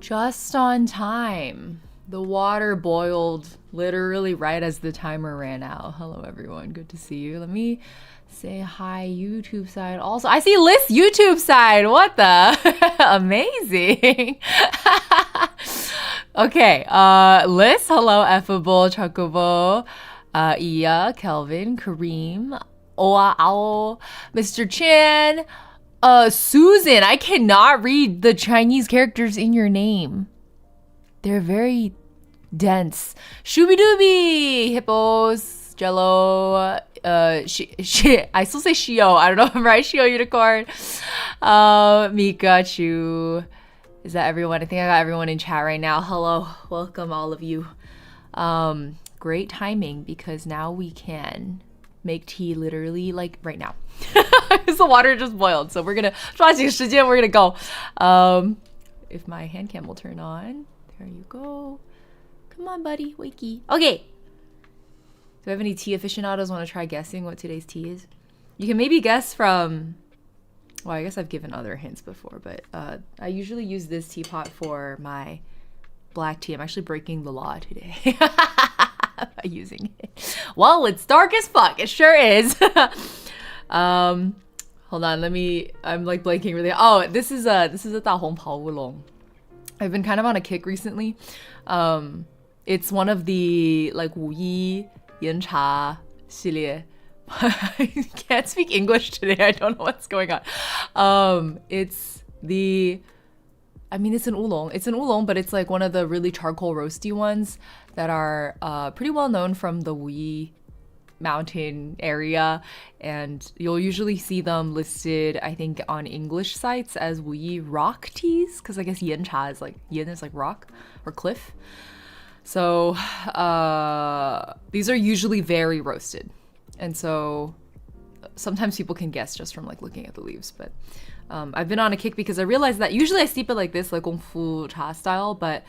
Just on time. The water boiled literally right as the timer ran out. Hello, everyone. Good to see you. Let me say hi, YouTube side. Also, I see Liz YouTube side. What the? Amazing. Okay. Liz, hello, Effable, Chocobo, Iya, Kelvin, Kareem, Oa Owl, Mr. Chan, Susan. I cannot read the Chinese characters in your name. They're very dense. Shooby Dooby, Hippos, Jello, I still say Shio. I don't know if I'm right. Shio Unicorn, Mika, Chu. Is that everyone? I think I got everyone in chat right now. Hello, welcome all of you. Great timing because now we can make tea literally like right now. Because the water just boiled. So we're gonna we're gonna go. If my hand cam will turn on. There you go. Come on, buddy. Wakey. Okay. Do I have any tea aficionados want to try guessing what today's tea is? You can maybe guess from... Well, I guess I've given other hints before, but I usually use this teapot for my black tea. I'm actually breaking the law today by using it. Well, it's dark as fuck. It sure is. Hold on. I'm like blanking really. Oh, this is a 大红袍乌龙. I've been kind of on a kick recently. It's one of the like 武一岩茶系列. I can't speak English today. I don't know what's going on. It's an oolong. It's an oolong, but it's like one of the really charcoal roasty ones that are pretty well known from the Wuyi mountain area, and you'll usually see them listed, I think, on English sites as Wuyi rock teas, because I guess yen cha is like rock or cliff. So these are usually very roasted, and so sometimes people can guess just from like looking at the leaves. But I've been on a kick because I realized that usually I steep it like this, like Gong Fu cha style, but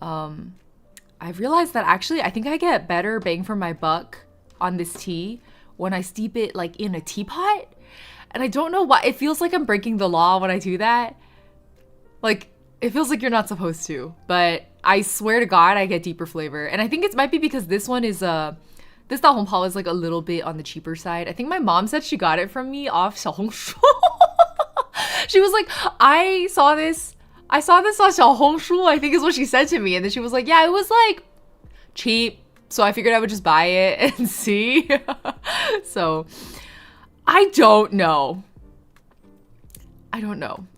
I've realized that actually I think I get better bang for my buck on this tea when I steep it like in a teapot. And I don't know why. It feels like I'm breaking the law when I do that. Like, it feels like you're not supposed to. But I swear to God, I get deeper flavor. And I think it might be because this one is this 大红袍 is like a little bit on the cheaper side. I think my mom said she got it from me off 小红书. She was like, I saw this on 小红书, I think is what she said to me. And then she was like, yeah, it was like cheap. So I figured I would just buy it and see. So I don't know.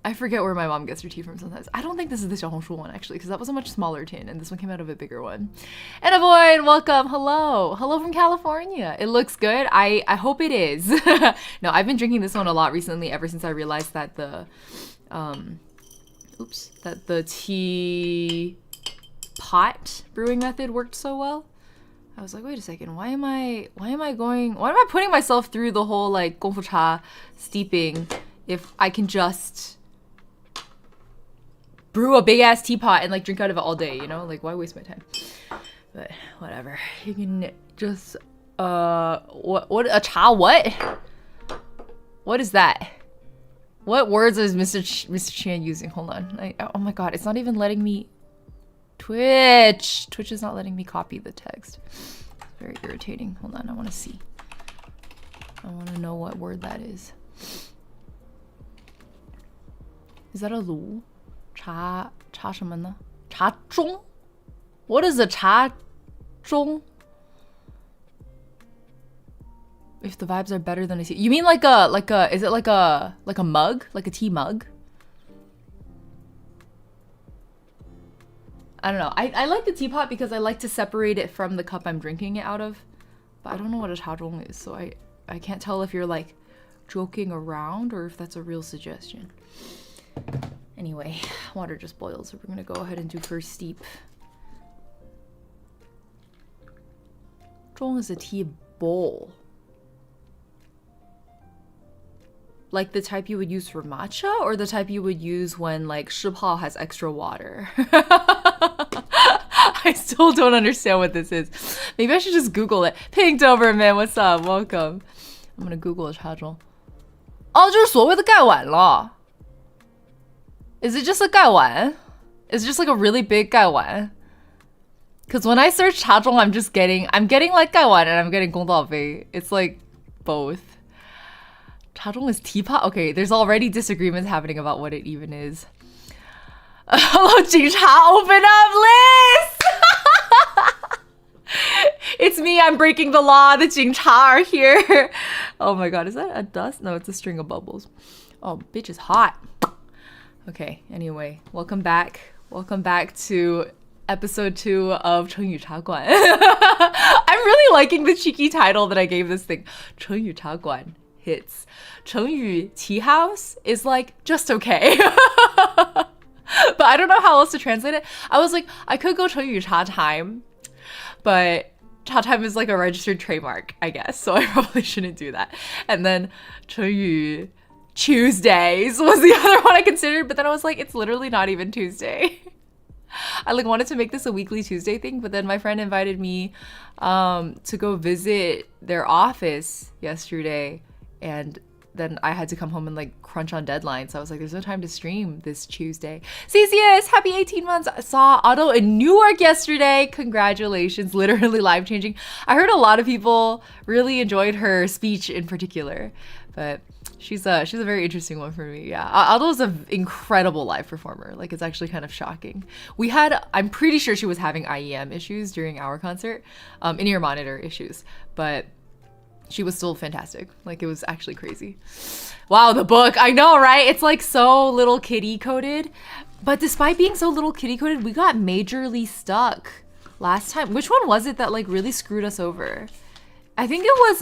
I forget where my mom gets her tea from sometimes. I don't think this is the 小红书one actually, because that was a much smaller tin and this one came out of a bigger one. And Avoid, welcome. Hello from California. It looks good. I hope it is. No, I've been drinking this one a lot recently ever since I realized that the tea pot brewing method worked so well. I was like, wait a second, why am I putting myself through the whole like Gong Fu Cha steeping if I can just brew a big ass teapot and like drink out of it all day, you know? Like, why waste my time? But whatever. You can just what a cha what? What is that? What words is Mr. Chan using? Hold on. Oh my god, it's not even letting me. Twitch is not letting me copy the text. It's very irritating. Hold on, I want to see. I want to know what word that is. Is that a lu? Cha 什么呢? Cha zhong? What is a cha zhong? If the vibes are better than a tea. You mean like a is it like a mug? Like a tea mug? I don't know. I like the teapot because I like to separate it from the cup I'm drinking it out of. But I don't know what a chazhong is, so I can't tell if you're like joking around or if that's a real suggestion. Anyway, water just boiled, so we're gonna go ahead and do first steep. Zhong is a tea bowl. Like the type you would use for matcha, or the type you would use when like 吃泡 has extra water? I still don't understand what this is. Maybe I should just Google it. Pink Doberman, what's up? Welcome. I'm gonna Google 茶盅. 哦，就是所谓的盖碗了. Is it just a 盖碗? It's just like a really big 盖碗. Because when I search 茶中, I'm getting like 盖碗 and I'm getting 公道杯. It's like both. 茶中 is teapot? Okay, there's already disagreements happening about what it even is. Hello, 警察, open up list! It's me, I'm breaking the law. The 警察 are here. Oh my god, is that a dust? No, it's a string of bubbles. Oh, bitch is hot. Okay, anyway, welcome back. Welcome back to episode 2 of 成语茶馆. I'm really liking the cheeky title that I gave this thing. 成语茶馆 hits. 成语 Teahouse is like just okay. But I don't know how else to translate it. I was like, I could go 成语茶 time, but 茶 time is like a registered trademark, I guess. So I probably shouldn't do that. And then 成语 Tuesdays was the other one I considered, but then I was like, it's literally not even Tuesday. I like wanted to make this a weekly Tuesday thing, but then my friend invited me to go visit their office yesterday, and then I had to come home and like crunch on deadline. So I was like, there's no time to stream this Tuesday. CCS, happy 18 months. I saw Otto in Newark yesterday. Congratulations, literally life changing. I heard a lot of people really enjoyed her speech in particular, but she's a very interesting one for me. Yeah, Otto's an incredible live performer. Like, it's actually kind of shocking. I'm pretty sure she was having IEM issues during our concert, in-ear monitor issues, but she was still fantastic. Like, it was actually crazy. Wow, the book. I know, right? It's like so little kiddie coded. But despite being so little kiddie coded, we got majorly stuck last time. Which one was it that like really screwed us over? I think it was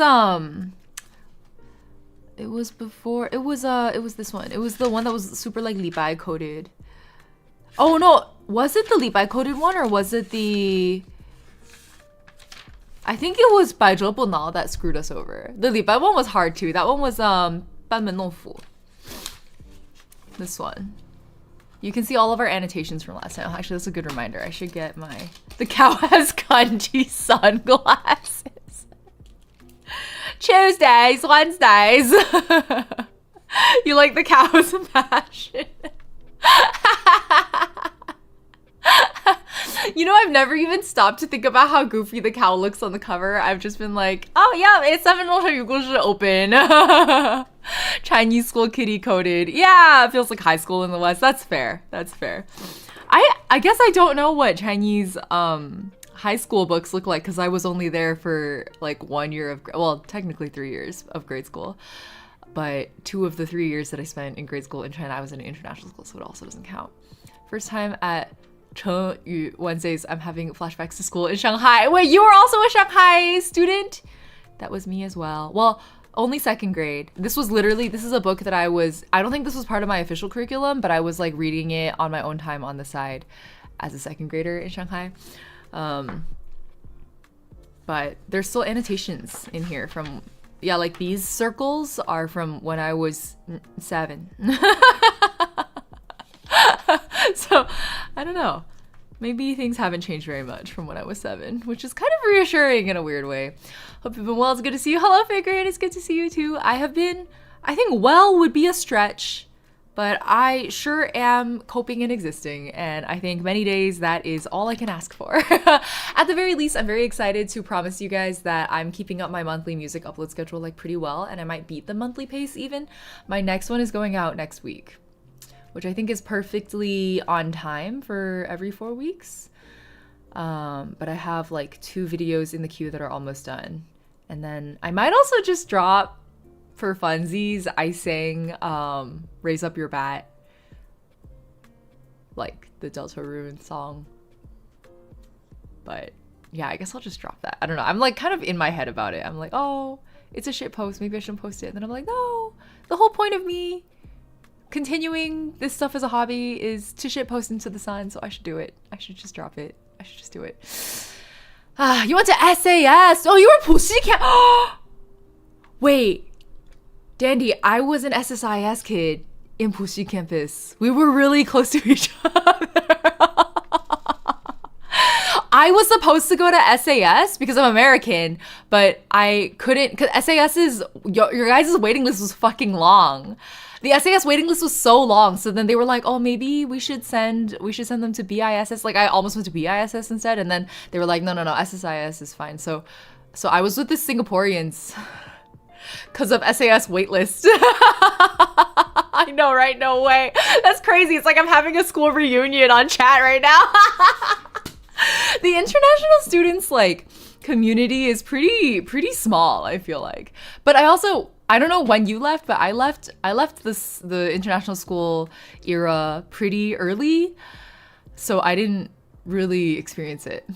this one. It was the one that was super like 礼拜 coded. Oh no, was it the 礼拜 coded one or was it the... I think it was 百折不挠 that screwed us over. The 礼拜 one was hard too. That one was 班门弄斧. This one. You can see all of our annotations from last time. Actually, that's a good reminder. I should get the cow has kanji sunglasses. Tuesdays, Wednesdays. You like the cow's fashion. You know, I've never even stopped to think about how goofy the cow looks on the cover. I've just been like, oh yeah, it's 7 open. Chinese school kitty coded. Yeah, it feels like high school in the West. That's fair. That's fair. I guess I don't know what Chinese high school books look like because I was only there for like 1 year of, well, technically 3 years of grade school. But 2 of the 3 years that I spent in grade school in China, I was in an international school, so it also doesn't count. First time at Chengyu Wednesdays, I'm having flashbacks to school in Shanghai. Wait, you were also a Shanghai student? That was me as well. Well, only 2nd grade. This is a book that I don't think this was part of my official curriculum, but I was like reading it on my own time on the side as a 2nd grader in Shanghai. But there's still annotations in here from, yeah, like these circles are from when I was 7. So, I don't know. Maybe things haven't changed very much from when I was 7, which is kind of reassuring in a weird way. Hope you've been well. It's good to see you. Hello, Figure. It's good to see you too. I think well would be a stretch, but I sure am coping and existing. And I think many days that is all I can ask for. At the very least, I'm very excited to promise you guys that I'm keeping up my monthly music upload schedule like pretty well. And I might beat the monthly pace even. My next one is going out next week, which I think is perfectly on time for every 4 weeks. But I have like 2 videos in the queue that are almost done. And then I might also just drop, for funsies, I sang Raise Up Your Bat, like the Deltarune song. But yeah, I guess I'll just drop that. I don't know. I'm like kind of in my head about it. I'm like, oh, it's a shit post. Maybe I shouldn't post it. And then I'm like, no, the whole point of me continuing this stuff as a hobby is to shit post into the sun, so I should do it. I should just drop it. I should just do it. You went to SAS. Oh, you were Puxi Camp. Wait, Dandy, I was an SSIS kid in Puxi campus. We were really close to each other. I was supposed to go to SAS because I'm American, but I couldn't because SAS is your guys' waiting list was fucking long. The SAS waiting list was so long. So then they were like, oh, maybe we should send them to BISS. Like I almost went to BISS instead. And then they were like, no, SSIS is fine. So I was with the Singaporeans because of SAS waitlist. I know, right? No way. That's crazy. It's like I'm having a school reunion on chat right now. The international students like community is pretty small, I feel like. But I don't know when you left, but I left the international school era pretty early, so I didn't really experience it.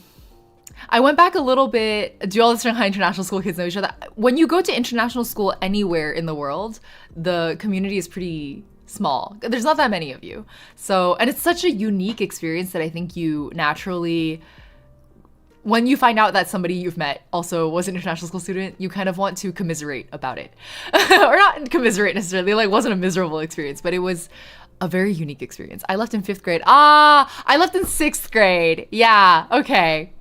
I went back a little bit. Do all the Shanghai international school kids know each other? When you go to international school anywhere in the world, the community is pretty small. There's not that many of you. So, and it's such a unique experience that I think you naturally, when you find out that somebody you've met also was an international school student, you kind of want to commiserate about it. Or not commiserate necessarily, like it wasn't a miserable experience, but it was a very unique experience. I left in 5th grade. I left in 6th grade. Yeah, okay.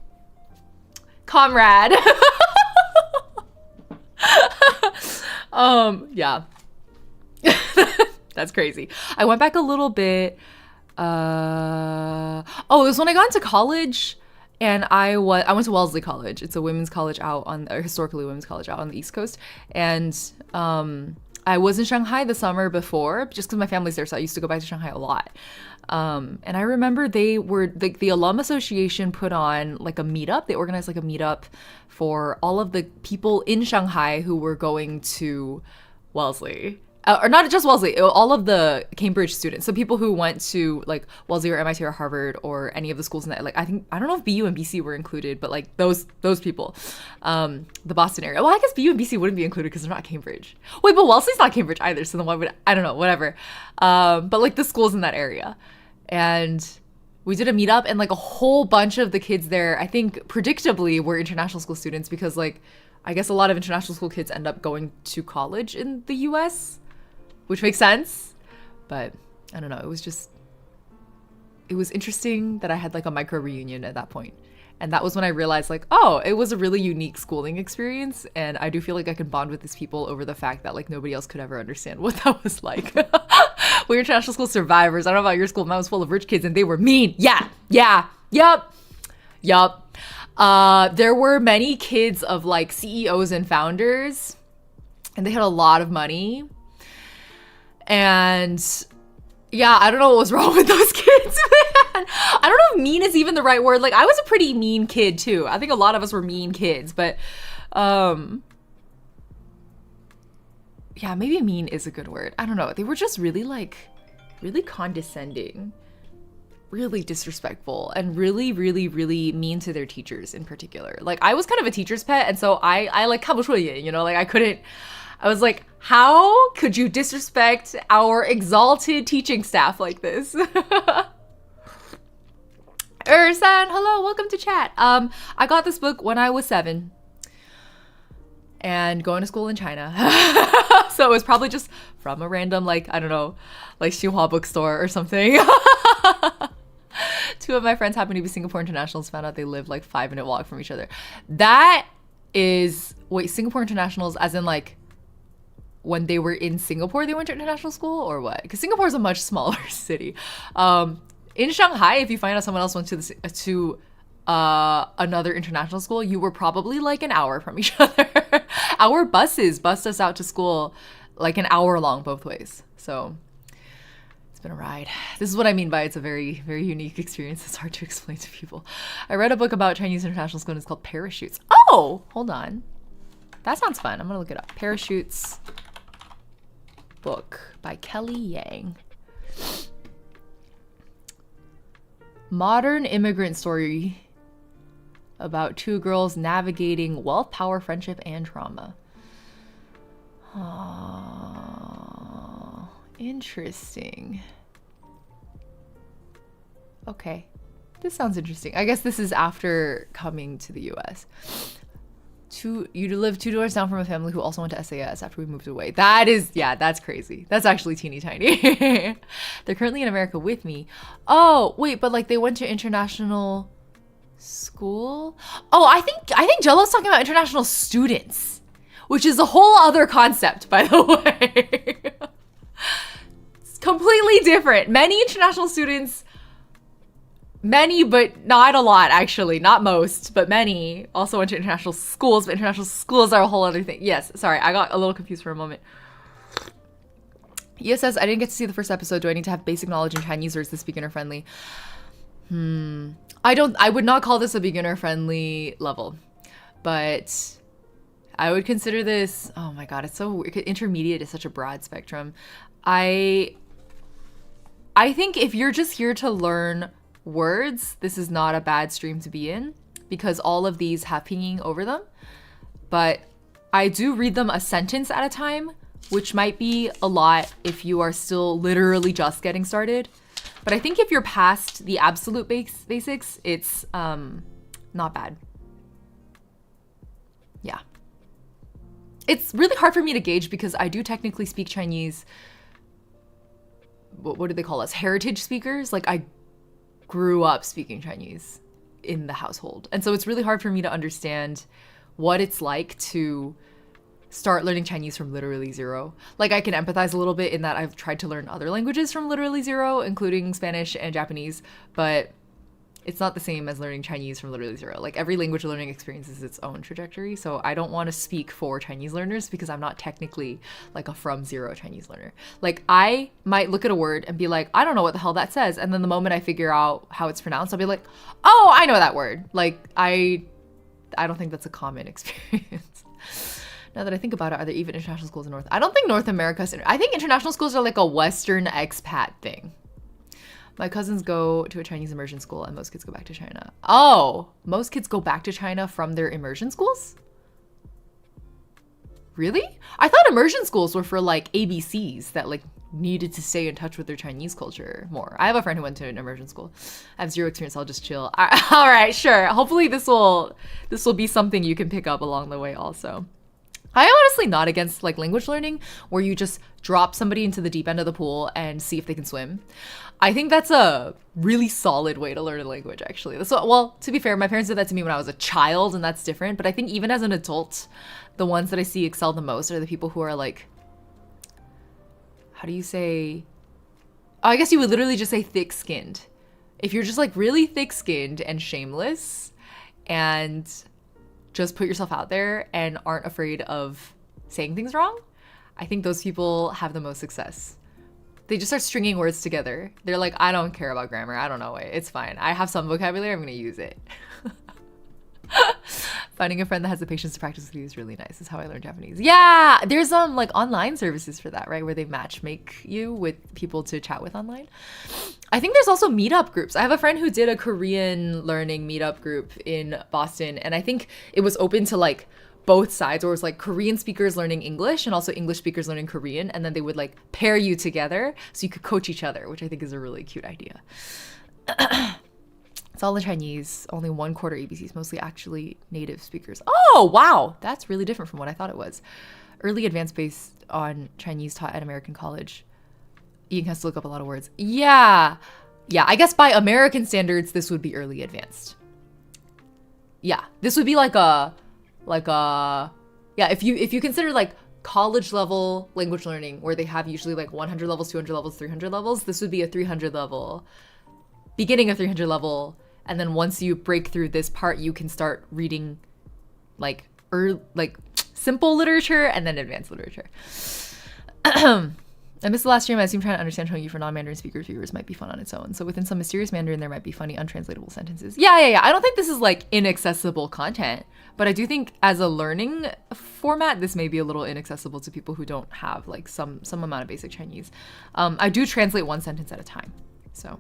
Comrade. Yeah. That's crazy. I went back a little bit. It was when I got into college, and I went to Wellesley College. It's a women's college historically women's college out on the East Coast. And I was in Shanghai the summer before, just because my family's there, so I used to go back to Shanghai a lot. And I remember the alum association put on like a meetup. They organized like a meetup for all of the people in Shanghai who were going to Wellesley. Or not just Wellesley, all of the Cambridge students. So people who went to like Wellesley or MIT or Harvard or any of the schools in that, like I don't know if BU and BC were included, but like those people, the Boston area. Well, I guess BU and BC wouldn't be included because they're not Cambridge. Wait, but Wellesley's not Cambridge either. So then why would, I don't know, whatever. But like the schools in that area. And we did a meetup, and like a whole bunch of the kids there, I think predictably were international school students, because like, I guess a lot of international school kids end up going to college in the US, which makes sense. But I don't know, it was interesting that I had like a micro reunion at that point. And that was when I realized like, oh, it was a really unique schooling experience. And I do feel like I can bond with these people over the fact that like nobody else could ever understand what that was like. We're international school survivors. I don't know about your school. Mine was full of rich kids and they were mean. Yup. There were many kids of like CEOs and founders, and they had a lot of money. And yeah, I don't know what was wrong with those kids, man. I don't know if mean is even the right word. Like, I was a pretty mean kid too. I think a lot of us were mean kids, but yeah, maybe mean is a good word. I don't know. They were just really condescending, really disrespectful, and really mean to their teachers in particular. Like, I was kind of a teacher's pet, and so I like 看不顺眼, you know, like I was like, how could you disrespect our exalted teaching staff like this? Ersan, hello, welcome to chat. I got this book when I was 7 and going to school in China. So it was probably just from a random, like, I don't know, like Xinhua bookstore or something. 2 of my friends happened to be Singapore internationals, found out they lived like 5-minute walk from each other. That is, wait, Singapore internationals as in like, when they were in Singapore, they went to international school, or what? Because Singapore is a much smaller city. In Shanghai, if you find out someone else went to another international school, you were probably like an hour from each other. Our buses bussed us out to school like an hour long both ways. So it's been a ride. This is what I mean by it's a very, very unique experience. It's hard to explain to people. I read a book about Chinese international school and it's called Parachutes. Oh, hold on. That sounds fun. I'm gonna look it up. Parachutes book by Kelly Yang. Modern immigrant story about 2 girls navigating wealth, power, friendship, and trauma. Oh, interesting. Okay, this sounds interesting. I guess this is after coming to the US. You live 2 doors down from a family who also went to SAS after we moved away. That is, yeah, that's crazy. That's actually teeny tiny. They're currently in America with me. Oh, wait, but like they went to international school? Oh, I think Jello's talking about international students, which is a whole other concept, by the way. completely different. Many international students, many, but not a lot, actually. Not most, but many also went to international schools, but international schools are a whole other thing. Yes, sorry, I got a little confused for a moment. Ia says, I didn't get to see the first episode. Do I need to have basic knowledge in Chinese, or is this beginner friendly? I would not call this a beginner friendly level, but I would consider this, oh my god, it's so intermediate is such a broad spectrum. I think if you're just here to learn words, this is not a bad stream to be in, because all of these have pinging over them. But I do read them a sentence at a time, which might be a lot if you are still literally just getting started. But I think if you're past the absolute basics, it's not bad. Yeah. It's really hard for me to gauge because I do technically speak Chinese. What do they call us? Heritage speakers? Like, I grew up speaking Chinese in the household. And so it's really hard for me to understand what it's like to start learning Chinese from literally zero. Like, I can empathize a little bit in that I've tried to learn other languages from literally zero, including Spanish and Japanese, but it's not the same as learning Chinese from literally zero. Like, every language learning experience is its own trajectory, so I don't want to speak for Chinese learners because I'm not technically like a from zero Chinese learner. Like, I might look at a word and be like, I don't know what the hell that says, and then the moment I figure out how it's pronounced, I'll be like, oh, I know that word. Like, I don't think that's a common experience. Now that I think about it, are there even international schools in North? I don't think North America's. I think international schools are like a Western expat thing. My cousins go to a Chinese immersion school and most kids go back to China. Oh, most kids go back to China from their immersion schools? Really? I thought immersion schools were for like ABCs that like needed to stay in touch with their Chinese culture more. I have a friend who went to an immersion school. I have zero experience. I'll just chill. All right, sure. Hopefully this will be something you can pick up along the way also. I'm honestly not against like language learning where you just drop somebody into the deep end of the pool and see if they can swim. I think that's a really solid way to learn a language, actually. So, well, to be fair, my parents did that to me when I was a child, and that's different. But I think even as an adult, the ones that I see excel the most are the people who are like, how do you say? Oh, I guess you would literally just say thick-skinned. If you're just like really thick-skinned and shameless and just put yourself out there and aren't afraid of saying things wrong, I think those people have the most success. They just start stringing words together. They're like, I don't care about grammar. I don't know it. It's fine. I have some vocabulary. I'm going to use it. Finding a friend that has the patience to practice with you is really nice. Is how I learned Japanese. Yeah, there's like online services for that, right? Where they match make you with people to chat with online. I think there's also meetup groups. I have a friend who did a Korean learning meetup group in Boston, and I think it was open to like both sides, or it was like Korean speakers learning English and also English speakers learning Korean, and then they would like pair you together so you could coach each other, which I think is a really cute idea. It's all in Chinese, only 1/4 ABCs, mostly actually native speakers. Oh, wow. That's really different from what I thought it was. Early advanced based on Chinese taught at American college. Ian has to look up a lot of words. Yeah. Yeah, I guess by American standards, this would be early advanced. Yeah, this would be yeah, if you consider like college level language learning where they have usually like 100 levels, 200 levels, 300 levels, this would be a 300 level, beginning of 300 level. And then once you break through this part, you can start reading like simple literature and then advanced literature. I missed the last stream. I assume trying to understand Chengyu for non-Mandarin speakers viewers might be fun on its own. So within some mysterious Mandarin, there might be funny, untranslatable sentences. Yeah. I don't think this is like inaccessible content, but I do think as a learning format, this may be a little inaccessible to people who don't have like some amount of basic Chinese. I do translate one sentence at a time. So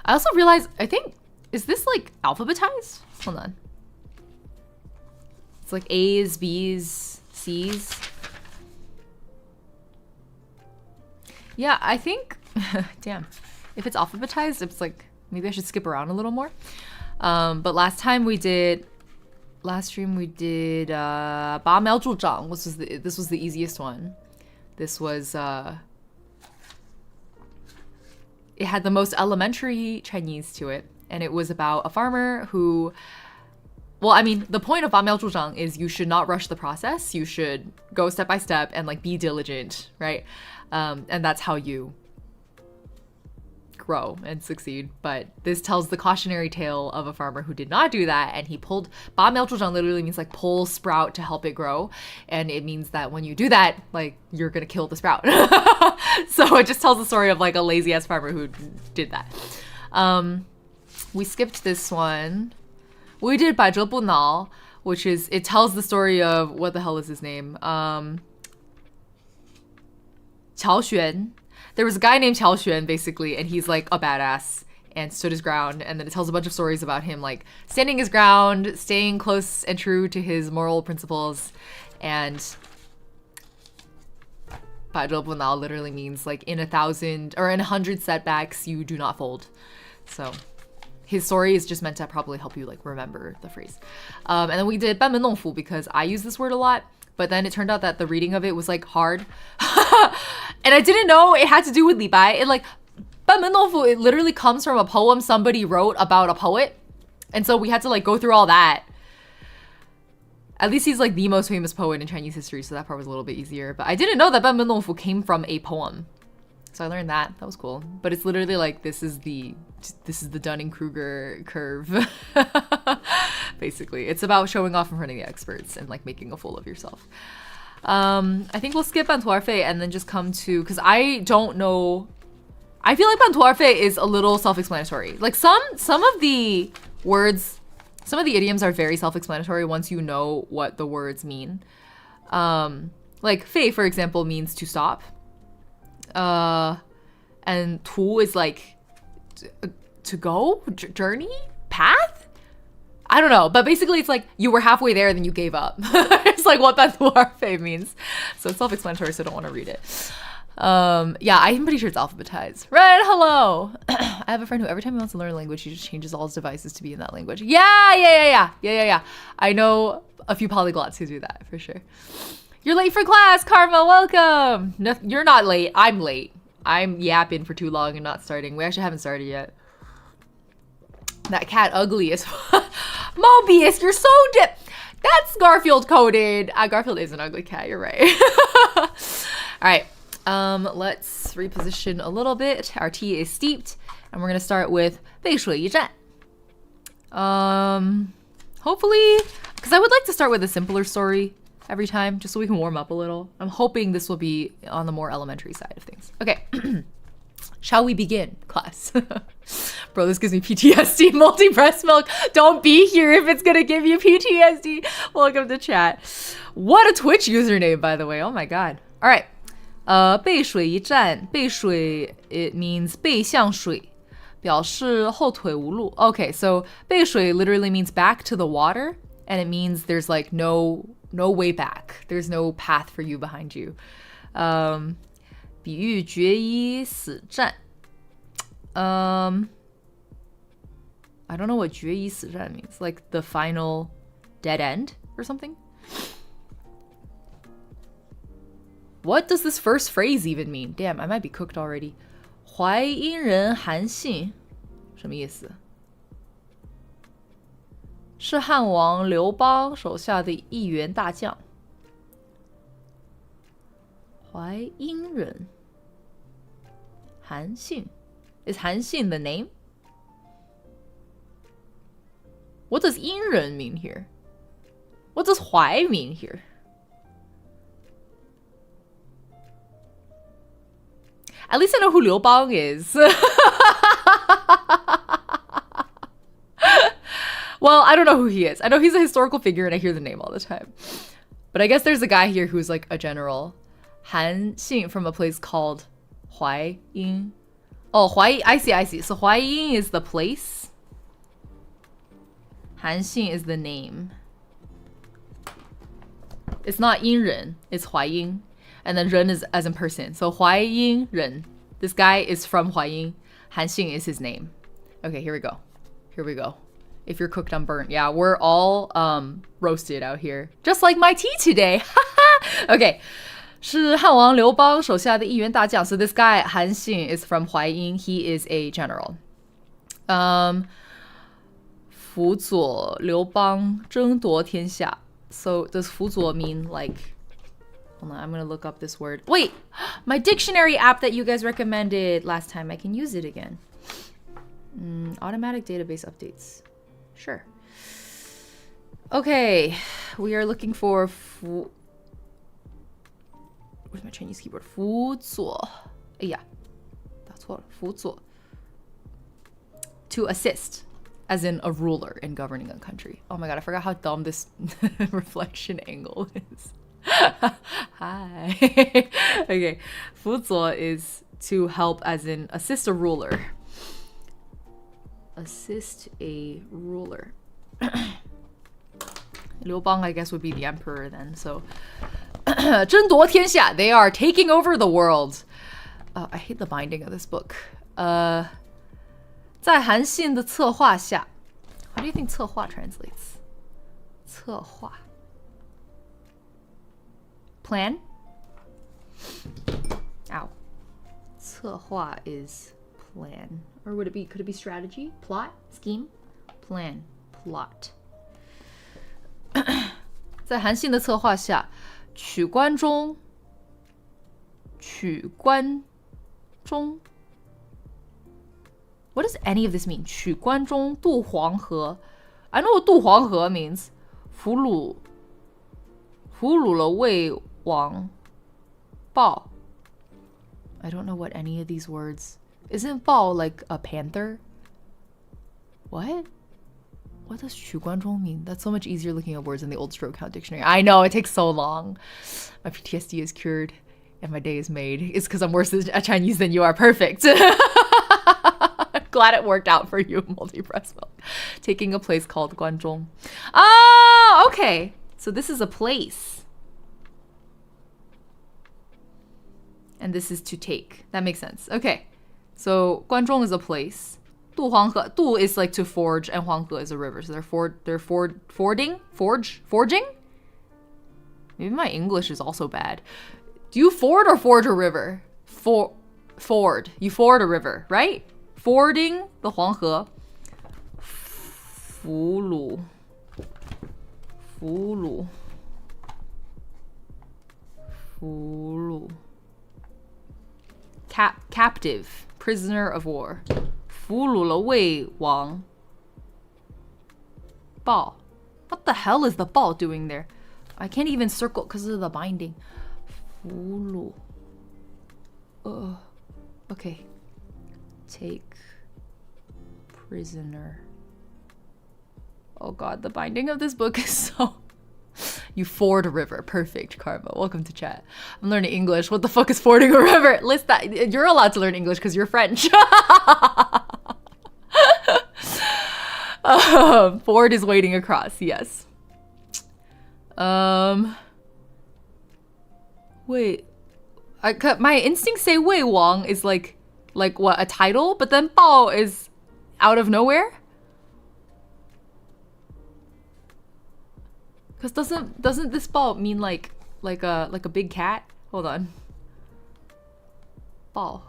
I also realized, I think, is this like alphabetized? Hold on. It's like A's, B's, C's. Yeah, I think, damn, if it's alphabetized, it's like, maybe I should skip around a little more. But last stream we did, Ba Miao Zhu Zhang. This was the easiest one. This was, it had the most elementary Chinese to it. And it was about a farmer who well, I mean, the point of 拔苗助长 is you should not rush the process. You should go step by step and like be diligent, right? And that's how you grow and succeed. But this tells the cautionary tale of a farmer who did not do that, and he pulled 拔苗助长 literally means like pull sprout to help it grow, and it means that when you do that, like you're gonna kill the sprout. So it just tells the story of like a lazy ass farmer who did that. We skipped this one. We did 百折不挠, which is, it tells the story of, what the hell is his name? Qiao Xuan. There was a guy named Qiao Xuan, basically, and he's like a badass and stood his ground. And then it tells a bunch of stories about him like standing his ground, staying close and true to his moral principles. And 百折不挠 literally means like in 1,000 or in 100 setbacks, you do not fold. So his story is just meant to probably help you like remember the phrase. And then we did 班门弄斧 because I use this word a lot. But then it turned out that the reading of it was like hard. And I didn't know it had to do with 李白. It like, 班门弄斧, it literally comes from a poem somebody wrote about a poet. And so we had to like go through all that. At least he's like the most famous poet in Chinese history, so that part was a little bit easier. But I didn't know that 班门弄斧 came from a poem. So I learned that. That was cool. But it's literally like, this is the Dunning-Kruger curve. Basically. It's about showing off in front of the experts and like making a fool of yourself. I think we'll skip 半途而废 and then just come to, because I don't know. I feel like 半途而废 is a little self-explanatory. Like some of the words, some of the idioms are very self-explanatory once you know what the words mean. Like 废, for example, means to stop. And 途 is like to go, journey, path. I don't know, but basically it's like you were halfway there, then you gave up. It's like what 半途而废 means. So it's self-explanatory, so I don't want to read it. Yeah, I'm pretty sure it's alphabetized. Right, hello. I have a friend who every time he wants to learn a language, he just changes all his devices to be in that language. Yeah. I know a few polyglots who do that for sure. You're late for class, Karma, welcome. No, you're not late, I'm late. I'm yapping for too long and not starting. We actually haven't started yet. That cat ugly as Mobius, you're so that's Garfield coded. Garfield is an ugly cat, you're right. All right, let's reposition a little bit. Our tea is steeped, and we're gonna start with 背水一战. Hopefully, because I would like to start with a simpler story every time, just so we can warm up a little. I'm hoping this will be on the more elementary side of things. Okay. Shall we begin, class? Bro, this gives me PTSD. Multi-breast milk. Don't be here if it's gonna give you PTSD. Welcome to chat. What a Twitch username, by the way. Oh my god. All right. 背水一战. 背水, it means 背向水. 表示后退无路. Okay, so 背水 literally means back to the water, and it means there's like no way back. There's no path for you behind you. 比喻决一死战. I don't know what 决一死战 means. Like the final dead end or something? What does this first phrase even mean? Damn, I might be cooked already. 淮阴人韩信什么意思？是汉王刘邦手下的一员大将。淮阴人韩信. Is 韩信 the name? What does 阴人 mean here? What does 淮 mean here? At least I know who Liu Bang is. Well, I don't know who he is. I know he's a historical figure and I hear the name all the time. But I guess there's a guy here who's like a general. Han Xin from a place called Huaiying. Oh, Huai, I see. So Huaiying is the place. Han Xin is the name. It's not Yinren, it's Huaiying. And then Ren is as in person. So Huaiying Ren. This guy is from Huaiying. Han Xin is his name. Okay, here we go. If you're cooked, I'm burnt. Yeah, we're all roasted out here. Just like my tea today. Okay. 是汉王刘邦手下的一员大将. So this guy, Han Xin, is from Huaiying. He is a general. 辅佐刘邦争夺天下. So does 辅佐 mean like... Hold on, I'm going to look up this word. Wait, my dictionary app that you guys recommended last time, I can use it again. Automatic database updates. Sure. Okay, we are looking for... Where's my Chinese keyboard? 辅佐. Yeah, that's what 辅佐. To assist, as in a ruler in governing a country. Oh my god, I forgot how dumb this reflection angle is. Hi. Okay, 辅佐 is to help, as in assist a ruler. Assist a ruler. Liu Bang, I guess, would be the emperor then. So, 争夺天下, they are taking over the world. I hate the binding of this book. 在韩信的策划下, how do you think 策划 translates? 策划 plan? Ow. 策划 is plan. Or would it be, could it be strategy? Plot? Scheme? Plan. Plot. 在韩信的策划下, 取关中 What does any of this mean? 取关中渡黄河. I know what 渡黄河 means. 俘虏了魏王豹. I don't know what any of these words. Isn't 豹 like a panther? What? What does 取关中 mean? That's so much easier looking at words in the old Stroke Count dictionary. I know, it takes so long. My PTSD is cured and my day is made. It's because I'm worse at Chinese than you are. Perfect. Glad it worked out for you, multi-breast milk. Taking a place called Guanzhong. Ah, okay. So this is a place. And this is to take. That makes sense. Okay. So Guanzhong is a place. 渡黄河. 渡 is like to forge, and 黄河 is a river. So they're forging? Maybe my English is also bad. Do you ford or forge a river? Ford. You ford a river, right? Fording the 黄河. 俘虏. Captive. Prisoner of war. 俘虏了魏王豹. What the hell is the 豹 doing there? I can't even circle because of the binding. 俘虏. Okay. Take prisoner. Oh god, the binding of this book is so... You ford a river. Perfect, Karma. Welcome to chat. I'm learning English. What the fuck is fording a river? List that. You're allowed to learn English because you're French. Ford is wading across. Yes. Wait. My instincts say Wei Wang is like what, a title? But then Bao is out of nowhere? Because doesn't this Bao mean like a big cat? Hold on. Bao.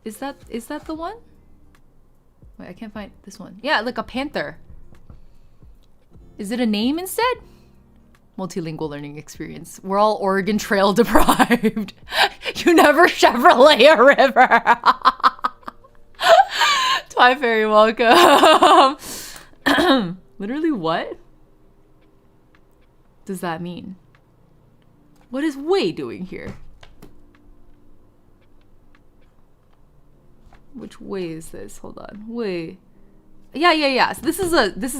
Is that the one? Wait, I can't find this one. Yeah, like a panther. Is it a name instead? Multilingual learning experience. We're all Oregon Trail deprived. You never Chevrolet a river. Twi Fairy, welcome. Literally, what does that mean? What is Wei doing here? Which Wei is this? Hold on. Wei. Yeah. So this is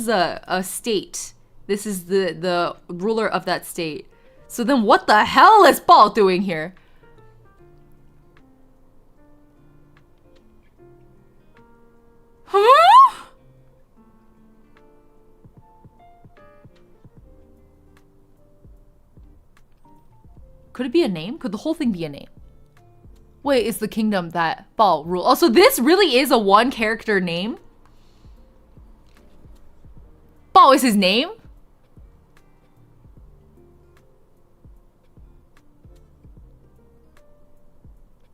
a state. This is the ruler of that state. So then what the hell is Bao doing here? Huh? Could it be a name? Could the whole thing be a name? Wait, is the kingdom that Bao rule? Oh, so this really is a one character name? Bao is his name?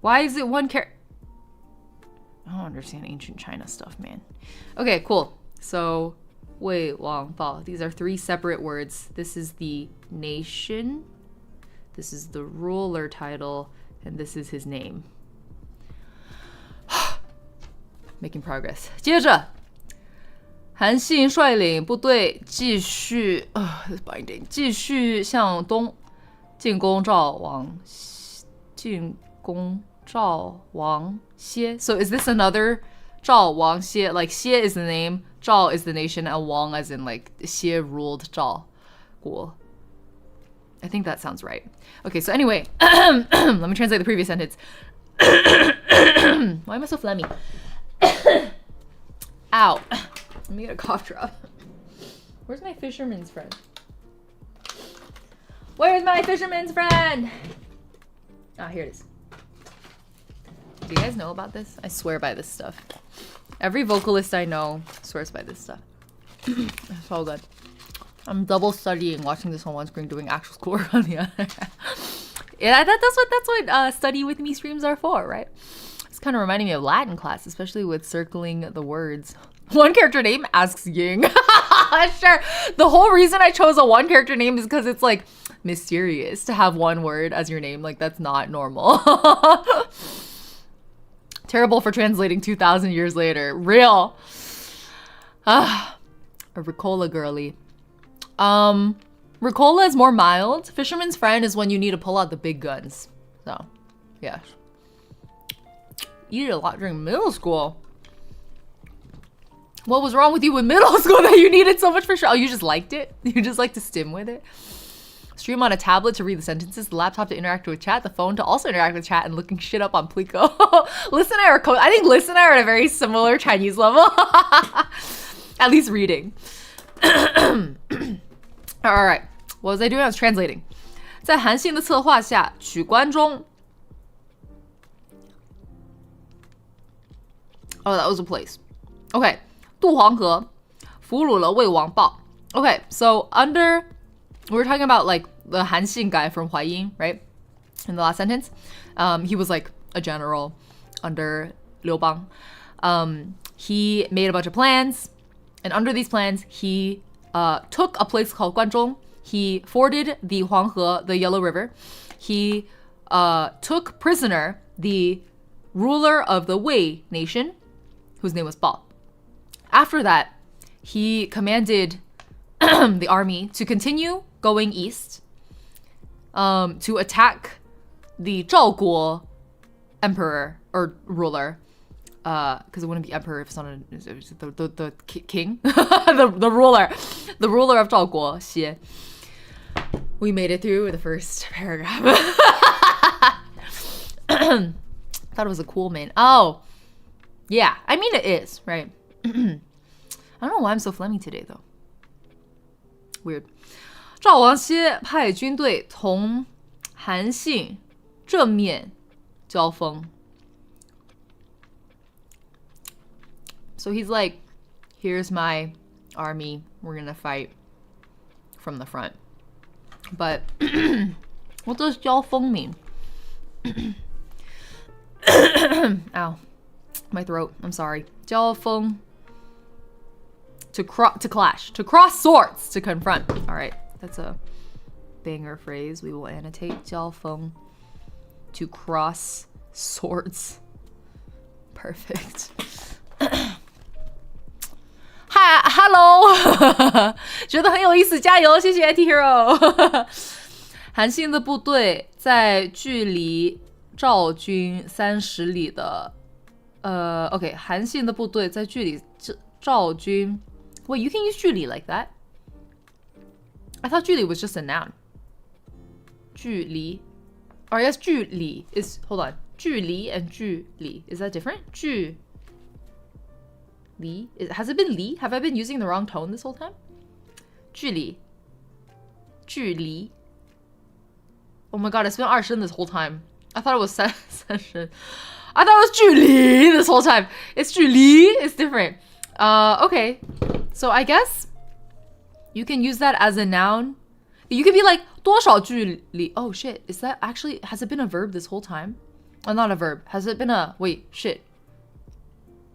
Why is it one character? Oh don't understand ancient China stuff, man. Okay, cool. So, 魏王报. These are 3 separate words. This is the nation. This is the ruler title. And this is his name. Making progress. 接着韩信率领部队继续向东进攻赵王歇. So is this another 赵王歇? Like 歇 is the name, 赵 is the nation, and Wang as in like 歇 ruled 赵国. I think that sounds right. Okay, so anyway, let me translate the previous sentence. Why am I so phlegmy? Ow. Let me get a cough drop. Where's my fisherman's friend? Where's my fisherman's friend? Ah, here it is. Do you guys know about this? I swear by this stuff. Every vocalist I know swears by this stuff. It's all good. I'm double studying, watching this on one screen, doing actual schoolwork on the other. Yeah, that's what study with me streams are for, right? It's kind of reminding me of Latin class, especially with circling the words. One character name asks Ying. Sure. The whole reason I chose a one character name is because it's like mysterious to have one word as your name. Like that's not normal. Terrible for translating 2,000 years later. Real. A Ricola girly. Ricola is more mild. Fisherman's friend is when you need to pull out the big guns. So, yes. You did a lot during middle school. What was wrong with you in middle school that you needed so much for sure? Oh, you just liked it? You just like to stim with it? Stream on a tablet to read the sentences, the laptop to interact with chat, the phone to also interact with chat, and looking shit up on Plico. Liz and I I think Liz and I are at a very similar Chinese level. At least reading. Alright, what was I doing? I was translating. 在韩信的策划下，取关中 Oh, that was a place. Okay. 渡黄河，俘虏了魏王豹. Okay, so we were talking about like the Han Xin guy from Huayin, right? In the last sentence. He was like a general under Liu Bang. He made a bunch of plans, and under these plans, he took a place called Guanzhong. He forded the Huanghe, the Yellow River. He took prisoner the ruler of the Wei nation, whose name was Bao. After that, he commanded the army to continue going east to attack the Zhao Guo emperor or ruler, because it wouldn't be emperor if it's not the king, the ruler of Zhao Guo, Xie. We made it through the first paragraph. Thought it was a cool name. Oh, yeah. I mean, it is, right? I don't know why I'm so phlegmy today, though. Weird. 赵王歇派军队同韩信正面交锋. So he's like, here's my army. We're gonna fight from the front. But what does 交锋 mean? Ow. My throat. I'm sorry. 交锋. To clash. To cross swords. To confront. All right. That's a banger phrase. We will annotate 交锋. To cross swords. Perfect. Hi, hello. 觉得很有意思，加油，谢谢 Anti-Hero. 韩信的部队在距离赵军30里的okay, 韩信的部队在距离赵军 Wait, you can use 距离 like that? I thought 距离 was just a noun. 距离 Or I guess 距离 is, hold on, 距离 and 距离 is that different? 距离 has it been li? Have I been using the wrong tone this whole time? 距离 距离 Oh my god, it's been 二声 this whole time. I thought it was 三声. I thought it was 距离 this whole time. It's 距离, it's different. Okay. So I guess you can use that as a noun. You could be like 多少距离 Oh shit, is that actually, has it been a verb this whole time? Oh, not a verb. Has it been a, wait, shit.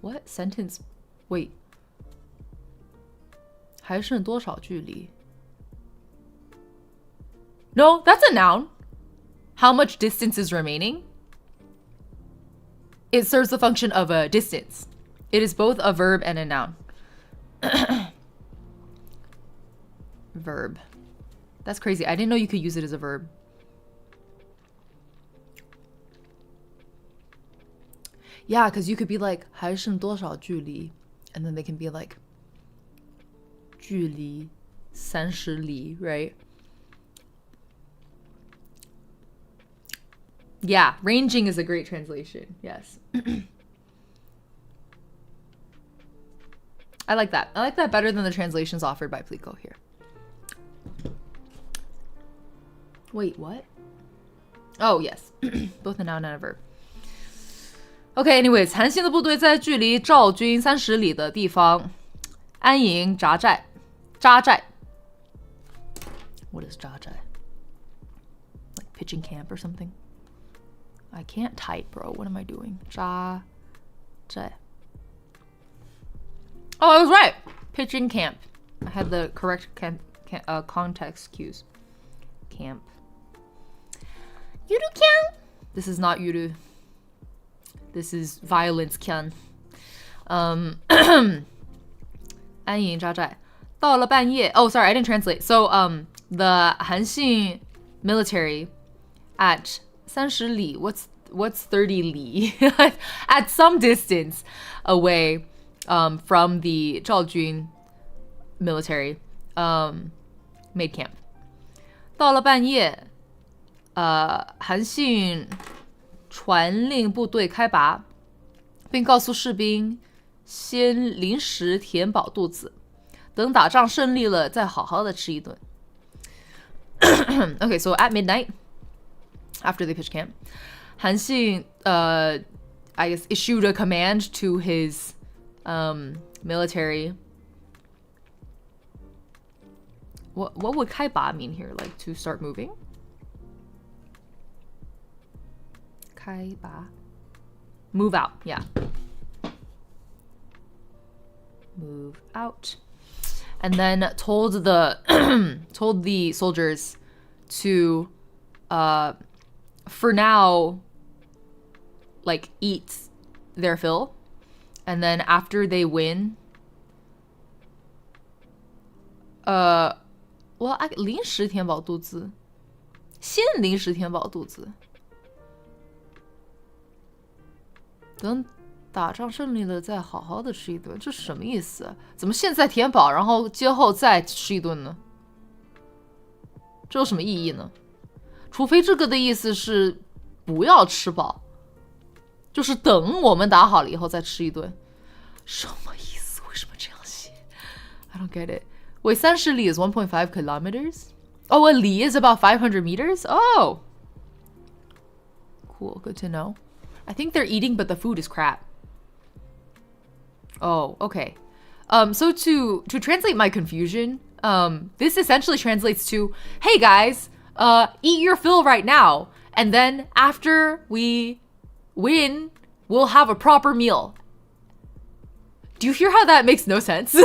What sentence? Wait. 还剩多少距离? No, that's a noun. How much distance is remaining? It serves the function of a distance. It is both a verb and a noun. Verb. That's crazy. I didn't know you could use it as a verb. Yeah, because you could be like 还剩多少距离 and then they can be like 距离30里 right? Yeah, ranging is a great translation. Yes. I like that. I like that better than the translations offered by Plico here. Wait, what? Oh, yes. Both a noun and a verb. Okay, anyways, 韩信的部队在距离赵军30里的地方安营扎寨。扎寨 What is 扎寨? Like pitching camp or something? I can't type, bro. What am I doing? 扎寨 Oh, I was right. Pitching camp. I had the correct context cues. Camp. Yuru camp. This is not Yuru. This is violence can. 安营扎寨到了半夜 Oh, sorry, I didn't translate. So, the 韩信 military at 30里 What's 30里? At some distance away from the 赵军 military made camp. 到了半夜韩信传令部队开拔，并告诉士兵先临时填饱肚子，等打仗胜利了再好好的吃一顿。Okay, so at midnight, after they pitched camp, 韩信I guess issued a command to his military. What would 开拔 mean here? Like to start moving? 开拔 Move out, yeah. Move out. And then told the soldiers to for now like eat their fill, and then after they win well 临时填饱肚子先临时填饱肚子等打仗胜利了再好好的吃一顿，这是什么意思？怎么现在填饱然后接后再吃一顿呢？这有什么意义呢？除非这个的意思是不要吃饱，就是等我们打好了以后再吃一顿。什么意思？为什么这样写？ I don't get it. Wait, 30里 is 1.5 kilometers? Oh, a li is about 500 meters? Oh! Cool, good to know. I think they're eating, but the food is crap. Oh, okay. So to translate my confusion, this essentially translates to, hey guys, eat your fill right now, and then after we win, we'll have a proper meal. Do you hear how that makes no sense?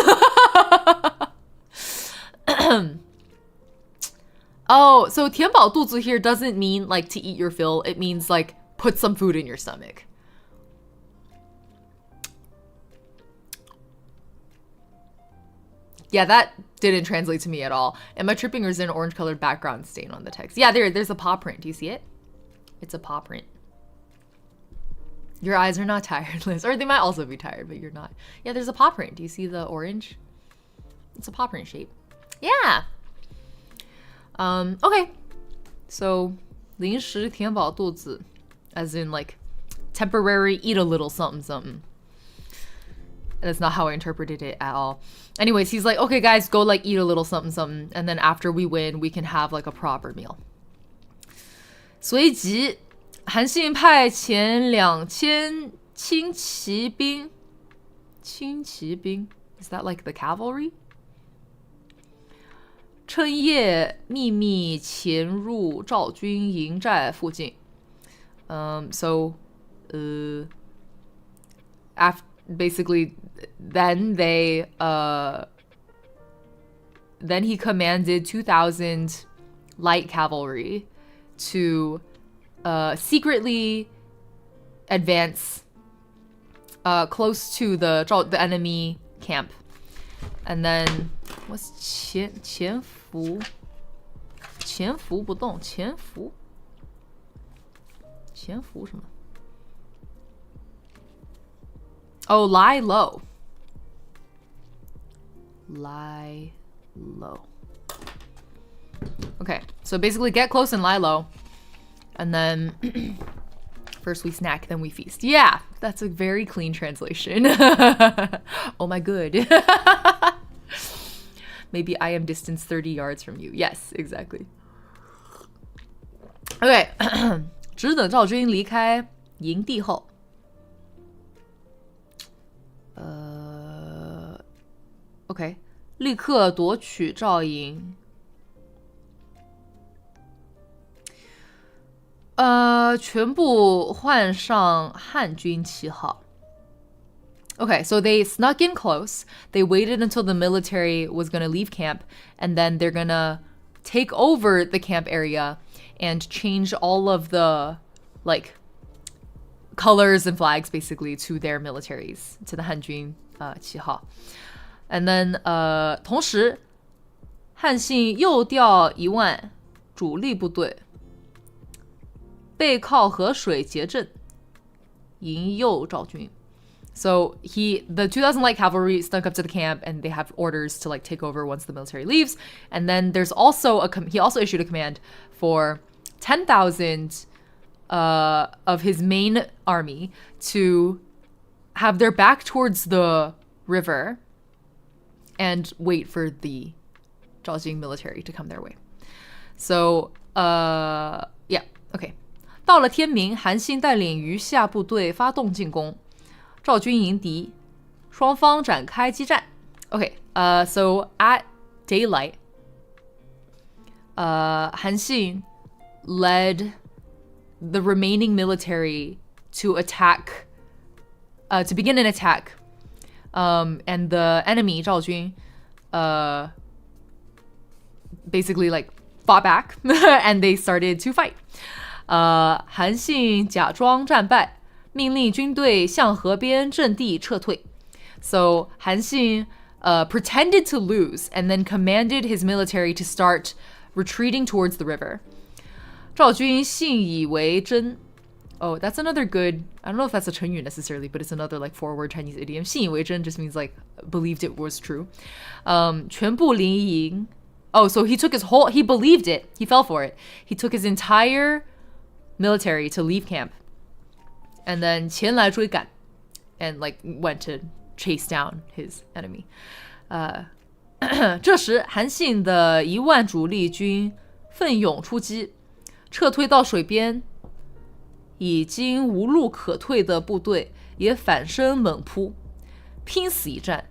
Oh, so 填饱肚子 here doesn't mean like to eat your fill. It means like put some food in your stomach. Yeah, that didn't translate to me at all. Am I tripping or is there an orange colored background stain on the text? Yeah, there's a paw print. Do you see it? It's a paw print. Your eyes are not tired, Liz. Or they might also be tired, but you're not. Yeah, there's a paw print. Do you see the orange? It's a paw print shape. Yeah. Okay. So, 临时填饱肚子, as in like temporary eat a little something something. That's not how I interpreted it at all. Anyways, he's like, okay guys, go like eat a little something something, and then after we win, we can have like a proper meal. 随即韩信派遣2000轻骑兵 Is that like the cavalry? 趁夜秘密潜入赵军营寨附近。So, basically, then he commanded 2,000 light cavalry to secretly advance close to the enemy camp. And then what's 潜伏不动潜伏什么 Oh, lie low. Lie low. Okay, so basically get close and lie low. And then first we snack, then we feast. Yeah, that's a very clean translation. Oh my good. Maybe I am distanced 30 yards from you. Yes, exactly. Okay. 只等赵军离开营地后 OK 立刻夺取赵营全部换上汉军旗号 Okay, so they snuck in close. They waited until the military was going to leave camp, and then they're going to take over the camp area and change all of the, like, colors and flags, basically, to their militaries, to the Hanjun 旗号. And then, 同时汉信又调1万主力部队背靠河水结阵营诱赵军 So the 2,000 light cavalry snuck up to the camp, and they have orders to like take over once the military leaves. And then there's also he also issued a command for 10,000 of his main army to have their back towards the river and wait for the Zhaojing military to come their way. So yeah, okay. 到了天明，韩信带领余下部队发动进攻。赵军迎敌，双方展开激战。Okay, so at daylight, Han Xin led the remaining military to attack, to begin an attack, and the enemy 赵军, basically like fought back, and they started to fight. 韩信假装战败。命令军队向河边阵地撤退 So Han Xin pretended to lose and then commanded his military to start retreating towards the river. 赵军信以为真 Oh, that's another good, I don't know if that's a 成语 necessarily, but it's another like 4-word Chinese idiom. 信以为真 just means like believed it was true. 全部临营 Oh, so he believed it. He fell for it. He took his entire military to leave camp. And then 前来追赶 and like went to chase down his enemy. 这时韩信的1万主力军奋勇出击，撤退到水边，已经无路可退的部队也反身猛扑，拼死一战。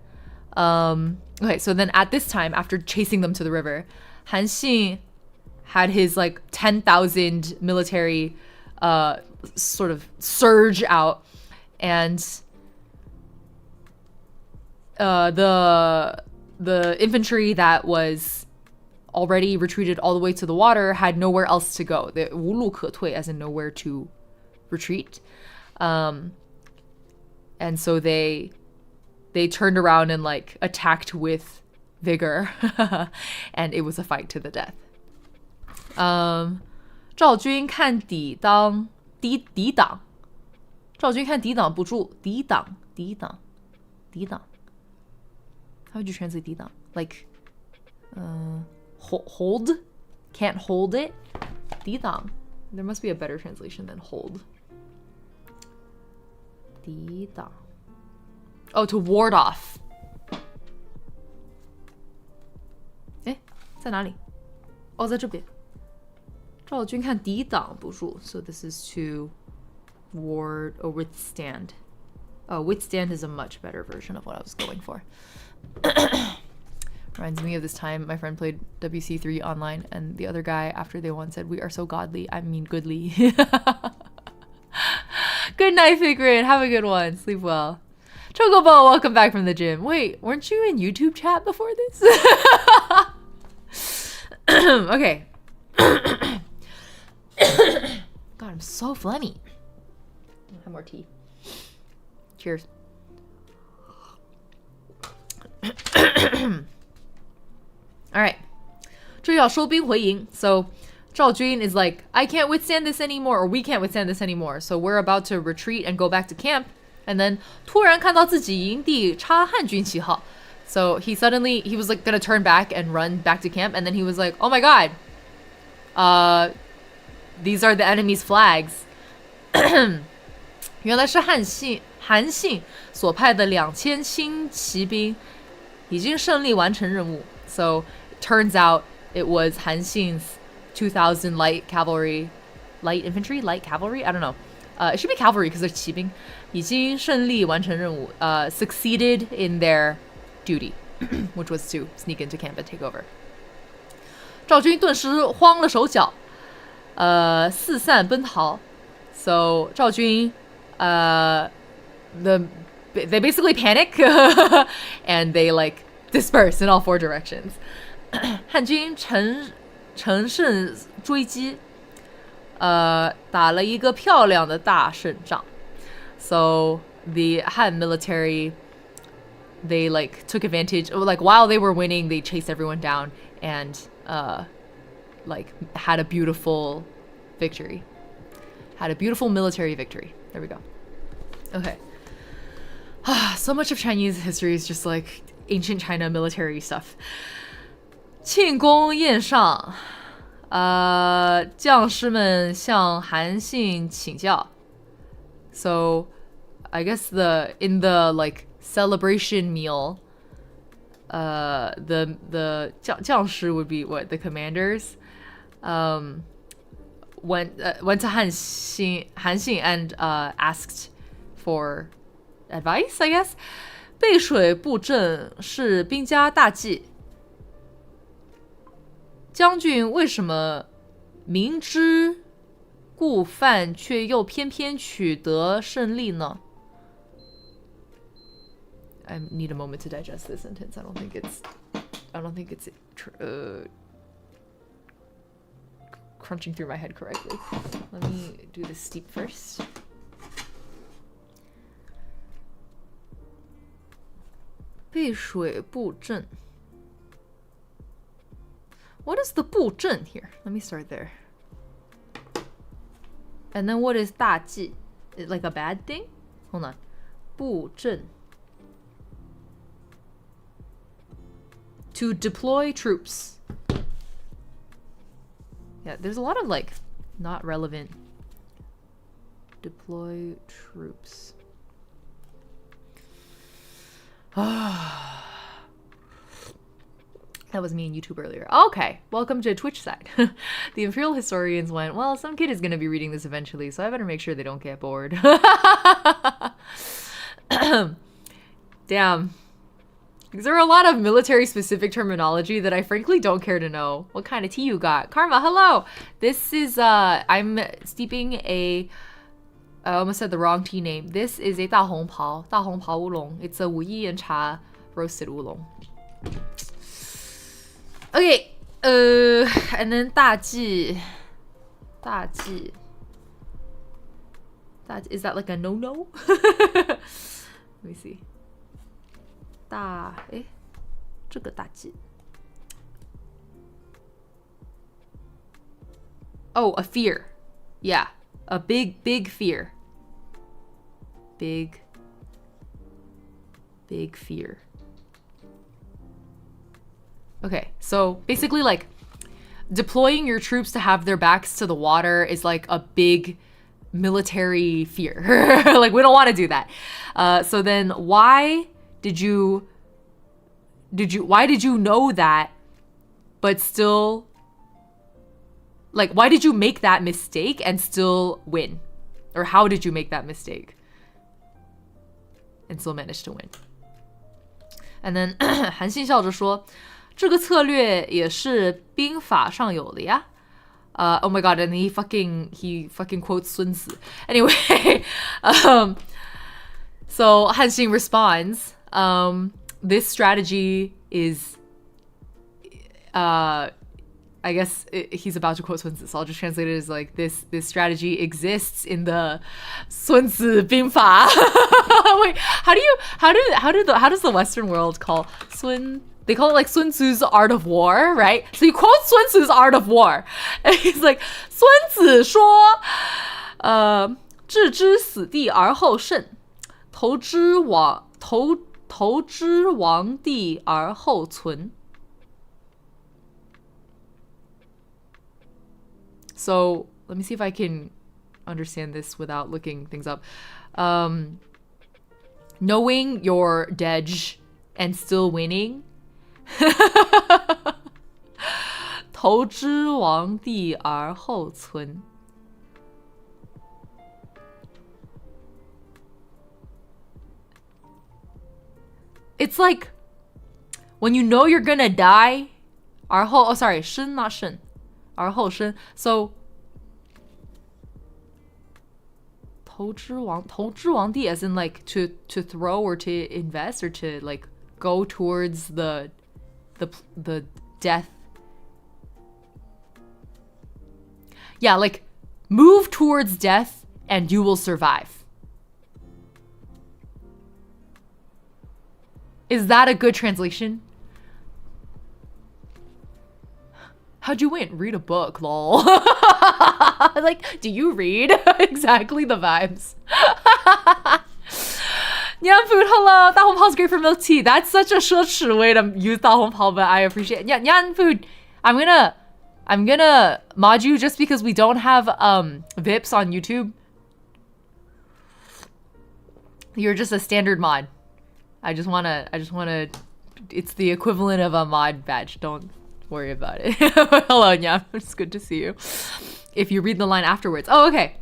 Okay, so then at this time, after chasing them to the river, Han Xin had his like 10,000 military sort of surge out, and the infantry that was already retreated all the way to the water had nowhere else to go. The 无路可退 as in nowhere to retreat. And so they turned around and like attacked with vigor and it was a fight to the death. 赵军看抵挡赵军看抵挡不住 抵挡 How would you translate 抵挡 Like hold can't hold it 抵挡 There must be a better translation than hold 抵挡 Oh, to ward off 在哪里在这边赵军看抵挡不住 So this is to ward or withstand. Withstand is a much better version of what I was going for. Reminds me of this time my friend played WC3 online and the other guy after they won said, "We are so godly, I mean goodly." Good night, Figrin. Have a good one. Sleep well. Chocobo, welcome back from the gym. Wait, weren't you in YouTube chat before this? Okay. God, I'm so phlegmy. Have more tea. Cheers. All right. 这要收兵回营. So Zhao Jun is like, I can't withstand this anymore, or we can't withstand this anymore. So we're about to retreat and go back to camp. And then 突然看到自己营地插汉军旗号. So he was like gonna turn back and run back to camp. And then he was like, oh my god. These are the enemy's flags. 原来是韩信所派的2000新骑兵已经胜利完成任务. So turns out it was Han Xin's 2,000 light cavalry, light infantry, light cavalry. I don't know. It should be cavalry because they're 骑兵. 已经胜利完成任务. Succeeded in their duty, which was to sneak into camp and take over. 赵军顿时慌了手脚. 四散奔逃. So 赵军 they basically panic and they like disperse in all 4 directions. 汉军乘胜追击, 打了一个漂亮的大胜仗. So the Han military, they like took advantage, like while they were winning, they chased everyone down and like had a beautiful victory. Had a beautiful military victory. There we go. Okay. So much of Chinese history is just like ancient China military stuff. 庆功宴上, 将士们向韩信请教. So I guess in the like celebration meal, the 将士 would be what, the commanders, went to Han Xin and asked for advice, I guess. 背水布阵是兵家大忌. 将军为什么明知故犯却又偏偏取得胜利呢? I need a moment to digest this sentence. I don't think it's crunching through my head correctly. Let me do the steep first. 背水布阵. What is the 布阵 here? Let me start there. And then what is 大忌? Is it like a bad thing? Hold on. 布阵. To deploy troops. Yeah, there's a lot of like not relevant. Deploy troops. That was me on YouTube earlier. Okay, welcome to Twitch side. The Imperial historians went, well, some kid is going to be reading this eventually, so I better make sure they don't get bored. Damn. There are a lot of military-specific terminology that I frankly don't care to know. What kind of tea you got? Karma, hello! This is, I'm steeping a... I almost said the wrong tea name. This is a 大红袍 oolong. It's a 武夷岩茶 roasted oolong. Okay, and then 大忌. Is that like a no-no? Let me see. 这个大忌. Oh, a fear. Yeah, a big fear. Big fear. Okay, so basically like deploying your troops to have their backs to the water is like a big military fear. Like we don't want to do that. So then why did you know that but still, like, why did you make that mistake and still win? Or how did you make that mistake and still manage to win? And then 韩信笑着说，这个策略也是兵法上有的呀。Oh my god, and he fucking quotes 孙子. Anyway, So Han Xing responds, this strategy is, I guess he's about to quote Sun Tzu, so I'll just translate it as like this strategy exists in the Sun Tzu Bing Fa. Wait, how does the Western world call they call it like Sun Tzu's Art of War, right? So you quote Sun Tzu's Art of War. And he's like, 孙子说, 置之死地而后胜, 投之亡地而后存. So let me see if I can understand this without looking things up. Knowing your edge and still winning. 投之亡地而后存. It's like when you know you're gonna die. 而后, oh sorry, 生 not 胜. 而后生. So 投之亡地 as in like to throw or to invest or to like go towards the death. Yeah, like move towards death and you will survive. Is that a good translation? How'd you win? Read a book, lol. Like, do you read? Exactly the vibes. Nyan food, hello. 大红袍 is great for milk tea. That's such a 奢侈 way to use 大红袍, but I appreciate it. Nyan food, I'm gonna mod you just because we don't have VIPs on YouTube. You're just a standard mod. I just wanna, it's the equivalent of a mod badge. Don't worry about it. Hello, Nyan. It's good to see you. If you read the line afterwards. Oh, okay.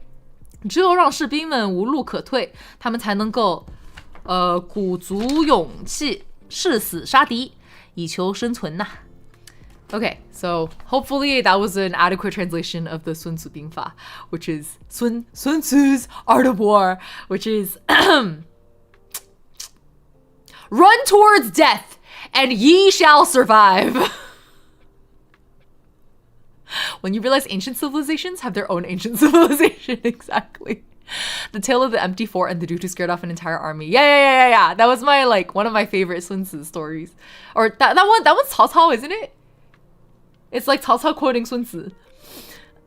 只有让士兵们无路可退，他们才能够鼓足勇气，誓死杀敌，以求生存呐。Okay, so hopefully that was an adequate translation of the Sun Tzu Bing Fa, which is Sun Tzu's Art of War, which is run towards death, and ye shall survive. When you realize ancient civilizations have their own ancient civilization, exactly. The Tale of the Empty Fort and the Dude Who Scared Off an Entire Army. Yeah. That was my one of my favorite Sun Tzu stories. Or that one's Cao Cao, isn't it? It's like Cao Cao quoting Sun Tzu.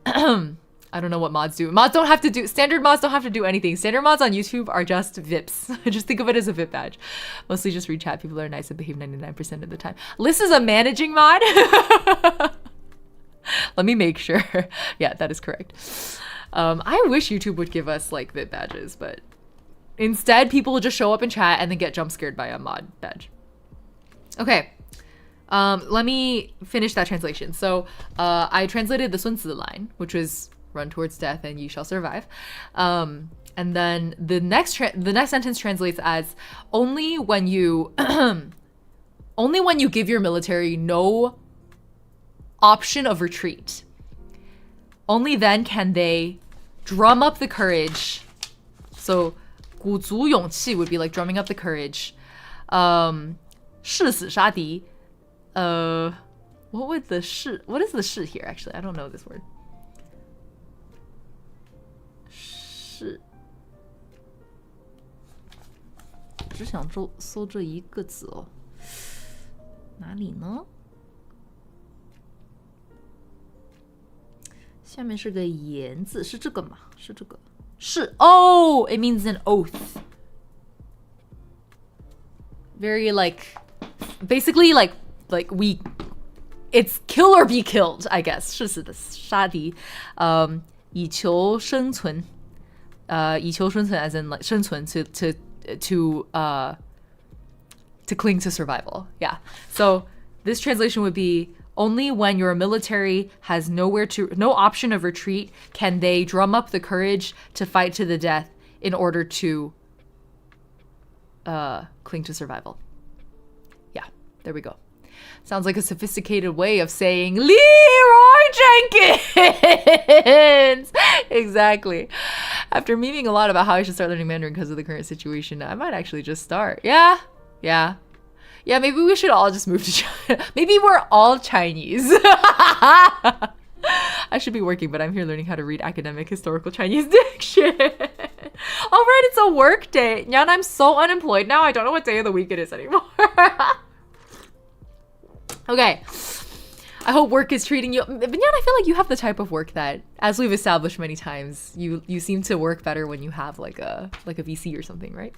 I don't know what mods do. Standard mods don't have to do anything. Standard mods on YouTube are just VIPs. Just think of it as a VIP badge. Mostly just read chat. People are nice and behave 99% of the time. Liz is a managing mod. Let me make sure. Yeah, that is correct. I wish YouTube would give us like VIP badges, but instead people will just show up in chat and then get jump scared by a mod badge. Okay. Let me finish that translation. So I translated the Sun Tzu line, which was run towards death and ye shall survive. And then the next sentence translates as only when you give your military no option of retreat. Only then can they drum up the courage. So 鼓足勇气 would be like drumming up the courage. 誓死杀敌. What is the 誓 here actually? I don't know this word. 誓只想搜这一个字哦。哪里呢？下面是个言字，是这个吗？是这个。是 Oh, it means an oath. Very basically it's kill or be killed, I guess. 誓死的杀敌，以求生存，以求生存 as in like 生存 to cling to survival. Yeah. So this translation would be only when your military has no option of retreat can they drum up the courage to fight to the death in order to cling to survival. Yeah, there we go. Sounds like a sophisticated way of saying Leroy Jenkins. Exactly. After memeing a lot about how I should start learning Mandarin because of the current situation, I might actually just start. Yeah. Maybe we should all just move to China. Maybe we're all Chinese. I should be working, but I'm here learning how to read academic historical Chinese diction. All right, it's a work day. Nyan, I'm so unemployed now. I don't know what day of the week it is anymore. Okay. I hope work is treating you. But Nyan, I feel like you have the type of work that, as we've established many times, you seem to work better when you have like a VC or something, right?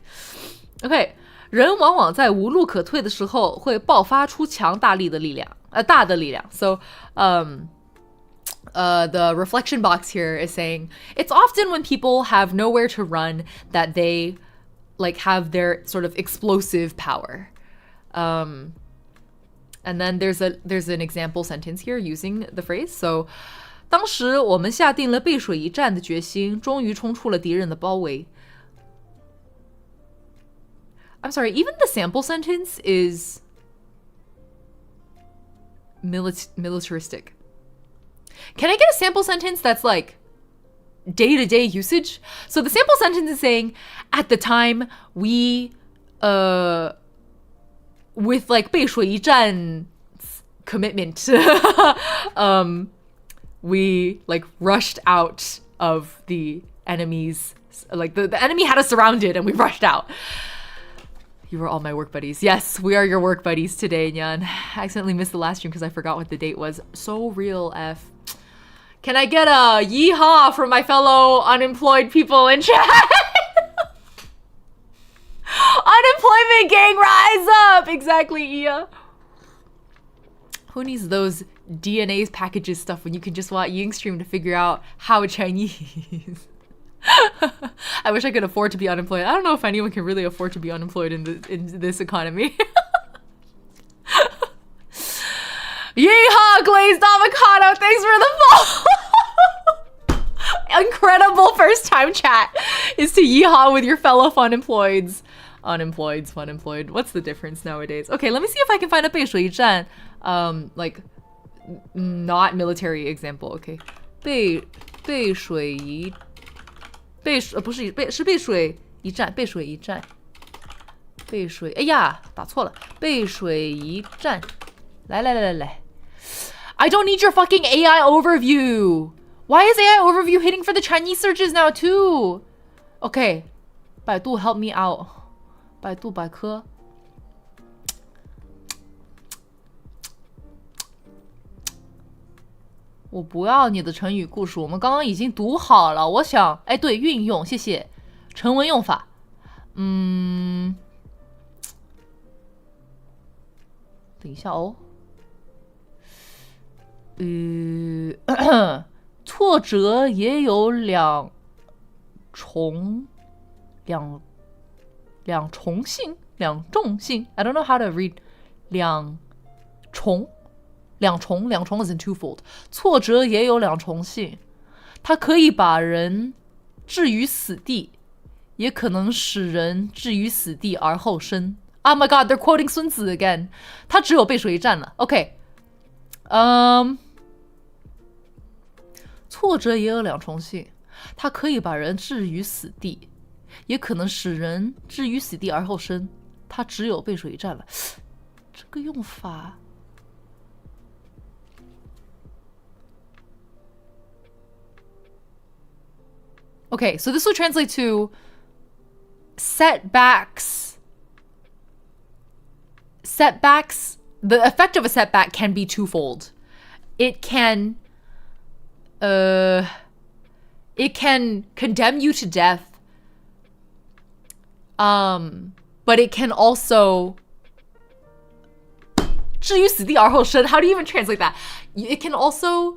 Okay. 人往往在无路可退的时候会爆发出强大的力量。So, the reflection box here is saying it's often when people have nowhere to run that they like have their sort of explosive power. And then there's an example sentence here using the phrase. So, 当时我们下定了背水一战的决心，终于冲出了敌人的包围。I'm sorry, even the sample sentence is militaristic. Can I get a sample sentence that's like day-to-day usage? So the sample sentence is saying, at the time, we, with like 背水一战 commitment, we like rushed out of the enemies. Like the enemy had us surrounded and we rushed out. You were all my work buddies. Yes, we are your work buddies today, Nyan. I accidentally missed the last stream because I forgot what the date was. So real, F. Can I get a yeehaw from my fellow unemployed people in chat? Unemployment gang, rise up! Exactly, Iya. Who needs those DNA packages stuff when you can just watch Ying stream to figure out how Chinese? I wish I could afford to be unemployed. I don't know if anyone can really afford to be unemployed in this economy. Yeehaw, glazed avocado! Thanks for the follow! Incredible first time chat is to yeehaw with your fellow funemployeds. Unemployeds, funemployed. What's the difference nowadays? Okay, let me see if I can find a 背水一战 like not military example. Okay, 背水一不是是背水一战哎呀打错了背水一战来 I don't need your fucking AI overview. Why is AI overview hitting for the Chinese searches now too? Okay, 百度 help me out. 百度百科我不要你的成语故事，我们刚刚已经读好了。我想，哎，对，运用，谢谢。成文用法，等一下哦。挫折也有两重性。I don't know how to read 两重 is in twofold. 挫折也有两重性，它可以把人置于死地，也可能使人置于死地而后生。Oh my god, they're quoting 孙子 again. 他只有背水一战了。OK， 挫折也有两重性，它可以把人置于死地，也可能使人置于死地而后生。他只有背水一战了。这个用法。Okay, so this will translate to setbacks. Setbacks, the effect of a setback can be twofold. It can condemn you to death. But it can also 置于死地而后生. How do you even translate that? It can also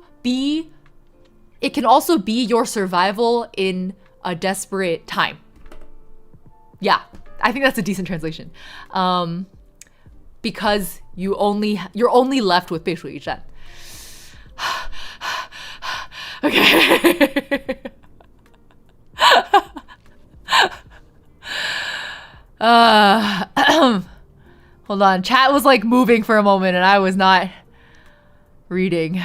be your survival in a desperate time. Yeah, I think that's a decent translation. Because you're only left with 背水一战. Okay. Hold on. Chat was like moving for a moment and I was not reading.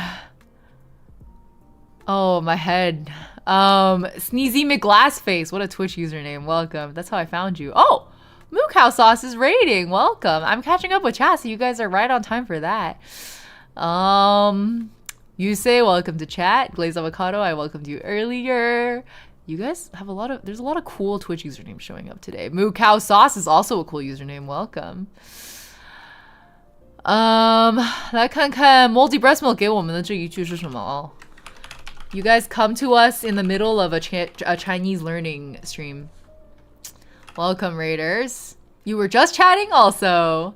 Oh, my head. Sneezy McGlassface. What a Twitch username. Welcome. That's how I found you. Oh, Moo Cow Sauce is rating. Welcome. I'm catching up with chat, so you guys are right on time for that. You say welcome to chat. Glazed Avocado, I welcomed you earlier. You guys have there's a lot of cool Twitch usernames showing up today. Moo Cow Sauce is also a cool username. Welcome. 来看看 Moldy Breast Milk 给我们的这一句是什么哦 You guys come to us in the middle of a Chinese learning stream. Welcome, Raiders. You were just chatting also.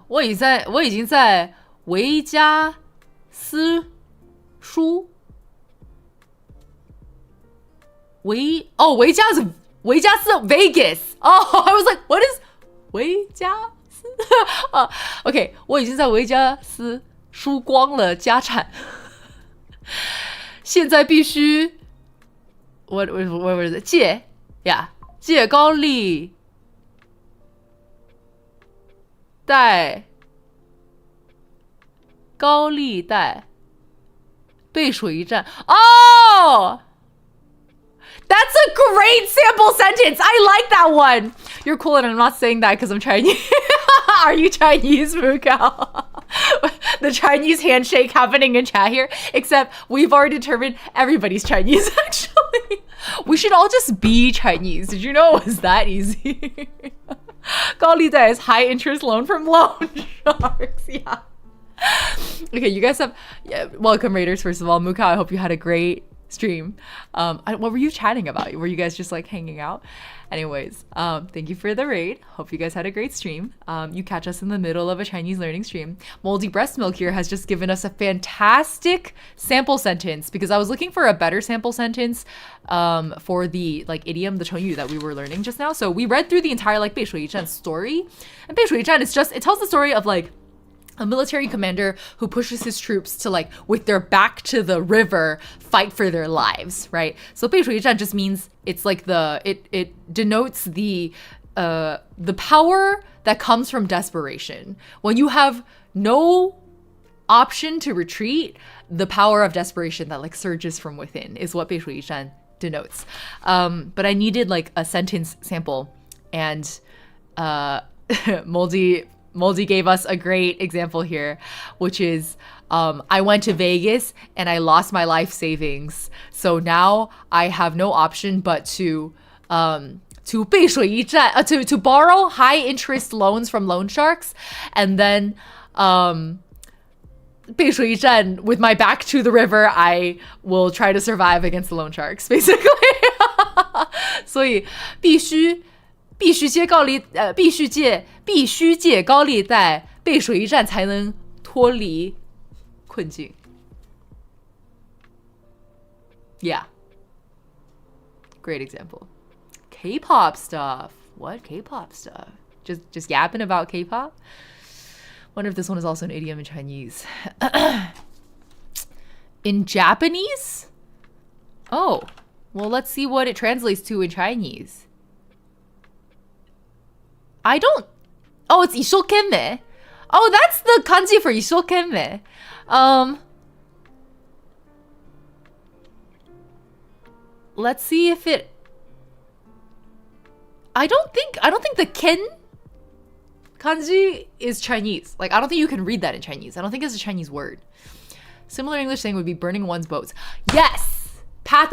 我已经在维加斯书维加斯 Vegas. Oh, I was like, what is 维加斯？OK， 我已经在维加斯输光了家产。现在必须 what was it 借高利贷背水一战 Oh, that's a great sample sentence. I like that one. You're cool and I'm not saying that because I'm Chinese. Are you Chinese, Mukao? The Chinese handshake happening in chat here. Except we've already determined everybody's Chinese, actually. We should all just be Chinese. Did you know it was that easy? 高利贷 is high interest loan from loan sharks. Yeah. Okay, you guys have... welcome, Raiders, first of all. Mukao, I hope you had a great stream. What were you chatting about? Were you guys just like hanging out? Anyways, thank you for the raid. Hope you guys had a great stream. You catch us in the middle of a Chinese learning stream. Moldy Breast Milk here has just given us a fantastic sample sentence because I was looking for a better sample sentence for the like idiom, the Chengyu that we were learning just now. So we read through the entire like 背水一战 story. And 背水一战 is just, it tells the story of like a military commander who pushes his troops to like with their back to the river fight for their lives, right? So 背水一战 just means it's like it denotes the power that comes from desperation. When you have no option to retreat, the power of desperation that like surges from within is what 背水一战 denotes. But I needed like a sentence sample, and Moldy gave us a great example here, which is I went to Vegas and I lost my life savings. So now I have no option but to 背水一战 to borrow high interest loans from loan sharks, and then 背水一战 with my back to the river, I will try to survive against the loan sharks, basically. 所以必须借高利贷背水一战才能脱离困境 Yeah. Great example. K-pop stuff. What K-pop stuff? Just yapping about K-pop? Wonder if this one is also an idiom in Chinese. In Japanese? Oh, well, let's see what it translates to in Chinese. Oh, it's 一生懸命. Oh, that's the kanji for 一生懸命. Let's see if it... I don't think the ken kanji is Chinese. Like, I don't think you can read that in Chinese. I don't think it's a Chinese word. Similar English saying would be burning one's boats. Yes! I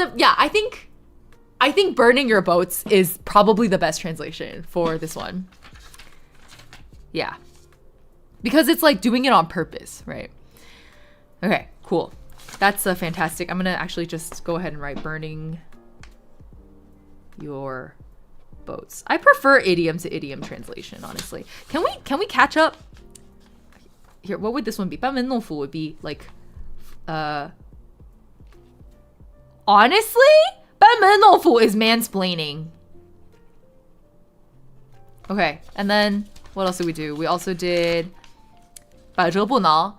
think burning your boats is probably the best translation for this one. Yeah. Because it's like doing it on purpose, right? Okay, cool. That's fantastic. I'm gonna actually just go ahead and write burning your boats. I prefer idiom to idiom translation, honestly. Can we catch up? Here, what would this one be? 班门弄斧 would be like, honestly, 班门弄斧 is mansplaining. Okay, and then what else did we do? We also did 百折不挠.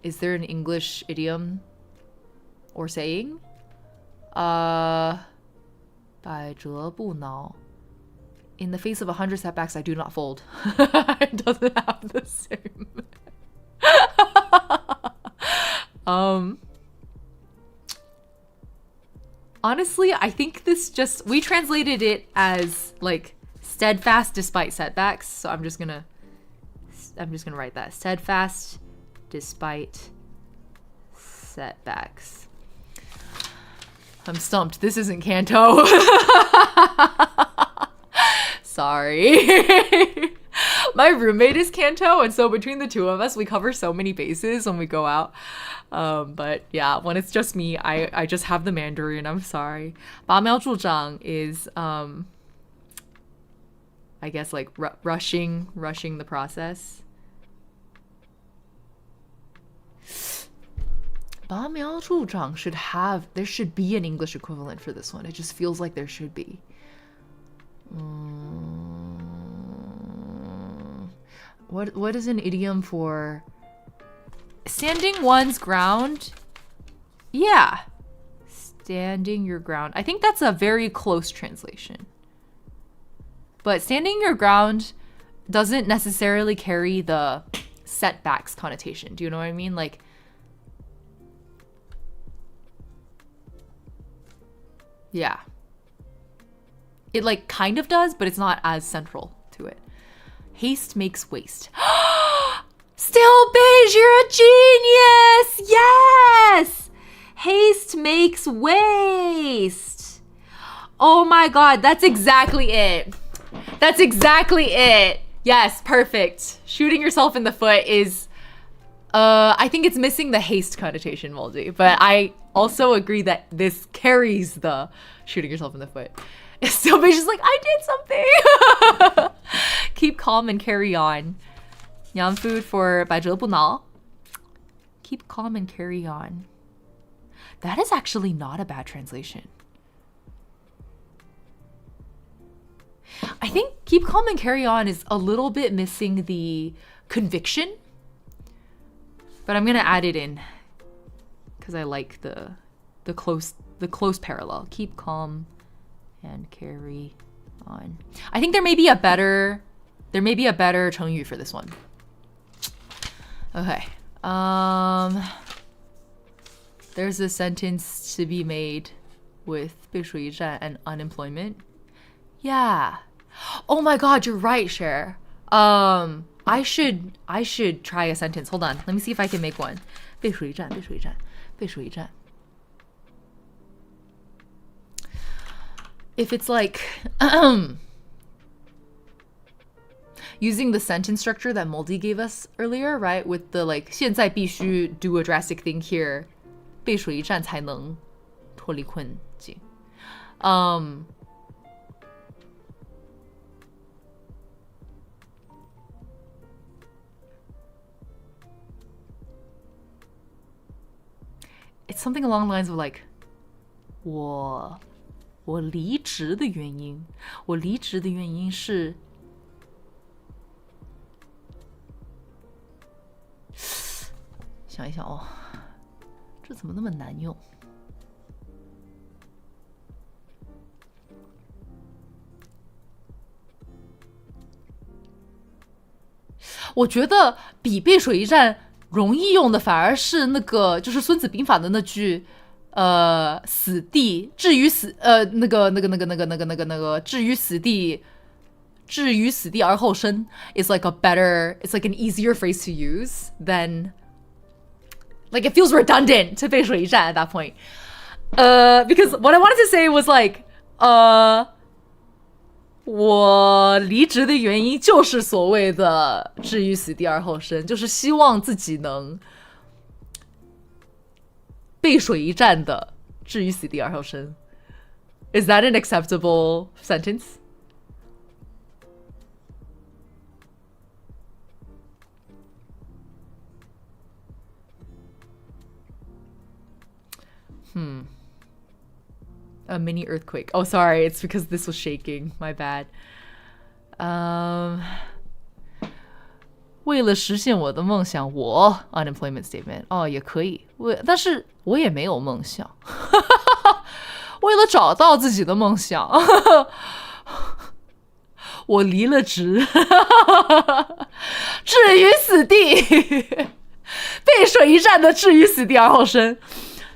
Is there an English idiom or saying? 百折不挠. In the face of 100 setbacks, I do not fold. It doesn't have the same. Honestly, I think we translated it as like steadfast despite setbacks. So I'm just gonna write that. Steadfast despite setbacks. I'm stumped. This isn't Canto. Sorry. My roommate is Canto, and so between the two of us, we cover so many bases when we go out. But yeah, when it's just me, I just have the Mandarin. I'm sorry. 拔苗助长 is I guess like rushing the process. 拔苗助长 there should be an English equivalent for this one. It just feels like there should be. What is an idiom for standing one's ground? Yeah. Standing your ground. I think that's a very close translation. But standing your ground doesn't necessarily carry the setbacks connotation. Do you know what I mean? Like, yeah. It like kind of does, but it's not as central to it. Haste makes waste. Still beige, you're a genius! Yes! Haste makes waste. Oh my god, that's exactly it. That's exactly it. Yes, perfect. Shooting yourself in the foot is... I think it's missing the haste connotation, Moldy. But I also agree that this carries the shooting yourself in the foot. Still beige is like, I did something! Keep calm and carry on. Yum food for 百折不挠. Keep calm and carry on. That is actually not a bad translation. I think keep calm and carry on is a little bit missing the conviction. But I'm gonna add it in because I like the close parallel. Keep calm and carry on. I think there may be a better 成语 for this one. Okay. There's a sentence to be made with 背水一战 and unemployment. Yeah. Oh my god, you're right, Cher. I should try a sentence. Hold on. Let me see if I can make one. 背水一战 If it's like using the sentence structure that Moldy gave us earlier, right? With the like 现在必须 do a drastic thing here. 背水一战才能脱离困境. It's something along the lines of like 我离职的原因是想一想哦，这怎么那么难用？我觉得比背水一战容易用的反而是那个，就是孙子兵法的那句，死地置于死，置于死地而后生 is like it's like an easier phrase to use than, like it feels redundant to 背水一战 at that point. Because what I wanted to say was like, 我离职的原因就是所谓的置于死地而后生，就是希望自己能背水一战的置于死地而后生。Is that an acceptable sentence? A mini earthquake. Oh, sorry. It's because this was shaking. My bad. 为了实现我的梦想，我 unemployment statement 哦也可以，但是我也没有梦想。为了找到自己的梦想，我离了职，置于死地。背水一战的置于死地而后生，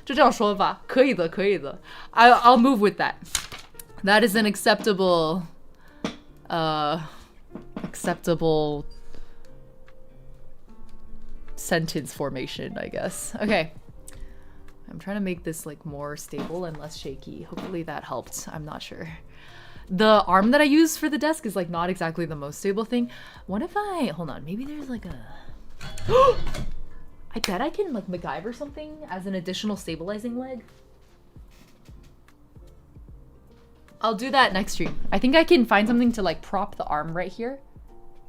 就这样说吧，可以的，可以的。I'll move with that. That is an acceptable sentence formation, I guess. Okay. I'm trying to make this like more stable and less shaky. Hopefully that helped. I'm not sure. The arm that I use for the desk is like not exactly the most stable thing. What if hold on, maybe there's like a I bet I can like MacGyver something as an additional stabilizing leg. I'll do that next stream. I think I can find something to like prop the arm right here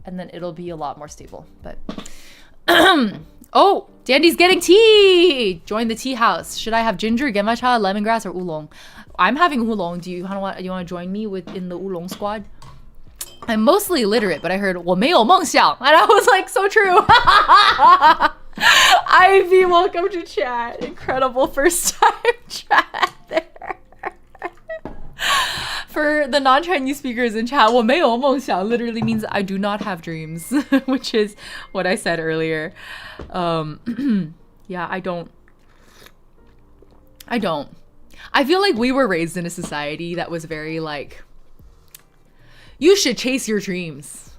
and then it'll be a lot more stable. But oh, Dandy's getting tea. Join the tea house. Should I have ginger, genmatcha, lemongrass, or oolong? I'm having oolong. Do you want to join me in the oolong squad? I'm mostly illiterate, but I heard 我没有梦想, and I was like, so true. Ivy, welcome to chat. Incredible first time chat there. For the non-Chinese speakers in chat, 我没有梦想 literally means I do not have dreams, which is what I said earlier. Yeah, I don't. I feel like we were raised in a society that was very like, you should chase your dreams.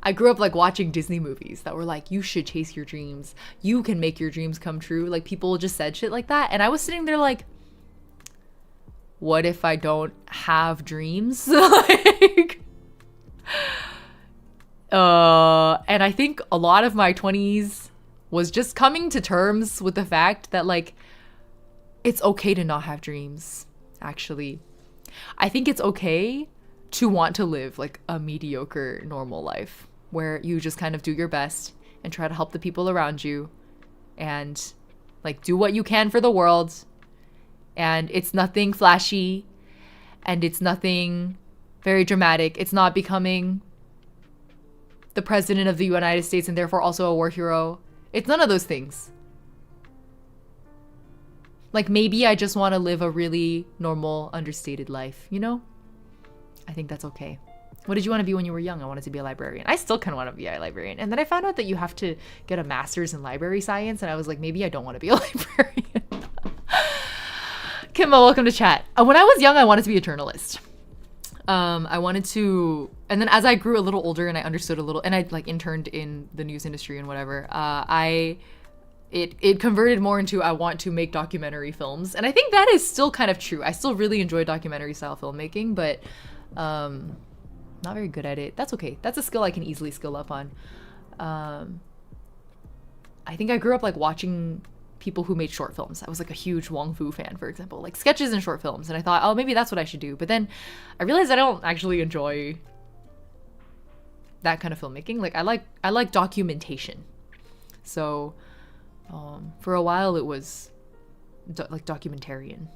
I grew up like watching Disney movies that were like, you should chase your dreams. You can make your dreams come true. Like people just said shit like that. And I was sitting there like, what if I don't have dreams? Like, and I think a lot of my 20s was just coming to terms with the fact that like, it's okay to not have dreams, actually. I think it's okay to want to live like a mediocre, normal life where you just kind of do your best and try to help the people around you and like do what you can for the world. And it's nothing flashy and it's nothing very dramatic. It's not becoming the president of the United States and therefore also a war hero. It's none of those things. Like maybe I just want to live a really normal, understated life, you know? I think that's okay. What did you want to be when you were young? I wanted to be a librarian. I still kind of want to be a librarian. And then I found out that you have to get a master's in library science. And I was like, maybe I don't want to be a librarian. Kimbo, welcome to chat. When I was young, I wanted to be a journalist. I wanted to, and then as I grew a little older and I understood a little, and I like interned in the news industry and whatever, it converted more into I want to make documentary films. And I think that is still kind of true. I still really enjoy documentary style filmmaking, but not very good at it. That's okay. That's a skill I can easily skill up on. I think I grew up like watching people who made short films. I was like a huge Wong Fu fan, for example, like sketches and short films. And I thought, oh, maybe that's what I should do. But then I realized I don't actually enjoy that kind of filmmaking. Like I like documentation. So for a while it was like documentarian,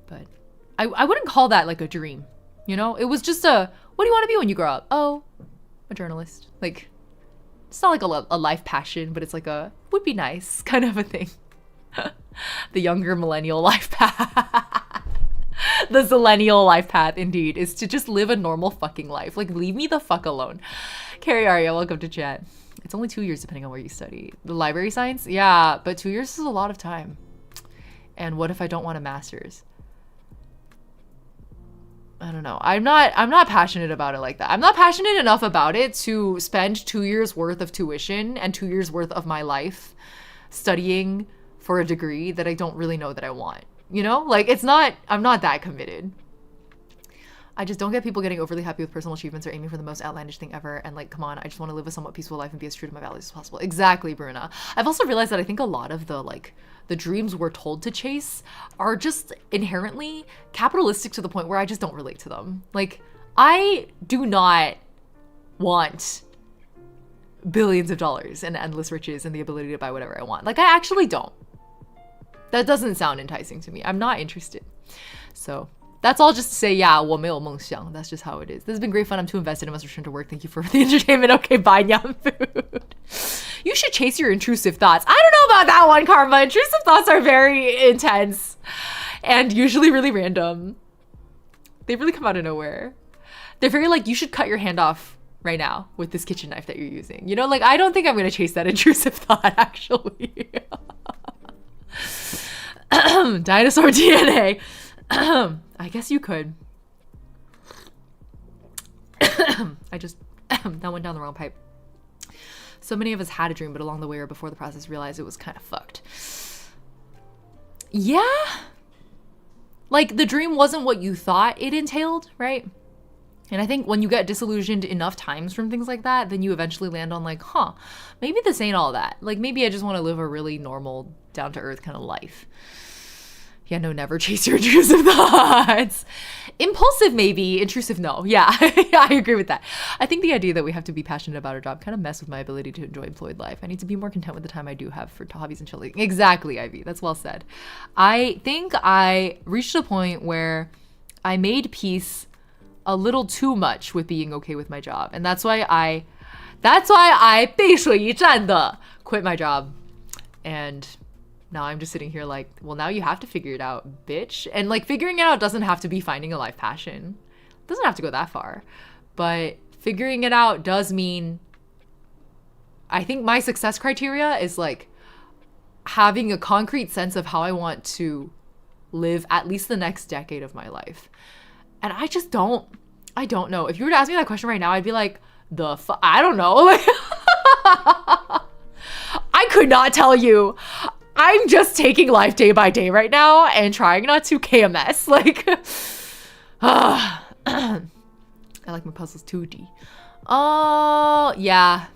but I wouldn't call that like a dream, you know? It was just what do you want to be when you grow up? Oh, a journalist. Like, it's not like a life passion, but it's like would be nice kind of a thing. The younger millennial life path. The zillennial life path, indeed, is to just live a normal fucking life. Like, leave me the fuck alone. Carrie Aria, welcome to chat. It's only 2 years depending on where you study. The library science? Yeah, but 2 years is a lot of time. And what if I don't want a master's? I don't know. I'm not passionate about it like that. I'm not passionate enough about it to spend 2 years worth of tuition and 2 years worth of my life studying for a degree that I don't really know that I want. You know? Like, I'm not that committed. I just don't get people getting overly happy with personal achievements or aiming for the most outlandish thing ever. And like, come on, I just want to live a somewhat peaceful life and be as true to my values as possible. Exactly, Bruna. I've also realized that I think a lot of the dreams we're told to chase are just inherently capitalistic to the point where I just don't relate to them. Like, I do not want billions of dollars and endless riches and the ability to buy whatever I want. Like, I actually don't. That doesn't sound enticing to me. I'm not interested. So that's all just to say, yeah, 我没有梦想. That's just how it is. This has been great fun. I'm too invested. I must return to work. Thank you for the entertainment. Okay, bye, Nyam Food. You should chase your intrusive thoughts. I don't know about that one, Karma. Intrusive thoughts are very intense and usually really random. They really come out of nowhere. They're very like, you should cut your hand off right now with this kitchen knife that you're using. You know, like, I don't think I'm going to chase that intrusive thought, actually. Dinosaur DNA. I guess you could. I just, that went down the wrong pipe. So many of us had a dream, but along the way or before the process realized it was kind of fucked. Yeah. Like, the dream wasn't what you thought it entailed, right? And I think when you get disillusioned enough times from things like that, then you eventually land on like, maybe this ain't all that. Like, maybe I just want to live a really normal, down-to-earth kind of life. Yeah, no, never chase your intrusive thoughts. Impulsive, maybe. Intrusive, no. Yeah, I agree with that. I think the idea that we have to be passionate about our job kind of mess with my ability to enjoy employed life. I need to be more content with the time I do have for hobbies and chilling. Exactly, Ivy. That's well said. I think I reached a point where I made peace a little too much with being okay with my job. And that's why I 背水一战的 quit my job. And now I'm just sitting here like, well, now you have to figure it out, bitch. And like, figuring it out doesn't have to be finding a life passion. It doesn't have to go that far. But figuring it out does mean, I think my success criteria is like having a concrete sense of how I want to live at least the next decade of my life. And I just don't know. If you were to ask me that question right now, I'd be like, I don't know. Like, I could not tell you. I'm just taking life day by day right now and trying not to KMS. Like, I like my puzzles 2D. Oh, yeah.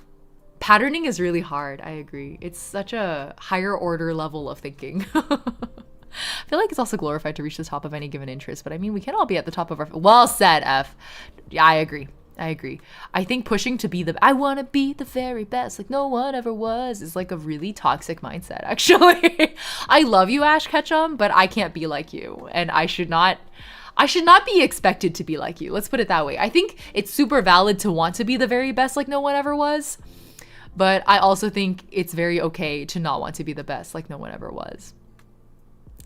Patterning is really hard. I agree. It's such a higher order level of thinking. I feel like it's also glorified to reach the top of any given interest, but I mean, we can't all be at the top of our... Well said, F. Yeah, I agree. I think pushing to be I want to be the very best, like no one ever was, is like a really toxic mindset, actually. I love you, Ash Ketchum, but I can't be like you, and I should not be expected to be like you. Let's put it that way. I think it's super valid to want to be the very best, like no one ever was, but I also think it's very okay to not want to be the best, like no one ever was.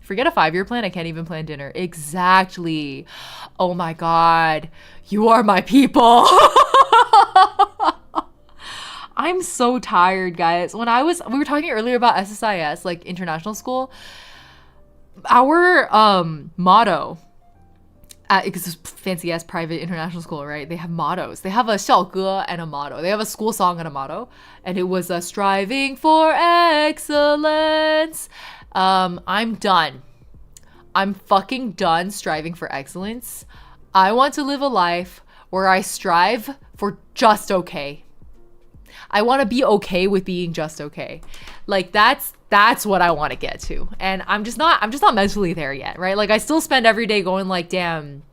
Forget a 5-year plan. I can't even plan dinner. Exactly. Oh my God. You are my people. I'm so tired, guys. We were talking earlier about SSIS, like international school. Our motto, because it's fancy ass private international school, right? They have mottos. They have a 校歌 and a motto. They have a school song and a motto. And it was striving for excellence. I'm done. I'm fucking done striving for excellence. I want to live a life where I strive for just okay. I want to be okay with being just okay. Like that's what I want to get to. And I'm just not mentally there yet, right? Like I still spend every day going like, damn,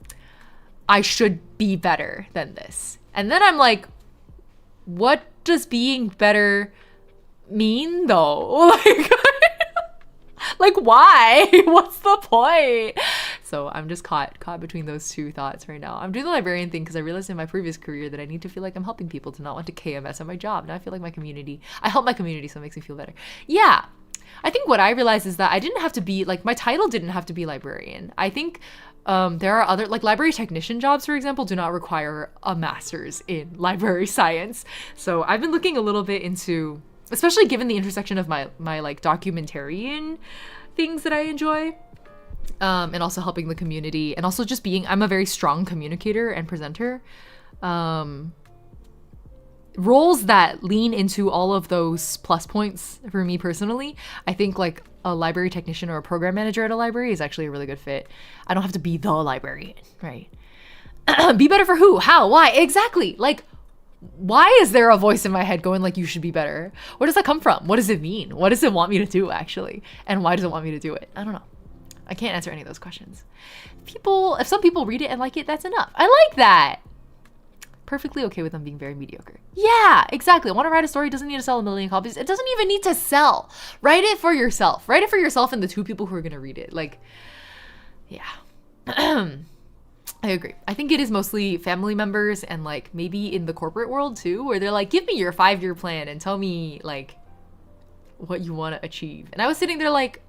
I should be better than this. And then I'm like, what does being better mean though? Like why? What's the point? So I'm just caught between those two thoughts right now. I'm doing the librarian thing because I realized in my previous career that I need to feel like I'm helping people, to not want to KMS at my job. Now I feel like I help my community, so it makes me feel better. Yeah. I think what I realized is that I didn't have to be, like, my title didn't have to be librarian. I think there are other, like, library technician jobs, for example, do not require a master's in library science. So I've been looking a little bit into, especially given the intersection of my like documentarian things that I enjoy, and also helping the community, and also just I'm a very strong communicator and presenter. Roles that lean into all of those plus points for me personally, I think like a library technician or a program manager at a library is actually a really good fit. I don't have to be the librarian, right? Be better for who? How? Why? Exactly. Like, why is there a voice in my head going like, you should be better? Where does that come from? What does it mean? What does it want me to do, actually? And why does it want me to do it? I don't know. I can't answer any of those questions. If some people read it and like it, that's enough. I like that. Perfectly okay with them being very mediocre. Yeah, exactly. I want to write a story. It doesn't need to sell 1 million copies. It doesn't even need to sell. Write it for yourself. Write it for yourself and the 2 people who are going to read it. Like, yeah. I agree. I think it is mostly family members and like maybe in the corporate world too, where they're like, give me your 5-year plan and tell me like what you want to achieve. And I was sitting there like,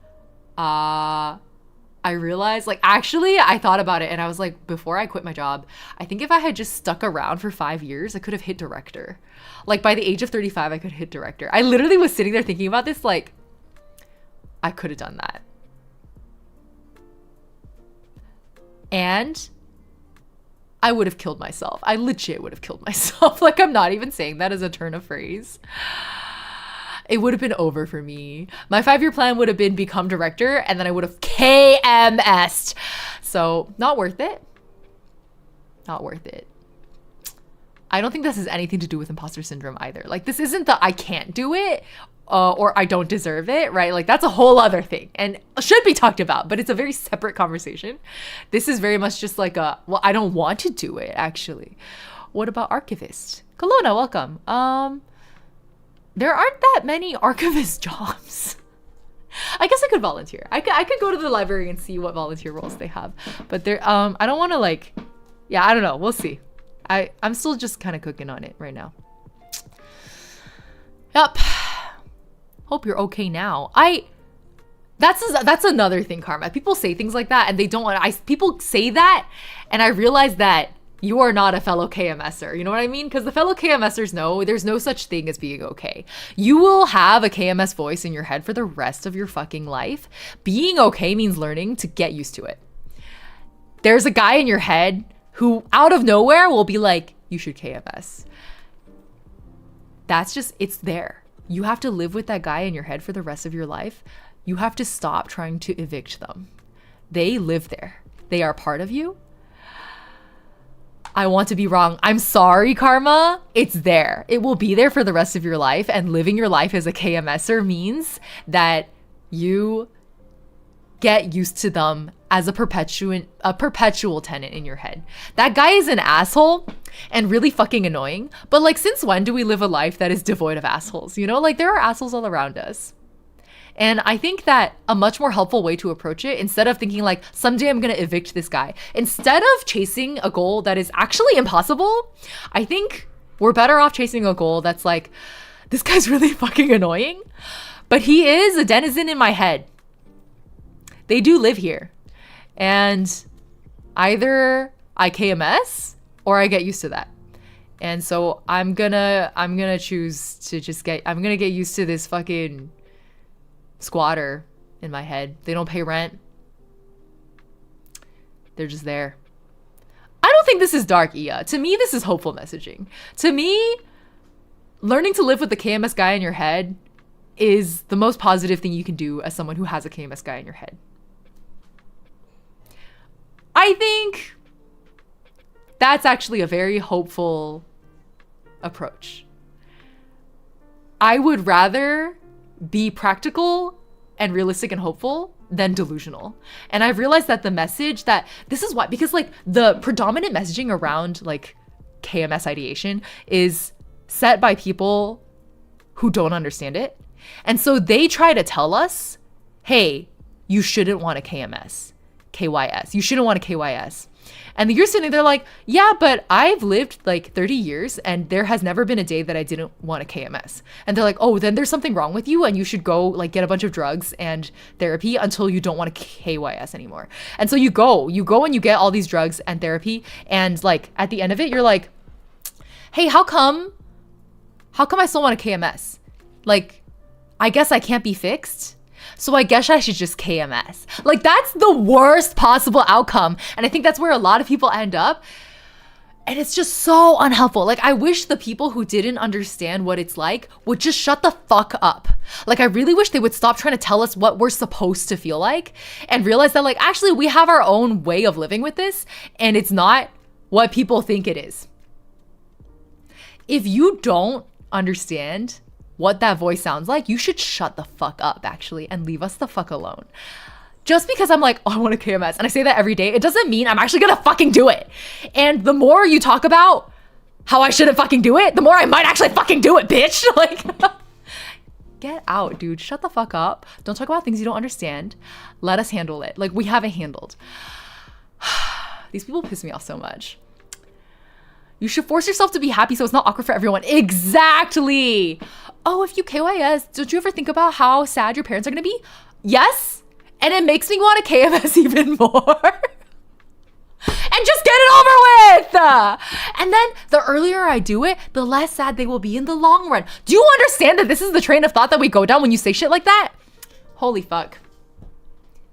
I realized, like, actually, I thought about it and I was like, before I quit my job, I think if I had just stuck around for 5 years, I could have hit director. Like, by the age of 35, I could hit director. I literally was sitting there thinking about this, like, I could have done that. And I would have killed myself. I legit would have killed myself. Like, I'm not even saying that as a turn of phrase. It would have been over for me. My 5-year plan would have been become director, and then I would have KMS'd. So, not worth it. Not worth it. I don't think this has anything to do with imposter syndrome either. Like, this isn't the I can't do it or I don't deserve it, right? Like, that's a whole other thing and should be talked about, but it's a very separate conversation. This is very much just like a, well, I don't want to do it, actually. What about archivist? Kelowna, welcome. There aren't that many archivist jobs. I guess I could volunteer. I could go to the library and see what volunteer roles they have. But there, I don't want to like, yeah, I don't know. We'll see. I'm still just kind of cooking on it right now. Yep. Hope you're okay now. That's another thing, Karma. People say things like that and they don't want, people say that and I realize that you are not a fellow KMSer. You know what I mean? Because the fellow KMSers know there's no such thing as being okay. You will have a KMS voice in your head for the rest of your fucking life. Being okay means learning to get used to it. There's a guy in your head who out of nowhere will be like, you should KMS. That's just, it's there. You have to live with that guy in your head for the rest of your life. You have to stop trying to evict them. They live there. They are part of you. I want to be wrong. I'm sorry, Karma. It's there. It will be there for the rest of your life. And living your life as a KMSer means you get used to them as a perpetual tenant in your head. That guy is an asshole and really fucking annoying. But like, since when do we live a life that is devoid of assholes? You know, like there are assholes all around us. And I think that a much more helpful way to approach it, instead of thinking like, someday I'm going to evict this guy, instead of chasing a goal that is actually impossible, I think we're better off chasing a goal that's like, this guy's really fucking annoying, but he is a denizen in my head. They do live here. And either I KMS or I get used to that. And so I'm gonna choose to just I'm gonna get used to this fucking squatter in my head. They don't pay rent. They're just there. I don't think this is dark, Ia. To me, this is hopeful messaging. To me, learning to live with the KMS guy in your head is the most positive thing you can do as someone who has a KMS guy in your head. I think that's actually a very hopeful approach. I would rather be practical and realistic and hopeful than delusional. And I've realized that the message that this is why, because like the predominant messaging around like KMS ideation is set by people who don't understand it. And so they try to tell us, hey, you shouldn't want a KMS. KYS. You shouldn't want a KYS. And you're sitting there like, yeah, but I've lived like 30 years and there has never been a day that I didn't want a KMS. And they're like, oh, then there's something wrong with you and you should go like get a bunch of drugs and therapy until you don't want a KYS anymore. And so you go and you get all these drugs and therapy. And like at the end of it, you're like, hey, how come I still want a KMS? Like, I guess I can't be fixed. So I guess I should just KMS. Like, that's the worst possible outcome. And I think that's where a lot of people end up. And it's just so unhelpful. Like, I wish the people who didn't understand what it's like would just shut the fuck up. Like, I really wish they would stop trying to tell us what we're supposed to feel like and realize that, like, actually, we have our own way of living with this, and it's not what people think it is. If you don't understand what that voice sounds like, you should shut the fuck up, actually, and leave us the fuck alone. Just because I'm like, oh, I want a KMS, and I say that every day, it doesn't mean I'm actually gonna fucking do it. And the more you talk about how I shouldn't fucking do it, the more I might actually fucking do it, bitch. Like, get out, dude. Shut the fuck up. Don't talk about things you don't understand. Let us handle it. Like, we have it handled. These people piss me off so much. You should force yourself to be happy so it's not awkward for everyone. Exactly. Oh, if you KYS, don't you ever think about how sad your parents are going to be? Yes. And it makes me want to KMS even more. And just get it over with. And then the earlier I do it, the less sad they will be in the long run. Do you understand that this is the train of thought that we go down when you say shit like that? Holy fuck.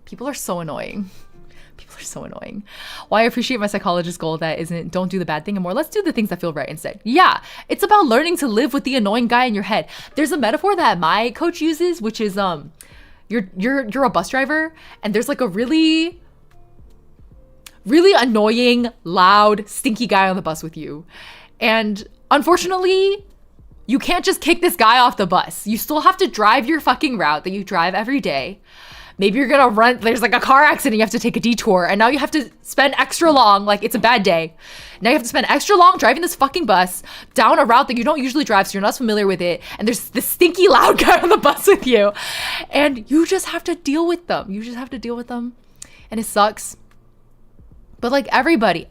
People are so annoying. People are so annoying. Well, I appreciate my psychologist's goal that isn't don't do the bad thing anymore. Let's do the things that feel right instead. Yeah, it's about learning to live with the annoying guy in your head. There's a metaphor that my coach uses, which is you're a bus driver and there's like a really annoying, loud, stinky guy on the bus with you. And unfortunately, you can't just kick this guy off the bus. You still have to drive your fucking route that you drive every day. Maybe you're gonna run, there's like a car accident, you have to take a detour, and now you have to spend extra long, like it's a bad day. Now you have to spend extra long driving this fucking bus down a route that you don't usually drive, so you're not familiar with it, and there's this stinky loud guy on the bus with you. And you just have to deal with them. You just have to deal with them. And it sucks. But like everybody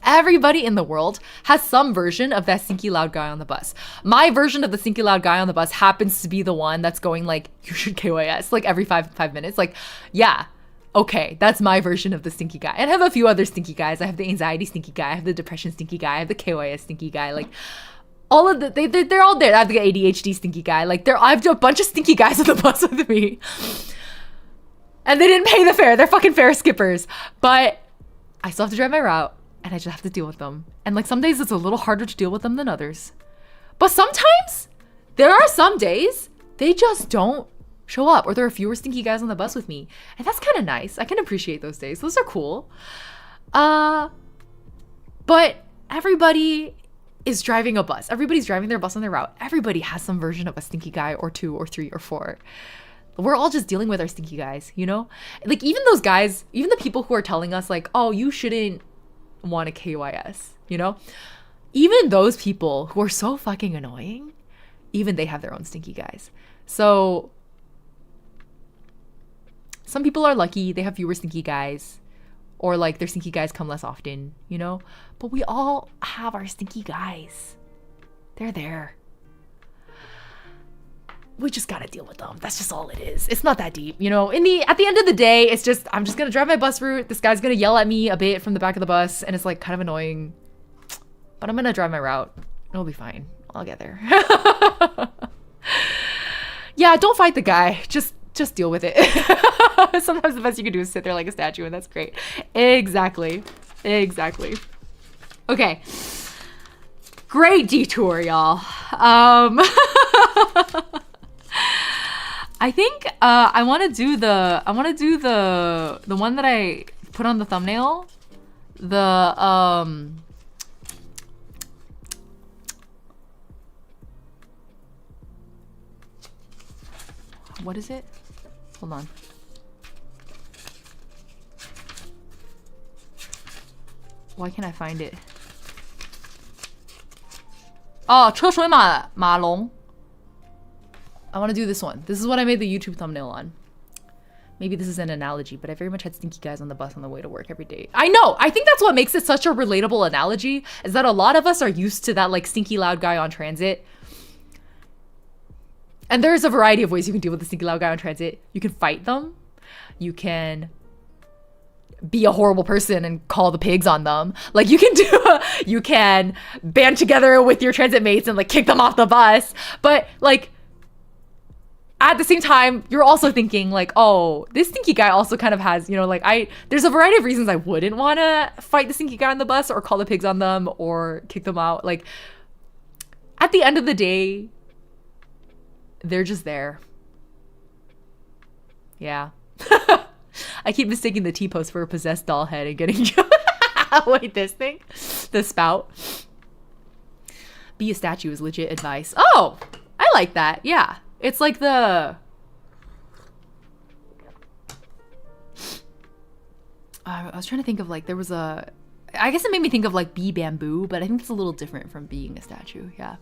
in the world has some version of that stinky loud guy on the bus. My version of the stinky loud guy on the bus happens to be the one that's going like, you should KYS, like every five minutes. Like, yeah, okay, that's my version of the stinky guy. And I have a few other stinky guys. I have the anxiety stinky guy. I have the depression stinky guy. I have the KYS stinky guy. Like all of they're all there. I have the ADHD stinky guy. Like I have a bunch of stinky guys on the bus with me. And they didn't pay the fare. They're fucking fare skippers. But I still have to drive my route and I just have to deal with them. And like some days it's a little harder to deal with them than others. But sometimes there are some days they just don't show up, or there are fewer stinky guys on the bus with me. And that's kind of nice. I can appreciate those days. Those are cool. But everybody is driving a bus. Everybody's driving their bus on their route. Everybody has some version of a stinky guy or two or three or four. We're all just dealing with our stinky guys, you know? Like even those guys, even the people who are telling us like, oh, you shouldn't want to KYS, you know? Even those people who are so fucking annoying, even they have their own stinky guys. So some people are lucky, they have fewer stinky guys, or like their stinky guys come less often, you know? But we all have our stinky guys. They're there. We just gotta deal with them. That's just all it is. It's not that deep, you know. At the end of the day, it's just I'm just gonna drive my bus route. This guy's gonna yell at me a bit from the back of the bus, and it's like kind of annoying. But I'm gonna drive my route. It'll be fine. I'll get there. Yeah, don't fight the guy. Just deal with it. Sometimes the best you can do is sit there like a statue, and that's great. Exactly. Okay. Great detour, y'all. I think I want to do the one that I put on the thumbnail. What is it? Hold on. Why can't I find it? Oh, 车水马龙. I want to do this one. This is what I made the YouTube thumbnail on. Maybe this is an analogy, but I very much had stinky guys on the bus on the way to work every day. I know. I think that's what makes it such a relatable analogy, is that a lot of us are used to that like stinky loud guy on transit. And there's a variety of ways you can deal with the stinky loud guy on transit. You can fight them. You can be a horrible person and call the pigs on them. Like you can band together with your transit mates and like kick them off the bus. But like at the same time, you're also thinking like, oh, this stinky guy also kind of has, you know, like there's a variety of reasons I wouldn't want to fight the stinky guy on the bus or call the pigs on them or kick them out. Like at the end of the day, they're just there. Yeah. I keep mistaking the T-post for a possessed doll head and getting wait, this thing? The spout. Be a statue is legit advice. Oh, I like that. Yeah. It's like the I was trying to think of like there was I guess it made me think of like be bamboo, but I think it's a little different from being a statue. Yeah.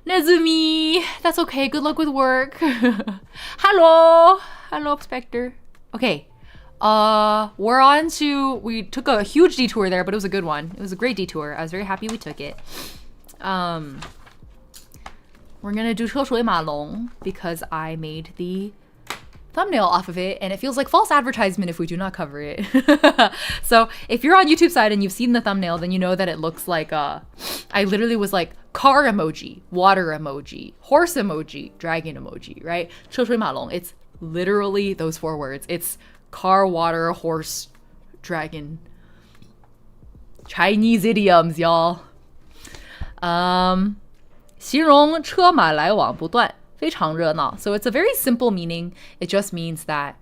Nezumi, that's okay. Good luck with work. Hello, Spectre. Okay, we took a huge detour there, but it was a good one. It was a great detour. I was very happy we took it. We're gonna do 车水马龙 because I made the thumbnail off of it, and it feels like false advertisement if we do not cover it. So if you're on YouTube side and you've seen the thumbnail, then you know that it looks like I literally was like car emoji, water emoji, horse emoji, dragon emoji, right? 车水马龙. It's literally those 4 words. It's car, water, horse, dragon. Chinese idioms, y'all. 形容车马来往不断，非常热闹. So it's a very simple meaning. It just means that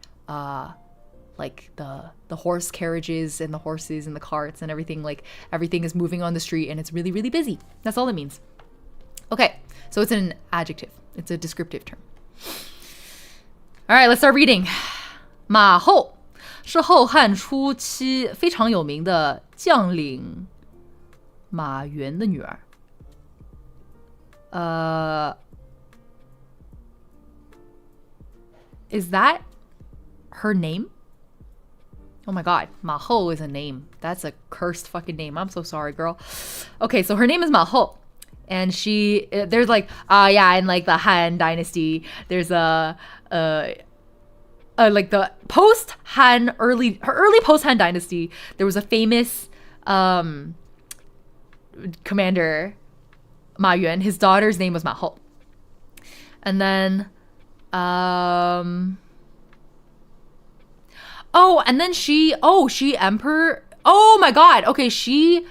like the horse carriages and the horses and the carts and everything, like everything is moving on the street and it's really, really busy. That's all it means. Okay, so it's an adjective. It's a descriptive term. All right, let's start reading. 马后是后汉初期非常有名的将领马援的女儿。Is that her name? Oh my god, Ma Hou is a name. That's a cursed fucking name. I'm so sorry, girl. Okay, so her name is Ma Hou. And she, there's like, yeah, in like the Han Dynasty, there's like the post-Han, early post-Han Dynasty, there was a famous commander, Ma Yuan. His daughter's name was Ma Hou. And then, she emperor. Oh my god. Okay, she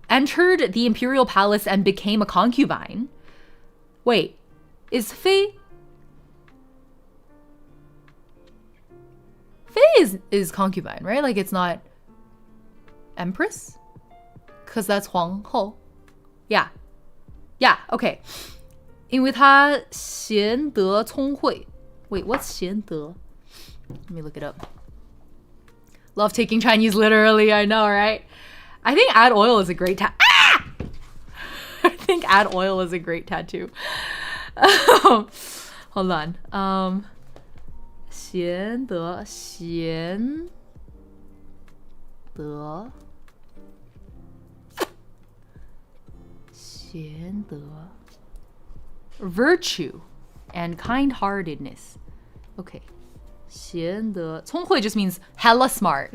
entered the imperial palace and became a concubine. Wait, is Fei is concubine, right? Like it's not empress? Because that's Huang Hou. Yeah, okay. 因为她贤德聪慧. Wait, what's 贤德? Let me look it up. Love taking Chinese literally, I know, right? I think add oil is a great I think add oil is a great tattoo. Hold on. 贤德 virtue and kind-heartedness. Okay. 贤德聪慧 just means hella smart.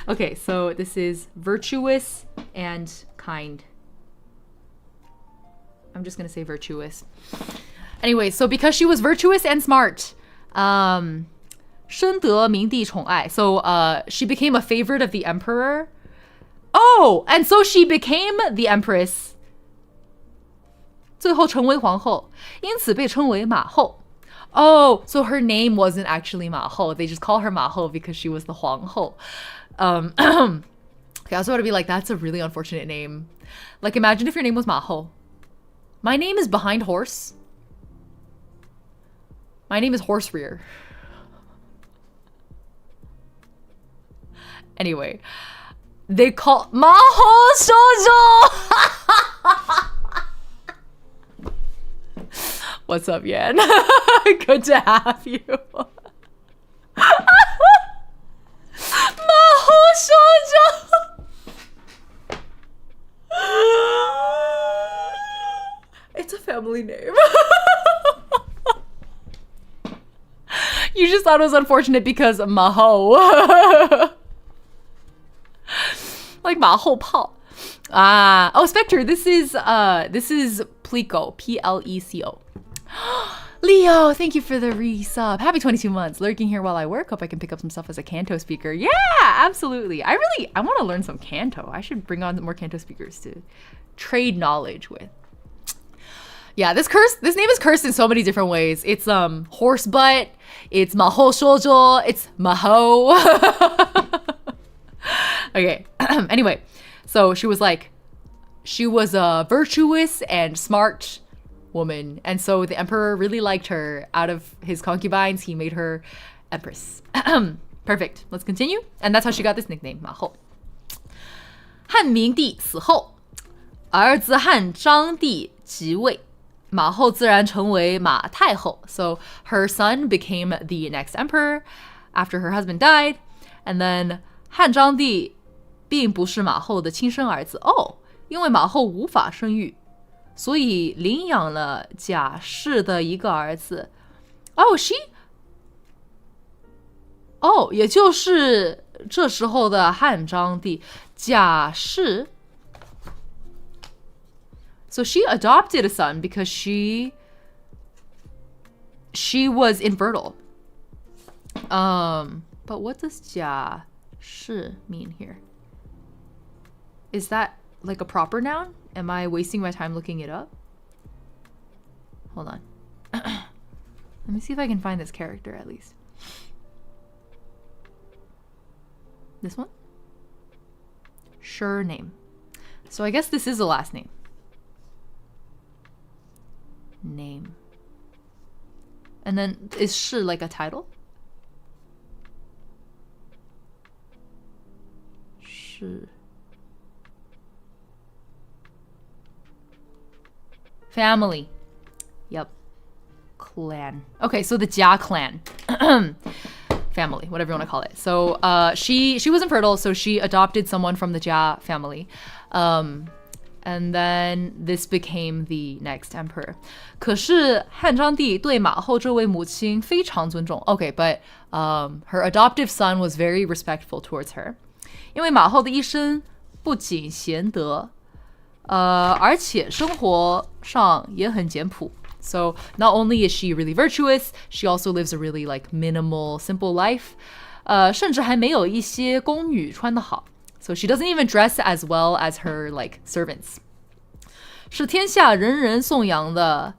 Okay, so this is virtuous and kind. I'm just gonna say virtuous. Anyway, so because she was virtuous and smart, 深得明帝宠爱. So she became a favorite of the emperor. Oh, and so she became the empress. 最后成为皇后，因此被称为马后。Oh, so her name wasn't actually Ma Hou. They just call her Ma Hou because she was the Huang Hou. Okay, I was about to be like, that's a really unfortunate name. Like, imagine if your name was Ma Hou. My name is behind horse. My name is horse rear. Anyway, they call Ma Hou Shoujo. What's up, Yan? Good to have you. Mahou Shoujo. It's a family name. You just thought it was unfortunate because Mahou. Like Mahou Pao. Oh, Spectre, this is Pleco, Pleco. Leo, thank you for the resub. Happy 22 months. Lurking here while I work. Hope I can pick up some stuff as a Canto speaker. Yeah, absolutely. I want to learn some Canto. I should bring on more Canto speakers to trade knowledge with. Yeah, this name is cursed in so many different ways. It's horse butt. It's Mahou Shoujo. It's Mahou. Okay. Anyway, so she was a virtuous and smart woman, and so the emperor really liked her. Out of his concubines, he made her empress. Perfect. Let's continue. And that's how she got this nickname, Ma Hou. 汉明帝死后，儿子汉章帝即位，马后自然成为马太后. So her son became the next emperor after her husband died, and then 汉章帝并不是马后的亲生儿子哦，因为马后无法生育。所以领养了贾氏的一个儿子。Oh, 哦，也就是这时候的汉章帝贾氏。So she adopted a son because she was infertile. But what does 贾氏 mean here? Is that like a proper noun? Am I wasting my time looking it up? Hold on. Let me see if I can find this character at least. This one? Surname. So I guess this is a last name. Name. And then is 氏 like a title? 氏 Family. Yep. Clan. Okay, so the Jia clan. Family, whatever you want to call it. So she was infertile, so she adopted someone from the Jia family. And then this became the next emperor. 可是汉章帝对马后这位母亲非常尊重. Okay, but her adoptive son was very respectful towards her. 因为马后的一生不仅贤德，而且生活上也很简朴. So not only is she really virtuous, she also lives a really like minimal, simple life. 甚至还没有一些宫女穿得好. So she doesn't even dress as well as her like servants. 是天下人人颂扬的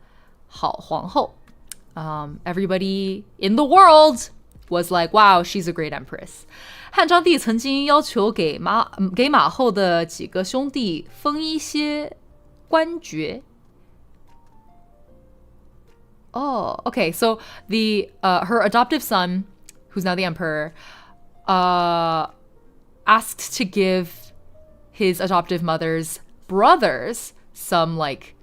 好皇后. Everybody in the world was like, wow, she's a great empress. 汉章帝曾经要求给马后的几个兄弟封一些官爵. Oh, okay. So her adoptive son, who's now the emperor, asked to give his adoptive mother's brothers some like,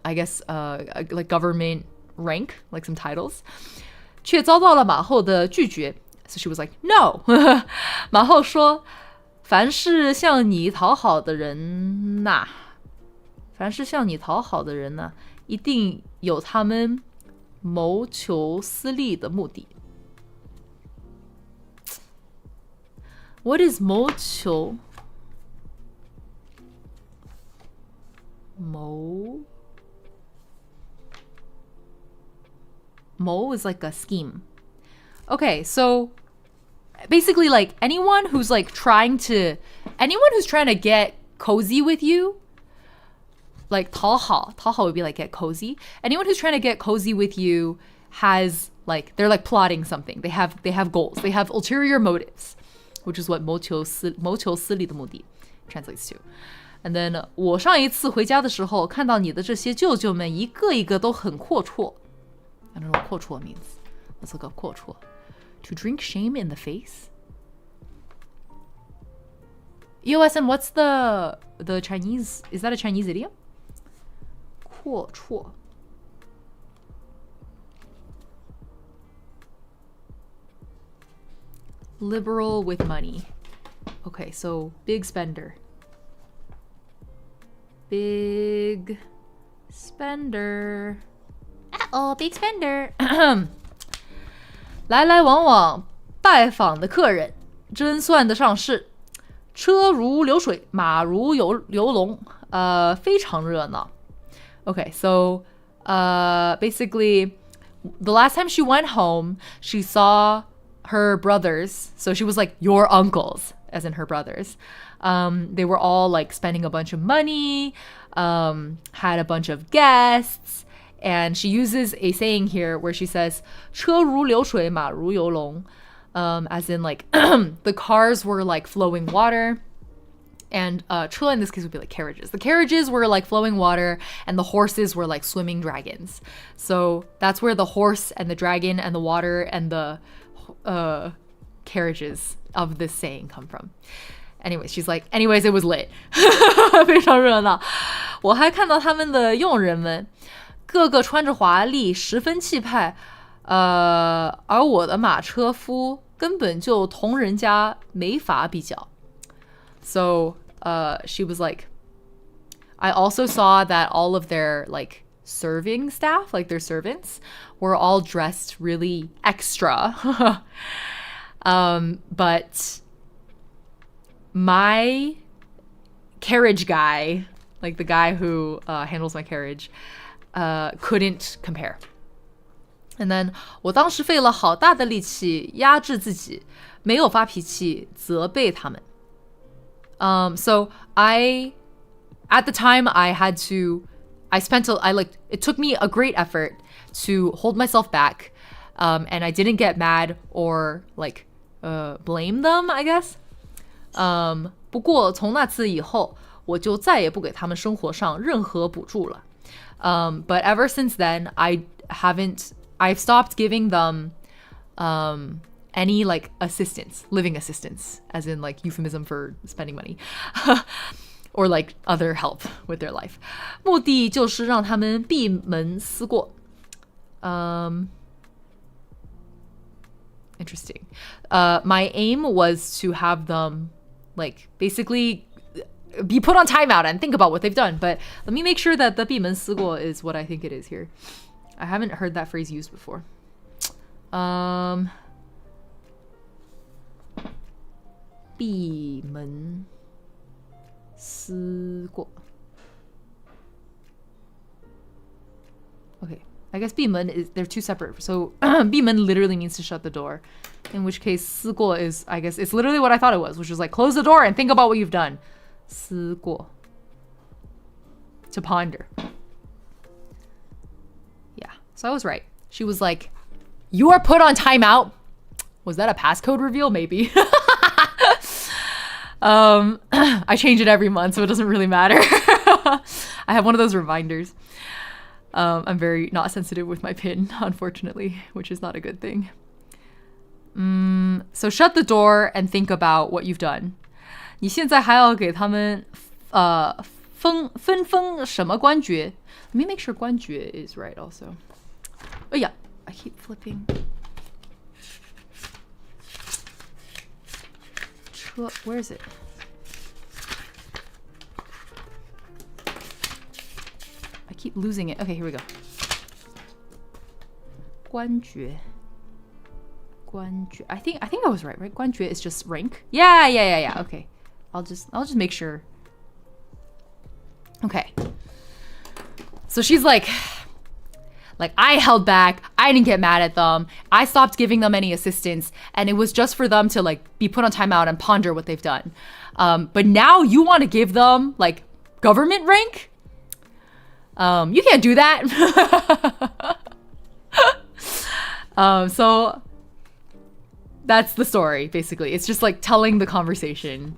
I guess, like government rank, like some titles. 却遭到了马后的拒绝. So she was like, no. 马后说，凡是向你讨好的人呐，一定有他们谋求私利的目的. What is 谋求? 谋 is like a scheme. Okay, so basically like anyone who's trying to get cozy with you, like 讨好 would be like get cozy. Anyone who's trying to get cozy with you has like, they're like plotting something. They have goals. They have ulterior motives, which is what 谋求私利的目的 translates to. And then 我上一次回家的时候看到你的这些舅舅们一个一个都很阔绰. I don't know what 阔绰 means. Let's look up 阔绰. To drink shame in the face? EOS, and what's the Chinese, is that a Chinese idiom? 阔绰. Liberal with money. Okay, so big spender. Big spender. Uh-oh, big spender. 来来往往拜访的客人，真算得上是车如流水，马如游龙，非常热闹. Okay, so basically, the last time she went home, she saw her brothers. So she was like, your uncles, as in her brothers. They were all like spending a bunch of money, had a bunch of guests. And she uses a saying here where she says, 车如流水，马如游龙, as in like the cars were like flowing water. And 车 in this case would be like carriages. The carriages were like flowing water and the horses were like swimming dragons. So that's where the horse and the dragon and the water and the carriages of this saying come from. Anyways, she's like, anyways, it was lit. 非常热闹. 我还看到他们的佣人们个个穿着华丽，十分气派，而我的马车夫根本就同人家没法比较. So she was like, I also saw that all of their like serving staff, like their servants, were all dressed really extra. But my carriage guy, like the guy who handles my carriage, couldn't compare. And then 我当时费了好大的力气压制自己，没有发脾气，责备他们。So at the time it took me a great effort to hold myself back, and I didn't get mad or like blame them, I guess. 不过从那次以後，我就再也不給他們生活上任何補助了。But ever since then, I've stopped giving them any like assistance, living assistance, as in like euphemism for spending money, or like other help with their life. 目的就是讓他們閉門思過。Interesting. My aim was to have them like basically be put on timeout and think about what they've done. But let me make sure that the 閉門思過 is what I think it is here. I haven't heard that phrase used before. 閉門思過. Okay. I guess 閉門 they're two separate. So 閉門 literally means to shut the door. In which case 思過 is, I guess, it's literally what I thought it was, which is like close the door and think about what you've done. 思過. To ponder. Yeah, so I was right. She was like, you are put on timeout. Was that a passcode reveal? Maybe. I change it every month, so it doesn't really matter. I have one of those reminders. I'm very not sensitive with my PIN, unfortunately, which is not a good thing. So shut the door and think about what you've done. 你现在还要给他们分封什么官爵? Let me make sure 官爵 is right also. Oh yeah, I keep flipping. Where is it? I keep losing it. Okay, here we go. 官爵. I think I was right? 官爵 is just rank. Yeah. Okay. I'll just make sure. Okay. So she's like I held back. I didn't get mad at them. I stopped giving them any assistance, and it was just for them to like be put on timeout and ponder what they've done. But now you want to give them like government rank? You can't do that. So that's the story, basically. It's just like telling the conversation.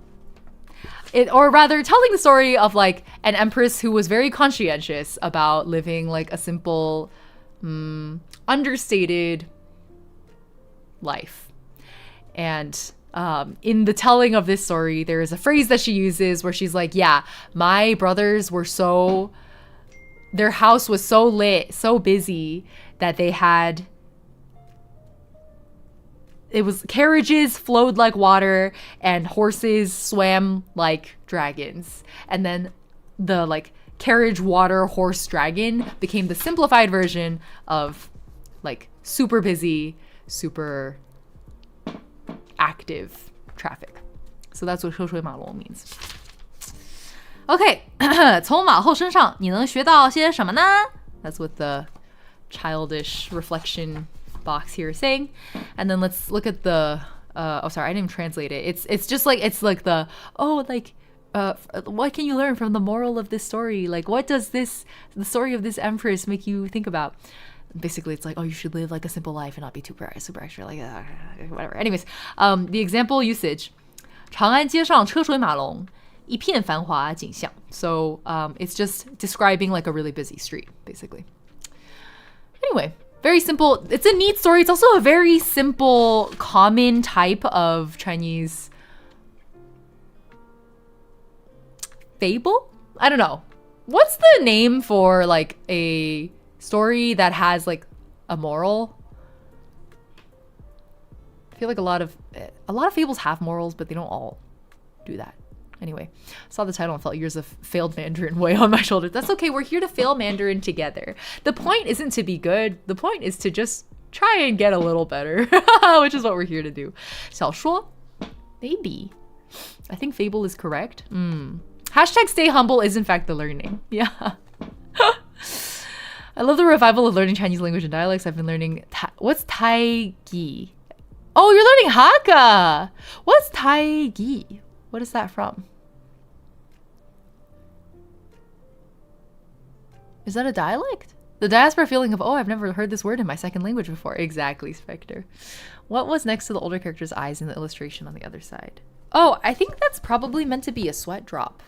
Or rather, telling the story of like an empress who was very conscientious about living like a simple, understated life. And in the telling of this story, there is a phrase that she uses where she's like, yeah, my brothers were their house was so lit, so busy that they had... It was carriages flowed like water and horses swam like dragons. And then the like carriage, water, horse, dragon became the simplified version of like super busy, super active traffic. So that's what 车水马龙 means. Okay, 从马后身上你能学到些什么呢? That's what the childish reflection box here is saying. And then let's look at the oh sorry, I didn't translate it. It's just like the what can you learn from the moral of this story? Like what does the story of this empress make you think about? Basically it's like, oh, you should live like a simple life and not be too super extra, like whatever. Anyways, the example usage. 长安街上车水马龙一片繁华景象. So it's just describing like a really busy street, basically. Anyway, very simple. It's a neat story. It's also a very simple, common type of Chinese fable? I don't know. What's the name for like a story that has like a moral? I feel like a lot of fables have morals, but they don't all do that. Anyway, saw the title and felt years of failed Mandarin weigh on my shoulders. That's okay. We're here to fail Mandarin together. The point isn't to be good. The point is to just try and get a little better, which is what we're here to do. 小说 maybe. I think fable is correct. Hashtag stay humble is in fact the learning. Yeah. I love the revival of learning Chinese language and dialects. I've been learning what's Taigi? Oh, you're learning Hakka. What's Taigi? What is that from? Is that a dialect? The diaspora feeling of, oh, I've never heard this word in my second language before. Exactly, Spectre. What was next to the older character's eyes in the illustration on the other side? Oh, I think that's probably meant to be a sweat drop.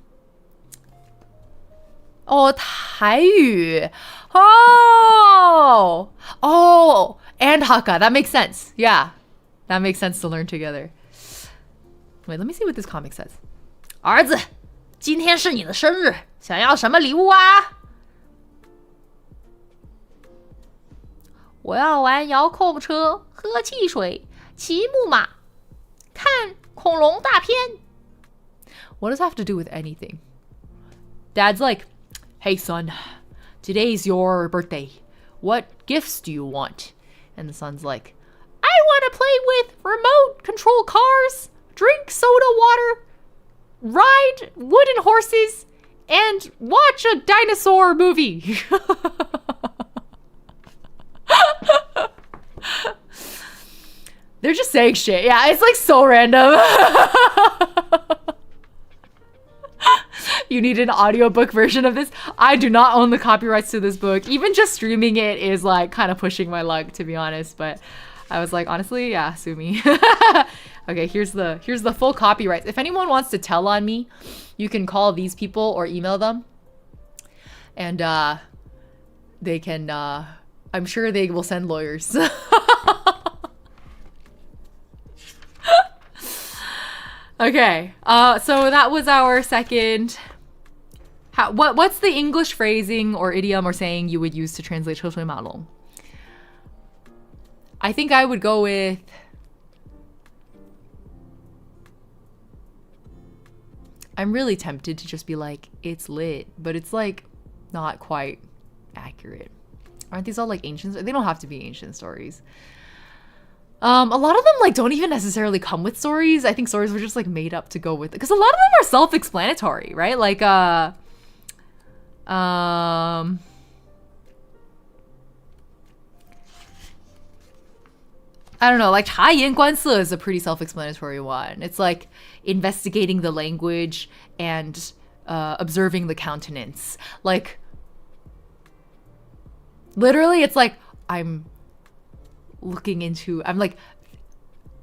Oh, 台语. Oh! Oh! And Hakka. That makes sense. Yeah. That makes sense to learn together. Wait, let me see what this comic says. 儿子，今天是你的生日，想要什么礼物啊？我要玩遥控车，喝汽水，骑木马，看恐龙大片。What does that have to do with anything? Dad's like, hey son, today's your birthday. What gifts do you want? And the son's like, I want to play with remote control cars, drink soda water, ride wooden horses, and watch a dinosaur movie. They're just saying shit. Yeah, it's like so random. You need an audiobook version of this. I do not own the copyrights to this book. Even just streaming it is like kind of pushing my luck, to be honest. But I was like, honestly, yeah, sue me. Okay, here's the full copyrights. If anyone wants to tell on me, you can call these people or email them. And they can, I'm sure they will send lawyers. Okay, so that was our second. What's the English phrasing or idiom or saying you would use to translate 车水马龙? I think I would go with I'm really tempted to just be like, it's lit, but it's like not quite accurate. Aren't these all like ancient? They don't have to be ancient stories. A lot of them like don't even necessarily come with stories. I think stories were just like made up to go with it. Because a lot of them are self-explanatory, right? Like I don't know, like 察言观色 is a pretty self-explanatory one. It's like investigating the language and observing the countenance. Like literally it's like I'm like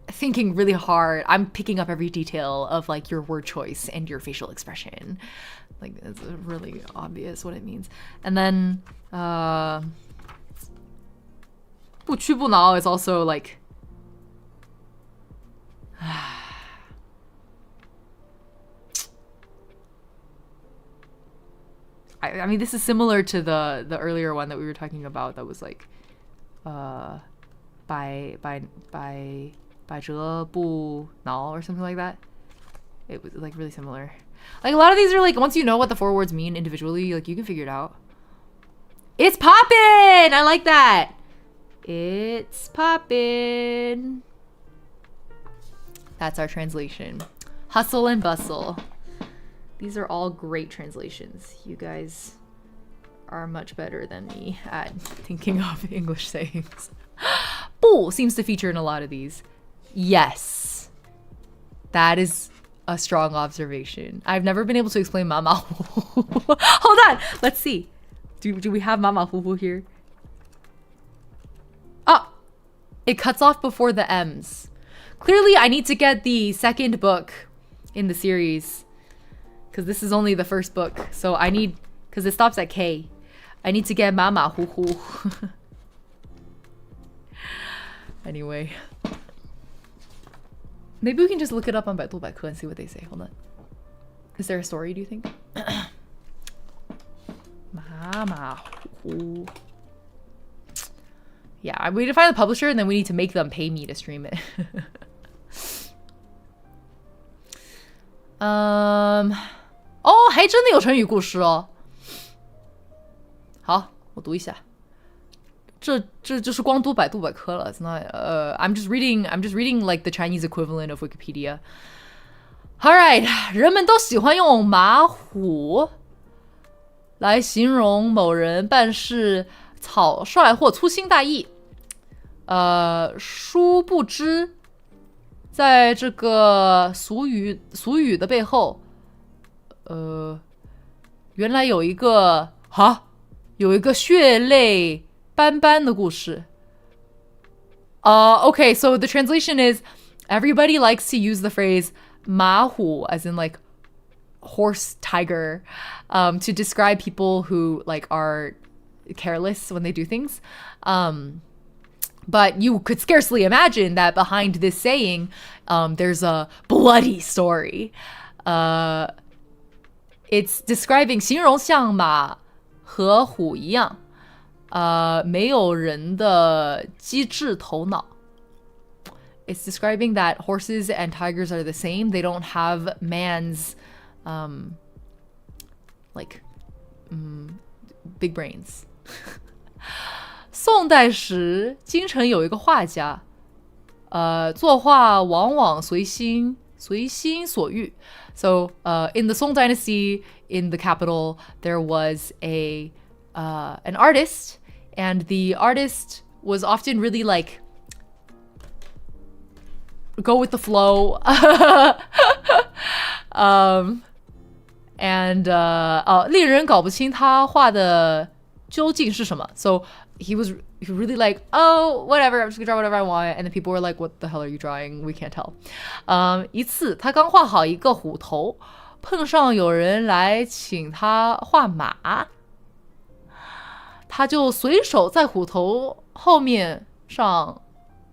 thinking really hard. I'm picking up every detail of like your word choice and your facial expression. Like it's really obvious what it means. And then 不屈不挠 is also like I mean this is similar to the earlier one that we were talking about that was like 百折不挠 or something like that. It was like really similar. Like a lot of these are like once you know what the four words mean individually, like you can figure it out. It's poppin'! I like that. It's poppin'. That's our translation. Hustle and bustle. These are all great translations. You guys are much better than me at thinking of English sayings. 不 seems to feature in a lot of these. Yes. That is a strong observation. I've never been able to explain mama. Hold on. Let's see. Do we have mama huhu here? Oh, it cuts off before the M's. Clearly, I need to get the second book in the series because this is only the first book. So I need, because it stops at K. I need to get mama huhu. Anyway. Maybe we can just look it up on 百度百科 and see what they say. Hold on. Is there a story, do you think? Mama. Yeah, we need to find the publisher and then we need to make them pay me to stream it. Oh, 还真的有成语故事哦。好，我读一下。这就是光读百度百科了。It's not. I'm just reading like the Chinese equivalent of Wikipedia. All right， 人们都喜欢用马虎来形容某人办事草率或粗心大意。殊不知，在这个俗语的背后，原来有一个血泪斑斑的故事。Okay, so the translation is everybody likes to use the phrase 马虎 as in like horse tiger to describe people who like are careless when they do things. But you could scarcely imagine that behind this saying, there's a bloody story. It's describing 形容像马和虎一样，没有人的机智头脑。It's describing that horses and tigers are the same. They don't have man's big brains. 宋代时，京城有一个画家，作画往往随心所欲。So, in the Song Dynasty, in the capital, there was an artist, and the artist was often really like go with the flow. And 令人搞不清他画的究竟是什么。So he really like, oh, whatever, I'm just gonna draw whatever I want. And then people were like, what the hell are you drawing? We can't tell. 一次他刚画好一个虎头，碰上有人来请他画马，他就随手在虎头后面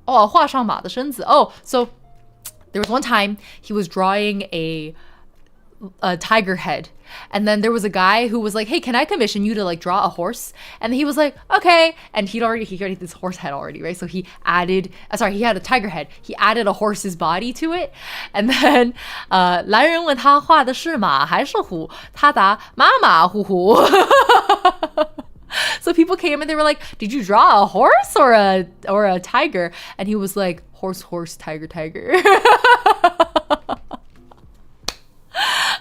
画上马的身子。So there was one time he was drawing a tiger head, and then there was a guy who was like, hey, can I commission you to like draw a horse? And he was like, okay. And he already had this horse head already, right? So he had a tiger head. He added a horse's body to it. And then 来人问他画的是马还是虎，他答马虎虎。So people came and they were like, did you draw a horse or a tiger? And he was like, horse, tiger.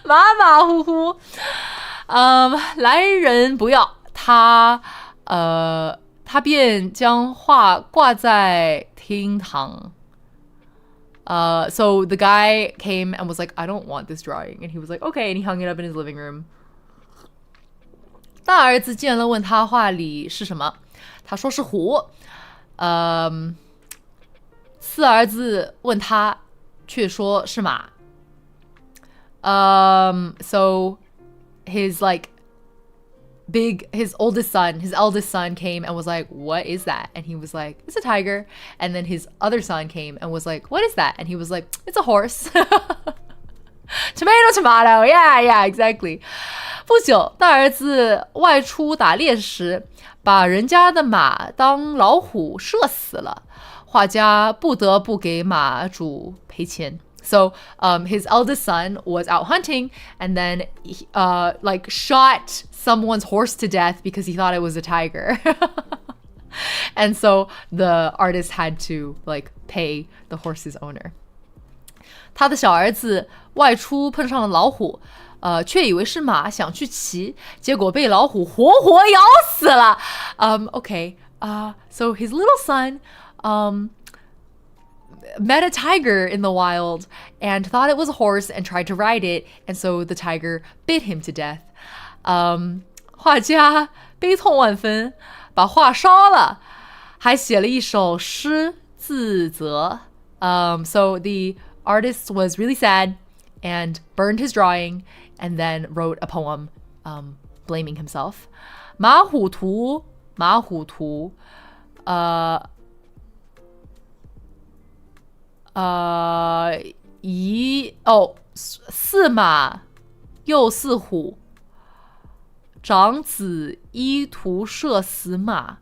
马虎虎。来人不要，他便将画挂在厅堂。So the guy came and was like, I don't want this drawing. And he was like, okay. And he hung it up in his living room. 大儿子见了问他画里是什么，他说是虎。次儿子问他，却说是马。So his eldest son came and was like, what is that? And he was like, it's a tiger. And then his other son came and was like, what is that? And he was like, it's a horse. Tomato, yeah, exactly. 不久，大儿子外出打猎时，把人家的马当老虎射死了，画家不得不给马主赔钱。So his eldest son was out hunting and then shot someone's horse to death because he thought it was a tiger. And so the artist had to pay the horse's owner. 他的小儿子外出碰上了老虎，却以为是马，想去骑，结果被老虎活活咬死了。So his little son met a tiger in the wild and thought it was a horse and tried to ride it, and so the tiger bit him to death. 画家悲痛万分，把画烧了，还写了一首诗自责。So the artist was really sad and burned his drawing and then wrote a poem blaming himself. 马虎图，似马又似虎，长子依图射死马，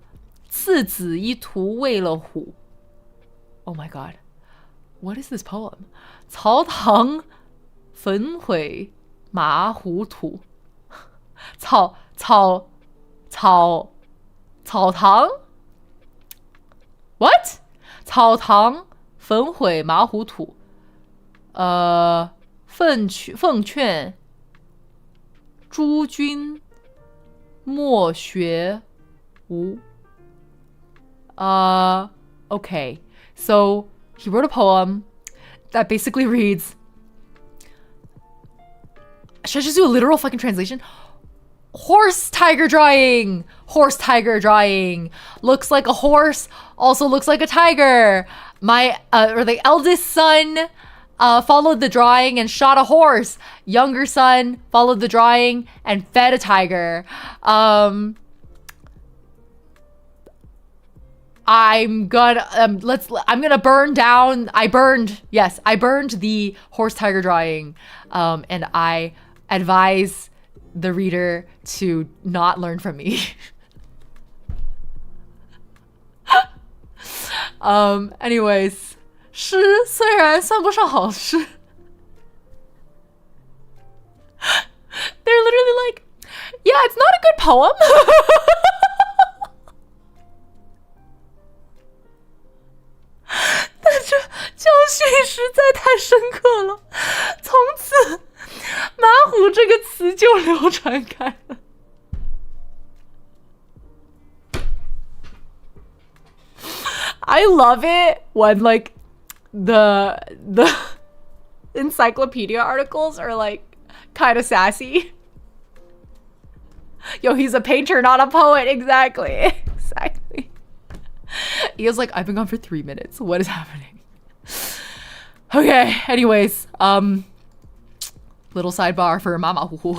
次子依图喂了虎。Oh my god, what is this poem? 曹堂焚毁马虎土。草堂 What? 草堂焚毁马虎土。奉劝诸君莫学无。Okay. So he wrote a poem that basically reads, should I just do a literal fucking translation? Horse tiger drawing. Horse tiger drawing. Looks like a horse, also looks like a tiger. My the eldest son followed the drawing and shot a horse. Younger son followed the drawing and fed a tiger. I'm gonna burn down. I burned the horse tiger drawing. And I advise the reader to not learn from me. Anyways, 诗虽然算不上好诗 they're literally like, yeah, it's not a good poem. 但这教训实在太深刻了，从此马虎这个词就流传开了。I love it when like the encyclopedia articles are like kind of sassy. Yo, he's a painter, not a poet. Exactly. Ia's like, I've been gone for 3 minutes. What is happening? Okay, anyways, little sidebar for Mama Hu Hu.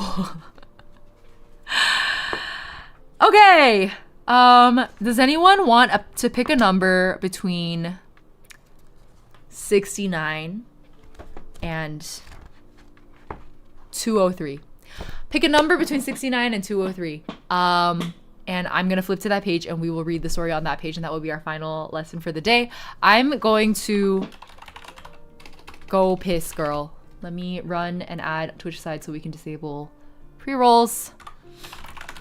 Okay, does anyone want to pick a number between 69 and 203? Pick a number between 69 and 203. And I'm gonna flip to that page and we will read the story on that page, and that will be our final lesson for the day. I'm going to go piss, girl. Let me run and add Twitch side so we can disable pre-rolls.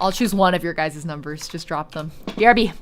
I'll choose one of your guys' numbers. Just drop them. BRB.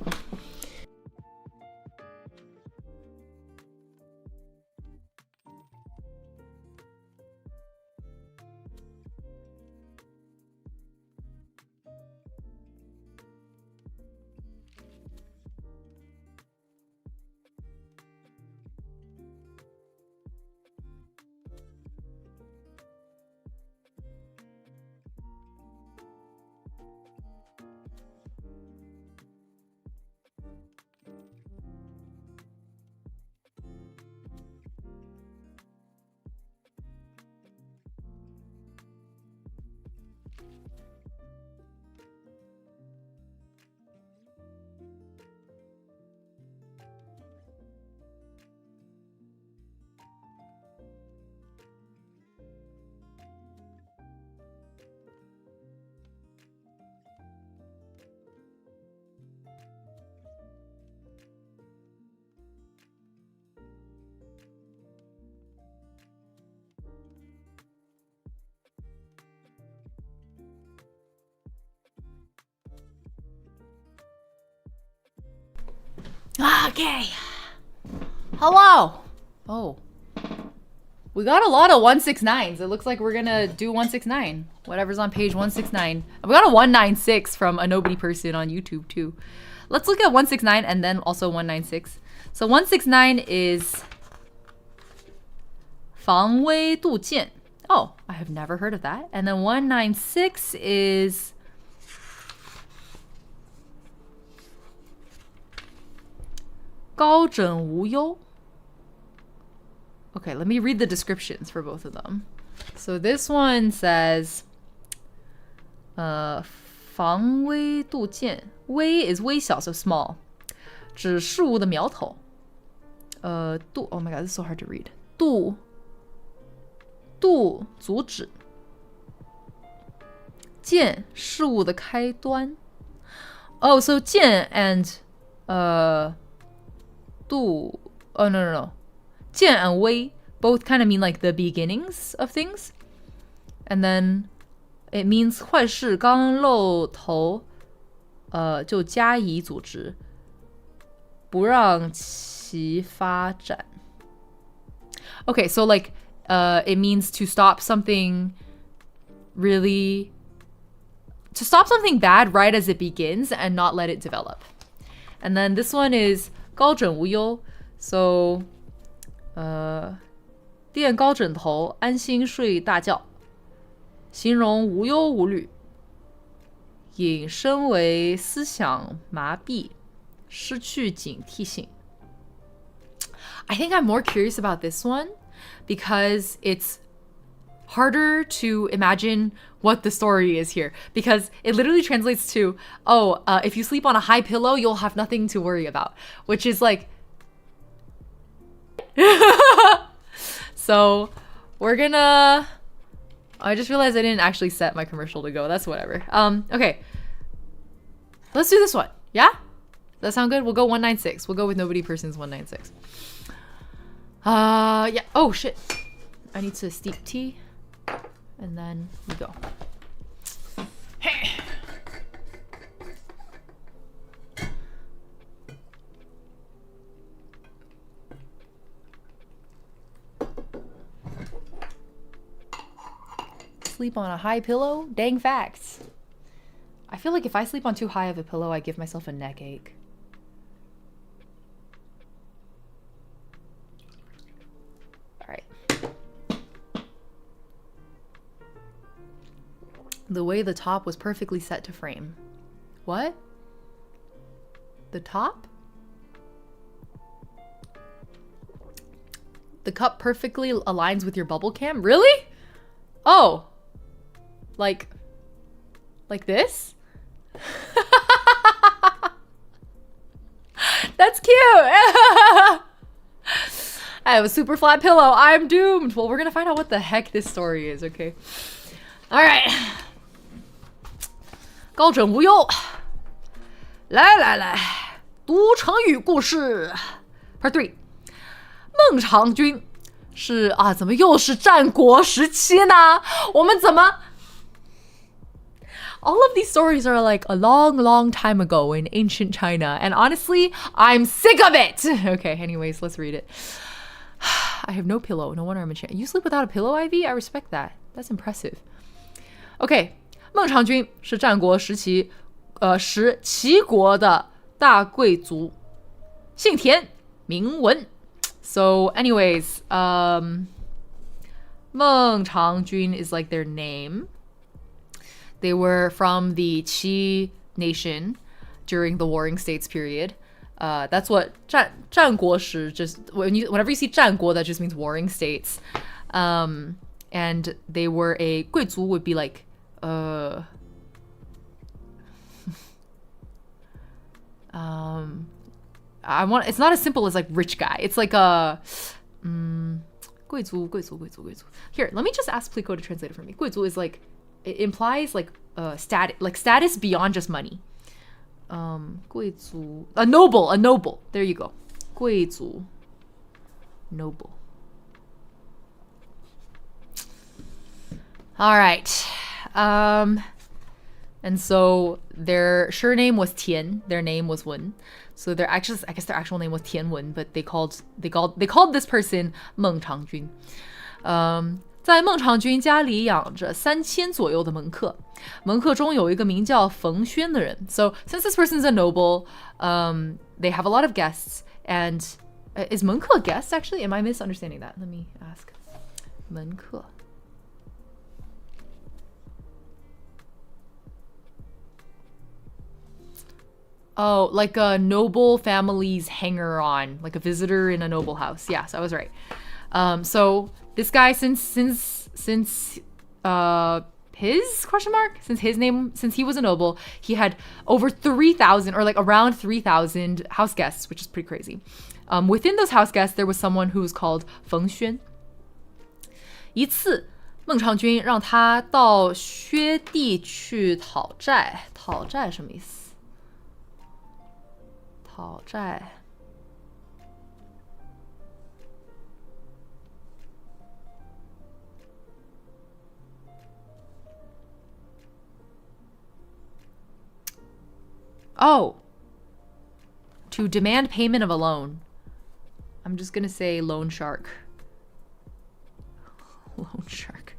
Okay. Hello. Oh. We got a lot of 169s. It looks like we're gonna do 169. Whatever's on page 169. We got a 196 from a nobody person on YouTube too. Let's look at 169 and then also 196. So 169 is 防微杜渐. Oh, I have never heard of that. And then 196 is 高枕无忧. Okay, let me read the descriptions for both of them. So this one says 防微杜渐. 微 is 微小, so small. 指事物的苗头. 杜 oh my god, this is so hard to read. 杜阻止. 渐事物的开端. Oh, so 渐 and 杜 oh no. 渐 and 微 both kind of mean like the beginnings of things. And then it means 坏事刚露头就加以阻止.不让其发展. Okay, so like it means to stop something really to stop something bad right as it begins and not let it develop. And then this one is 高枕无忧. So 垫高枕头安心睡大觉，形容无忧无虑，引申为思想麻痹，失去警惕性。I think I'm more curious about this one because it's harder to imagine what the story is here, because it literally translates to, if you sleep on a high pillow, you'll have nothing to worry about, which is like so we're gonna I just realized I didn't actually set my commercial to go. That's whatever. Okay, let's do this one. Yeah, that sound good? We'll go 196. We'll go with nobody person's 196. Yeah. Oh shit, I need to steep tea and then we go. Hey. Sleep on a high pillow? Dang facts. I feel like if I sleep on too high of a pillow, I give myself a neck ache. All right. The way the top was perfectly set to frame. What? The top? The cup perfectly aligns with your bubble cam? Really? Oh. Like this? That's cute. I have a super flat pillow. I'm doomed. Well, we're gonna find out what the heck this story is, okay? All right. 高枕无忧。来，读成语故事 Part 3。孟尝君是啊，怎么又是战国时期呢？我们怎么 All of these stories are like a long, long time ago in ancient China. And honestly, I'm sick of it. Okay, anyways, let's read it. I have no pillow. No wonder I'm a champ. You sleep without a pillow, Ivy? I respect that. That's impressive. Okay, 孟尝君是战国时期齐国的大贵族，姓田，名文。So anyways, 孟尝君 is like their name. They were from the Qi nation during the Warring States period. That's what 战国时 just whenever you see 战国, that just means Warring States. And they were a 贵族 would be like it's not as simple as like rich guy. It's like a 贵族. Here, let me just ask Plico to translate it for me. 贵族 is like, it implies like status beyond just money. 贵族, a noble. There you go. 贵族, noble. All right. And so their surname was Tian. Their name was Wen. So I guess their actual name was Tian Wen, but they called this person 孟尝君. 在孟尝君家里养着3000左右的门客，门客中有一个名叫冯轩的人。So since this person's a noble, they have a lot of guests. And is 门客 guest actually? Am I misunderstanding that? Let me ask. 门客. Oh, like a noble family's hanger-on, like a visitor in a noble house. Yes, I was right. So this guy, since his since he was a noble, he had over 3,000 or like around 3,000 house guests, which is pretty crazy. Within those house guests, there was someone who was called Feng Xuan. 一次，孟尝君让他到薛地去讨债。讨债什么意思？讨债。Oh, to demand payment of a loan. I'm just gonna say loan shark. Loan shark.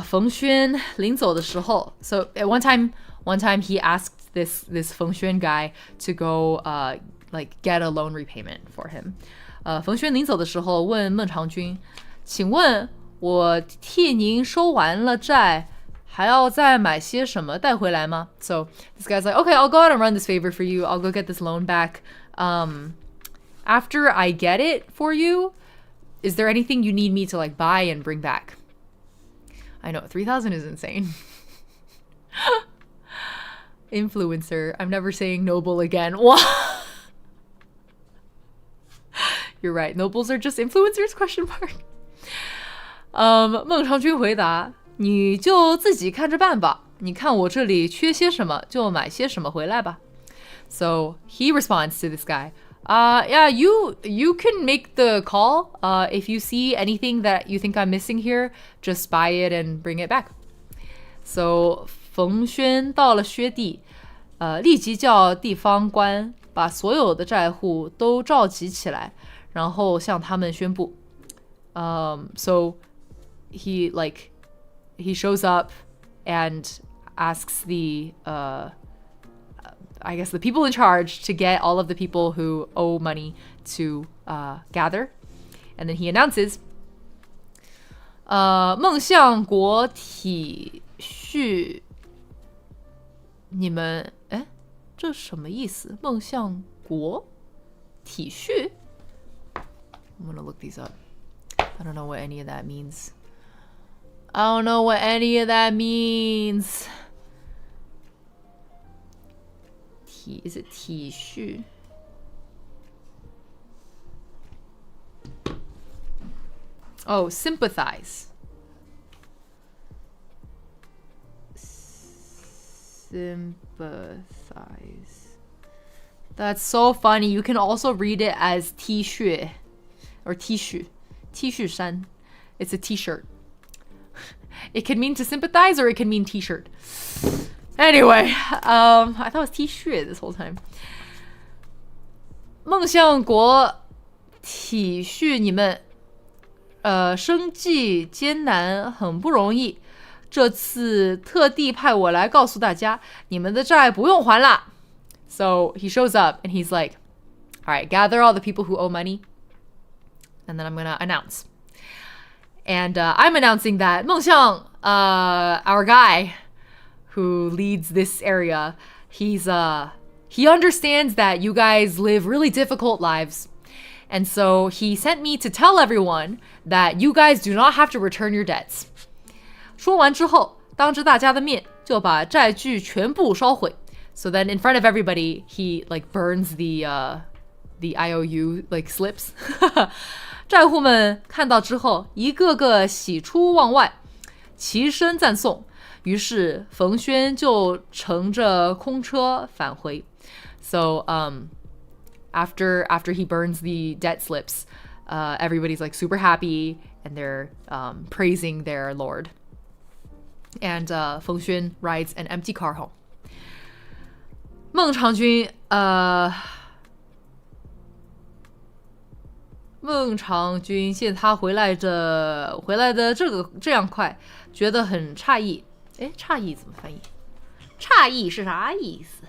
冯轩临走的时候 so at one time he asked this Feng Xuan guy to go like get a loan repayment for him. 冯轩临走的时候问孟尝君，请问我替您收完了债，还要再买些什么带回来吗？ So this guy's like, okay, I'll go out and run this favor for you. I'll go get this loan back. After I get it for you, is there anything you need me to like buy and bring back? I know, 3,000 is insane. Influencer. I'm never saying noble again. You're right. Nobles are just influencers? Question mark. 孟尝君回答，你就自己看着办吧。你看我这里缺些什么，就买些什么回来吧。So he responds to this guy. Yeah, you can make the call. If you see anything that you think I'm missing here, just buy it and bring it back. So 冯轩到了薛地，立即叫地方官把所有的债户都召集起来，然后向他们宣布。So he shows up and asks the I guess the people in charge to get all of the people who owe money to gather. And then he announces, 孟相国体恤你们，哎，这什么意思？孟相国体恤？ I'm gonna look these up. I don't know what any of that means. I don't know what any of that means. Is it 体恤? Oh, sympathize. Sympathize. That's so funny. You can also read it as 体恤 or 体恤. 体恤衫. It's a t-shirt. It can mean to sympathize or it can mean t-shirt. Anyway, I thought it was 体恤 this whole time. 孟相国体恤你们，生计艰难，很不容易。这次特地派我来告诉大家，你们的债不用还啦。So he shows up and he's like, all right, gather all the people who owe money. And then I'm going to announce. And I'm announcing that 孟相, our guy who leads this area, he understands that you guys live really difficult lives. And so he sent me to tell everyone that you guys do not have to return your debts. 说完之后，当着大家的面就把债据全部烧毁。So then in front of everybody, he like burns the IOU like slips. 债户们看到之后，一个个喜出望外，齐声赞颂。于是冯轩就乘着空车返回。So after he burns the debt slips, everybody's like super happy and they're praising their lord. And Feng Xuan rides an empty car home. 孟尝君见他回来的这样快，觉得很诧异。哎，诧异怎么翻译？诧异是啥意思？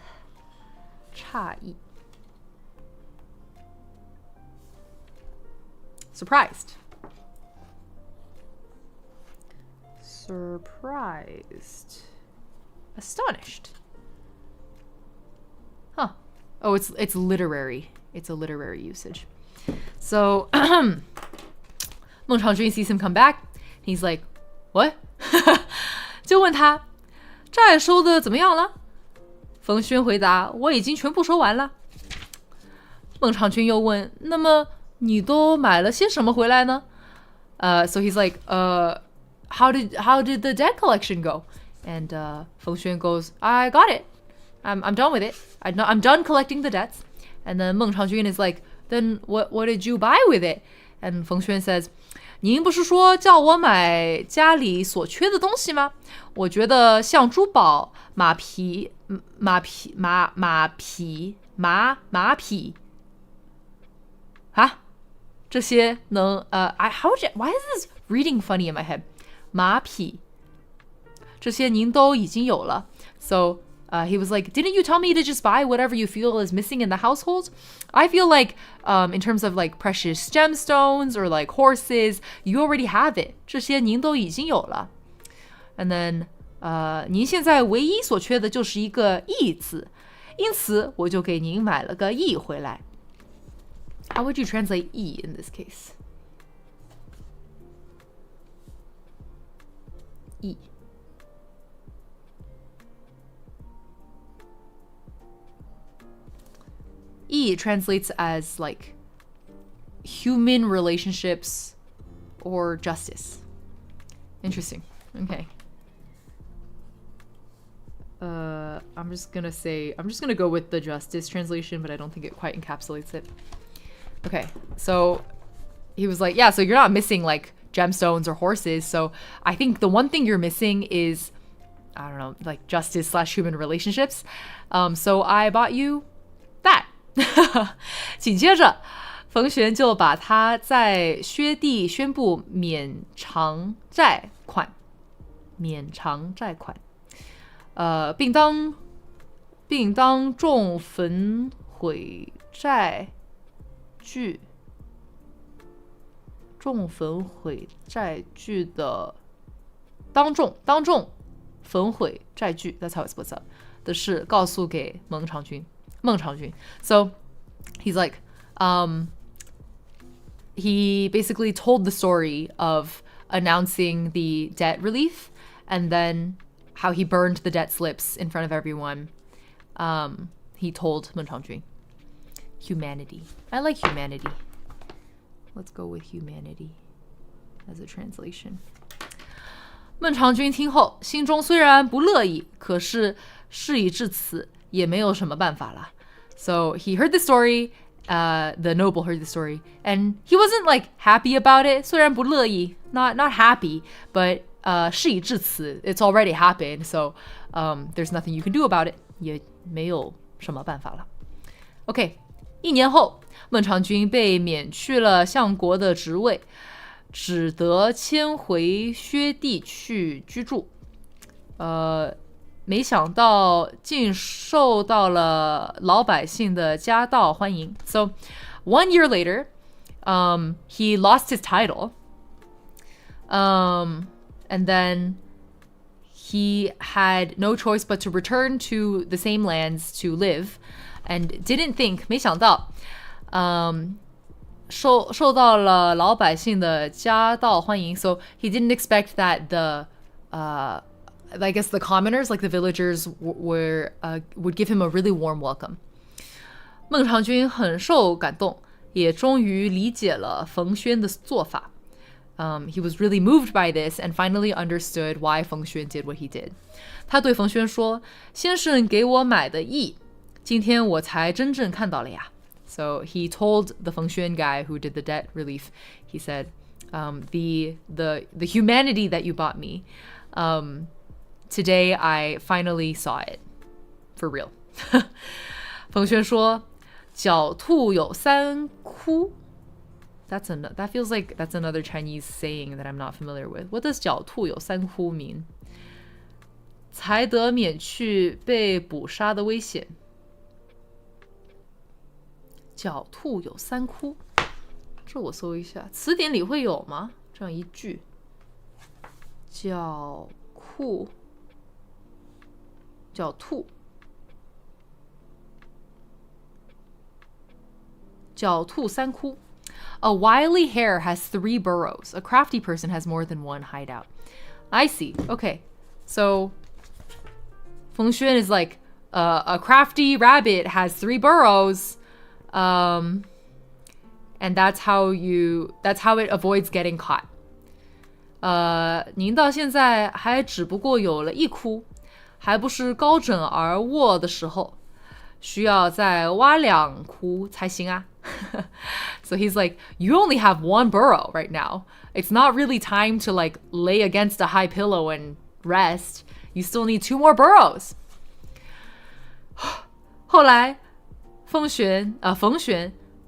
诧异 ，surprised. Surprised. Astonished. Huh. Oh, it's literary. It's a literary usage. So 孟尝君 sees him come back. He's like, what? 就问他债收的怎么样了？冯轩回答，我已经全部收完了。孟尝君又问，那么你都买了些什么回来呢？So he's like, how did the debt collection go? And 冯轩 goes, I got it. I'm done with it. I'm done collecting the debts. And then 孟尝君 is like, then what did you buy with it? And 冯轩 says, 您不是说叫我买家里所缺的东西吗？我觉得像珠宝、马匹啊，这些能why is this reading funny in my head？ 马匹，这些您都已经有了。So he was like, didn't you tell me to just buy whatever you feel is missing in the household? I feel like in terms of like precious gemstones or like horses, you already have it. 这些您都已经有了。And then 您现在唯一所缺的就是一个义字，因此我就给您买了个义回来。How would you translate E in this case? E. E translates as like human relationships or justice. Interesting. Okay. I'm just gonna go with the justice translation, but I don't think it quite encapsulates it. Okay, so he was like, yeah, so you're not missing like gemstones or horses. So I think the one thing you're missing is, I don't know, like justice / human relationships. So I bought you that. 紧接着，冯璇就把他在薛地宣布免偿债款，并当众焚毁债据的当众焚毁债据 ，That's how it's supposed to 的事告诉给孟尝君。So he's like, he basically told the story of announcing the debt relief and then how he burned the debt slips in front of everyone. He told Meng Changjun. Humanity. I like humanity. Let's go with humanity as a translation. 孟尝君听后，心中虽然不乐意，可是事已至此，也没有什么办法了。So he heard the story, the noble heard the story, and he wasn't like happy about it. 虽然不乐意 not happy, but 事已至此 it's already happened, so there's nothing you can do about it. 也没有什么办法了。OK, 1年后，孟尝君被免去了相国的职位，只得迁回薛地去居住。没想到竟受到了老百姓的夹道欢迎。So 1 year later, he lost his title, and then he had no choice but to return to the same lands to live, and didn't think 没想到，受到了老百姓的夹道欢迎。So he didn't expect that I guess the commoners, like the villagers, would give him a really warm welcome. 孟尝君很受感动，也终于理解了冯谖的做法。He was really moved by this and finally understood why 冯谖 did what he did. 他对冯谖说：“先生给我买的义，今天我才真正看到了呀。” So he told the 冯谖 guy who did the debt relief, he said, the humanity that you bought me, today I finally saw it for real. 冯谖说：“狡兔有三窟。” That feels like that's another Chinese saying that I'm not familiar with. What does 狡兔有三窟 mean? 才得免去被捕杀的危险。狡兔有三窟，这我搜一下，词典里会有吗？这样一句，狡兔三窟。A wily hare has 3 burrows. A crafty person has more than 1 hideout. I see. Okay. So, 冯谖 is like, a crafty rabbit has 3 burrows. And that's how it avoids getting caught. 您到现在还只不过有了1窟，还不是高枕而卧的时候，需要再挖2窟才行啊。So he's like, you only have one burrow right now. It's not really time to like lay against a high pillow and rest. You still need 2 more burrows. 后来冯玄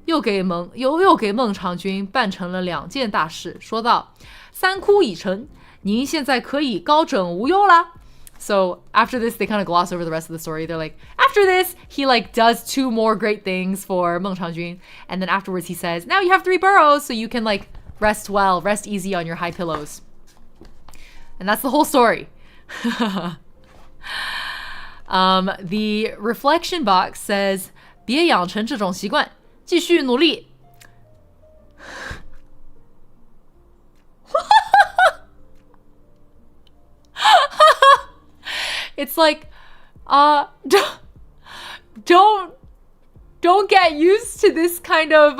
又给孟尝君办成了2件大事，说道3哭已成，您现在可以高枕无忧啦。So after this, they kind of gloss over the rest of the story. They're like, after this, he like does 2 more great things for Meng Changjun. And then afterwards he says, now you have 3 burrows, so you can like rest well, rest easy on your high pillows. And that's the whole story. The reflection box says, 别养成这种习惯，继续努力。It's like, don't get used to this kind of,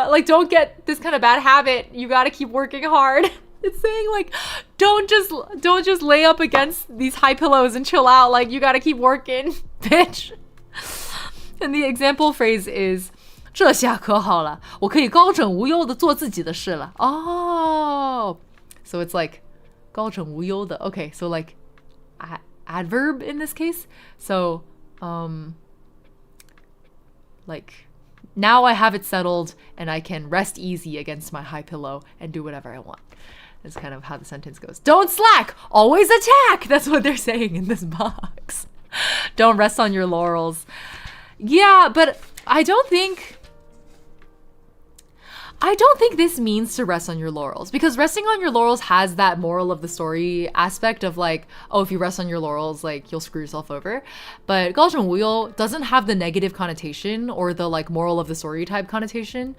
like, don't get this kind of bad habit. You gotta keep working hard. It's saying, like, don't just lay up against these high pillows and chill out. Like, you gotta keep working, bitch. And the example phrase is, 这下可好了，我可以高枕无忧的做自己的事了。Oh, so it's like, 高枕无忧的. Okay, so like, adverb in this case. So, like, now I have it settled and I can rest easy against my high pillow and do whatever I want. That's kind of how the sentence goes. Don't slack, always attack. That's what they're saying in this box. Don't rest on your laurels. Yeah, but I don't think this means to rest on your laurels, because resting on your laurels has that moral of the story aspect of like, oh, if you rest on your laurels, like, you'll screw yourself over. But 高枕无忧 doesn't have the negative connotation or the like moral of the story type connotation.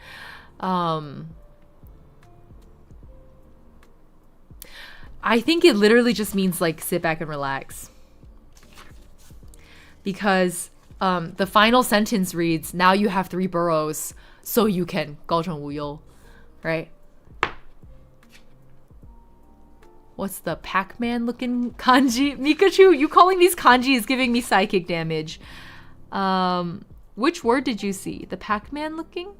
I think it literally just means like sit back and relax. Because the final sentence reads, now you have 3 burrows, so you can 高枕无忧, right? What's the Pac-Man looking kanji? Mikachu, you calling these kanji is giving me psychic damage. Which word did you see? The Pac-Man looking?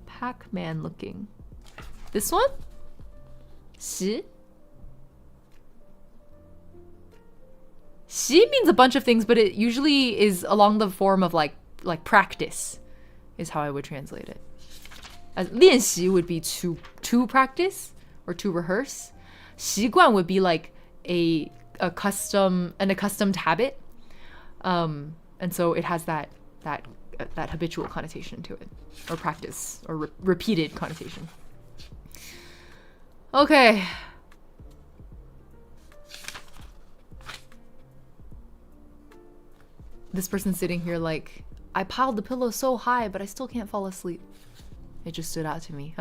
Pac-Man looking. This one? 习? 习 means a bunch of things, but it usually is along the form of like practice is how I would translate it. 练习 would be to practice or to rehearse. 习惯 would be like an accustomed habit. And so it has that habitual connotation to it, or practice, or repeated connotation. Okay. This person's sitting here like, I piled the pillow so high, but I still can't fall asleep. It just stood out to me.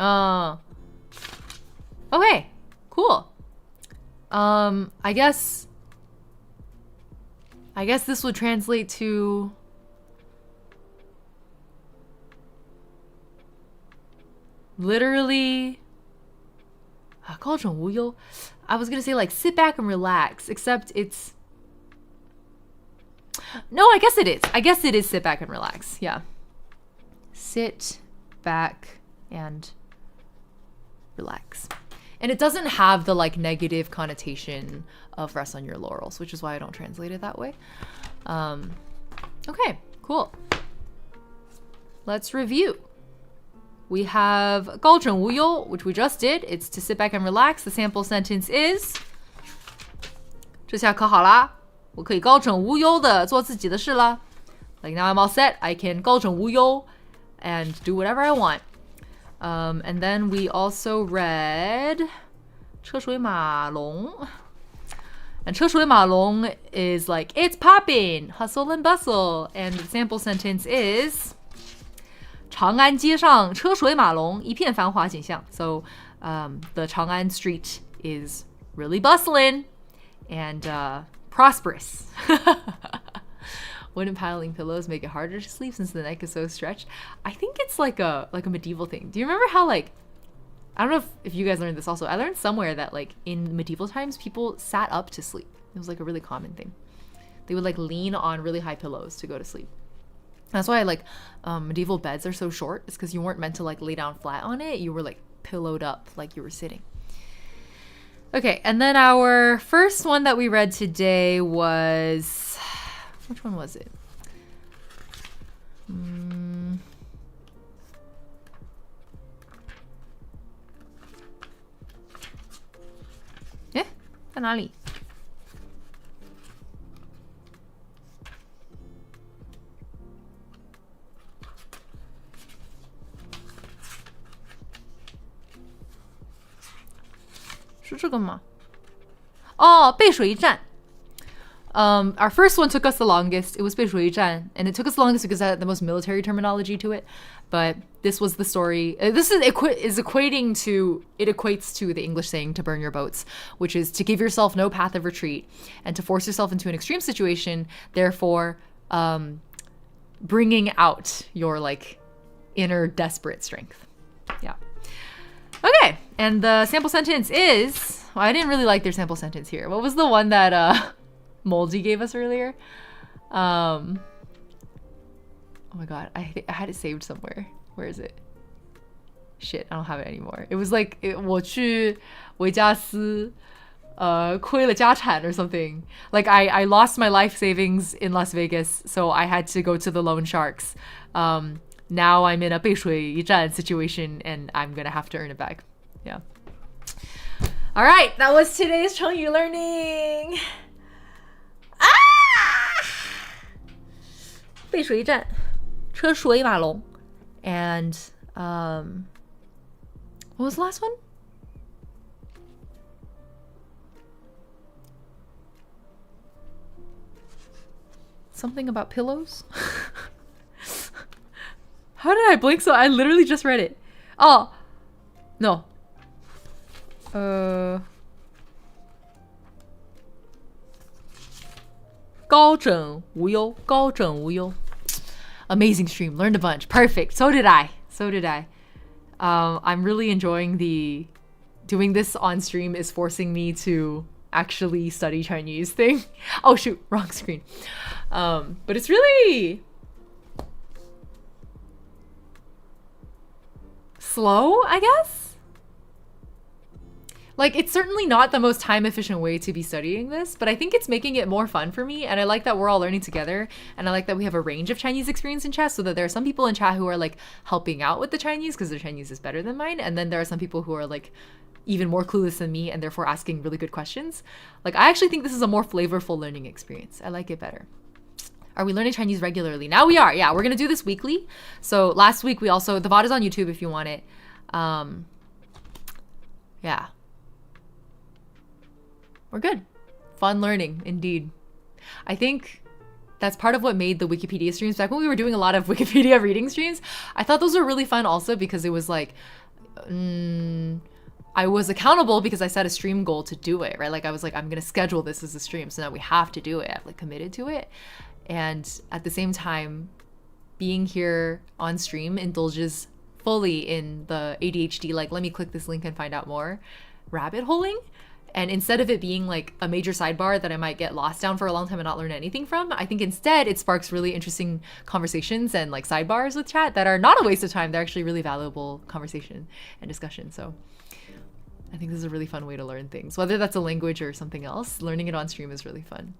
Okay, cool. I guess this would translate to literally 高枕无忧. I was gonna say like sit back and relax, except it's, no, I guess it is. I guess it is sit back and relax. Yeah. Sit back and relax. And it doesn't have the like negative connotation of rest on your laurels, which is why I don't translate it that way. Okay, cool. Let's review. We have 高枕无忧, which we just did. It's to sit back and relax. The sample sentence is 这下可好啦，我可以高枕无忧的做自己的事了。Like now I'm all set. I can 高枕无忧 and do whatever I want. And then we also read 车水马龙. And 车水马龙 is like, it's popping, hustle and bustle. And the sample sentence is 长安街上车水马龙，一片繁华景象. So the Chang'an street is really bustling and prosperous. Wouldn't piling pillows make it harder to sleep since the neck is so stretched? I think it's like a medieval thing. Do you remember how like, I don't know if you guys learned this also. I learned somewhere that like in medieval times people sat up to sleep. It was like a really common thing. They would like lean on really high pillows to go to sleep. That's why like medieval beds are so short. It's because you weren't meant to like lay down flat on it. You were like pillowed up like you were sitting. Okay, and then our first one that we read today was, which one was it? Eh, 在哪里？是这个吗？哦，背水一战。Our first one took us the longest. It was 背水一战, and it took us the longest because it had the most military terminology to it. But this was the story. This equating to, it equates to the English saying to burn your boats, which is to give yourself no path of retreat and to force yourself into an extreme situation, therefore bringing out your like inner desperate strength. Yeah. Okay, and the sample sentence is, well, I didn't really like their sample sentence here. What was the one that Moldy gave us earlier? Oh my god, I had it saved somewhere. Where is it? Shit, I don't have it anymore. It was like 我去维加斯亏了家产 or something. Like I lost my life savings in Las Vegas, so I had to go to the loan sharks. Now I'm in a 背水一战 situation and I'm gonna have to earn it back. Yeah. All right, that was today's 成语 learning. 背水一战，车水马龙. And what was the last one? Something about pillows? How did I blink so? I literally just read it. Oh, no. 高枕无忧, 高枕无忧. Amazing stream. Learned a bunch. Perfect. So did I. I'm really enjoying doing this on stream is forcing me to actually study Chinese thing. Oh shoot, wrong screen. But it's really slow, I guess. Like, it's certainly not the most time efficient way to be studying this, but I think it's making it more fun for me. And I like that we're all learning together. And I like that we have a range of Chinese experience in chat, so that there are some people in chat who are like helping out with the Chinese because their Chinese is better than mine. And then there are some people who are like even more clueless than me and therefore asking really good questions. Like, I actually think this is a more flavorful learning experience. I like it better. Are we learning Chinese regularly? Now we are. Yeah, we're going to do this weekly. So last week we also, the VOD is on YouTube if you want it. Yeah. We're good. Fun learning, indeed. I think that's part of what made the Wikipedia streams. Back when we were doing a lot of Wikipedia reading streams, I thought those were really fun also because it was like, I was accountable because I set a stream goal to do it, right? Like I was like, I'm going to schedule this as a stream. So now we have to do it. I've like committed to it. And at the same time, being here on stream indulges fully in the ADHD, like, let me click this link and find out more rabbit holing. And instead of it being like a major sidebar that I might get lost down for a long time and not learn anything from, I think instead it sparks really interesting conversations and like sidebars with chat that are not a waste of time. They're actually really valuable conversation and discussion. So I think this is a really fun way to learn things. Whether that's a language or something else, learning it on stream is really fun.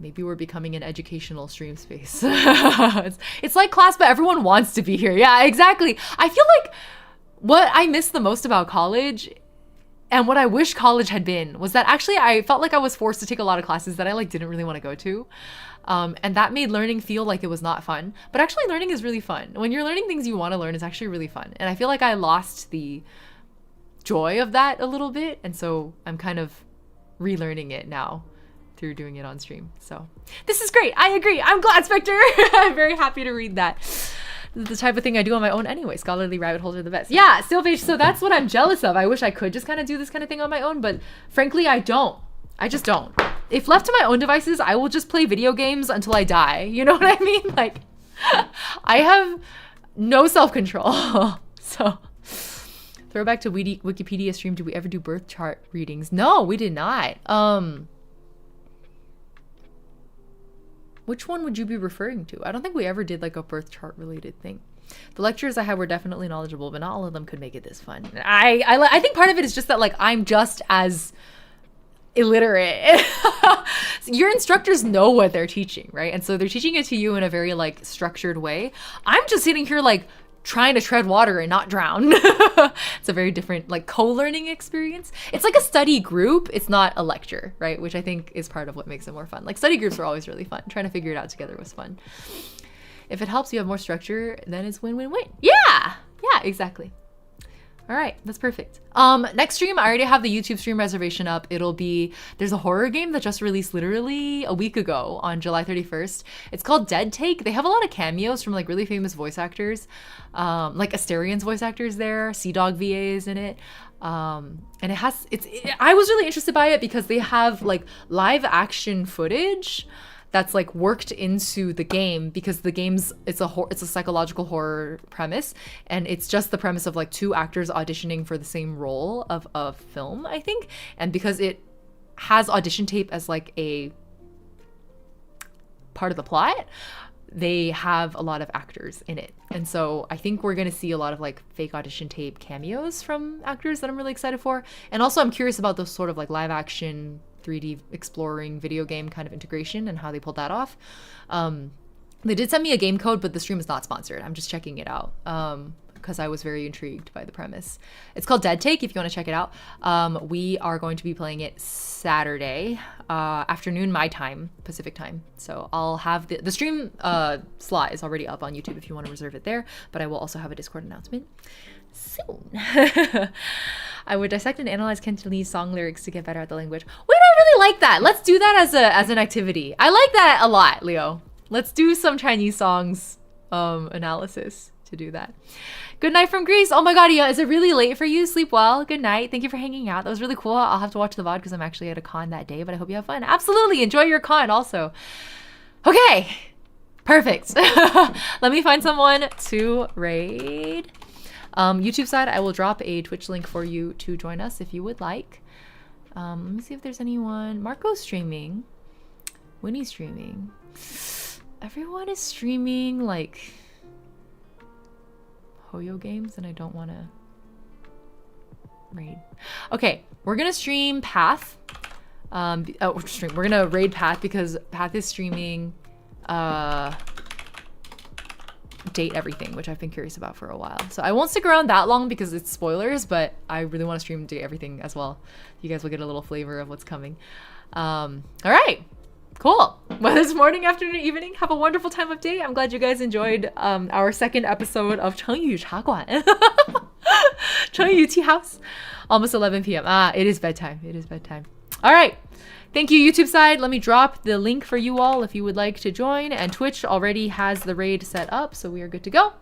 Maybe we're becoming an educational stream space. It's like class, but everyone wants to be here. Yeah, exactly. I feel like what I miss the most about college and what I wish college had been was that actually I felt like I was forced to take a lot of classes that I like didn't really want to go to. And that made learning feel like it was not fun. But actually learning is really fun. When you're learning things you want to learn, it's actually really fun. And I feel like I lost the joy of that a little bit. And so I'm kind of relearning it now through doing it on stream. So this is great. I agree. I'm glad, Spectre. I'm very happy to read that. The type of thing I do on my own anyway. Scholarly rabbit holes are the best. Yeah, Sylvage, so that's what I'm jealous of. I wish I could just kind of do this kind of thing on my own, but frankly, I don't. I just don't. If left to my own devices, I will just play video games until I die. You know what I mean? Like, I have no self-control. So, throwback to Wikipedia stream. Did we ever do birth chart readings? No, we did not. Which one would you be referring to? I don't think we ever did like a birth chart related thing. The lectures I had were definitely knowledgeable, but not all of them could make it this fun. I think part of it is just that like I'm just as illiterate. Your instructors know what they're teaching, right? And so they're teaching it to you in a very like structured way. I'm just sitting here like trying to tread water and not drown. It's a very different like co-learning experience. It's like a study group. It's not a lecture, right? Which I think is part of what makes it more fun. Like study groups are always really fun. Trying to figure it out together was fun. If it helps you have more structure, then it's win-win-win. Yeah, exactly. All right, that's perfect. Next stream, I already have the YouTube stream reservation up. There's a horror game that just released literally a week ago on July 31st. It's called Dead Take. They have a lot of cameos from like really famous voice actors. Like Asterian's voice actors there, Sea Dog VA is in it. And I was really interested by it because they have like live action footage that's like worked into the game, because the game's it's a psychological horror premise, and it's just the premise of like two actors auditioning for the same role of a film, I think. And because it has audition tape as like a part of the plot, they have a lot of actors in it. And so I think we're going to see a lot of like fake audition tape cameos from actors that I'm really excited for. And also I'm curious about those sort of like live action 3D exploring video game kind of integration and how they pulled that off. They did send me a game code, but the stream is not sponsored. I'm just checking it out because I was very intrigued by the premise. It's called Dead Take if you want to check it out. We are going to be playing it Saturday afternoon, my time, Pacific time. So I'll have the stream slot is already up on YouTube if you want to reserve it there, but I will also have a Discord announcement soon. I would dissect and analyze Cantonese song lyrics to get better at the language. Wait, I really like that. Let's do that as an activity. I like that a lot, Leo. Let's do some Chinese songs analysis to do that. Good night from Greece. Oh my god, yeah, is it really late for you? Sleep well. Good night. Thank you for hanging out. That was really cool. I'll have to watch the VOD because I'm actually at a con that day, but I hope you have fun. Absolutely. Enjoy your con also. Okay. Perfect. Let me find someone to raid. YouTube side, I will drop a Twitch link for you to join us if you would like. Let me see if there's anyone. Marco's streaming. Winnie's streaming. Everyone is streaming like Hoyo games, and I don't want to raid. Okay, we're gonna stream Path. We're gonna raid Path because Path is streaming Date Everything, which I've been curious about for a while. So I won't stick around that long because it's spoilers, but I really want to stream Date Everything as well. You guys will get a little flavor of what's coming. All right, cool. Whether it's morning, afternoon, evening, have a wonderful time of day. I'm glad you guys enjoyed our second episode of Chengyu茶馆. Chengyu Teahouse. Almost 11 p.m. It is bedtime. It is bedtime. All right. Thank you, YouTube side. Let me drop the link for you all if you would like to join. And Twitch already has the raid set up, so we are good to go.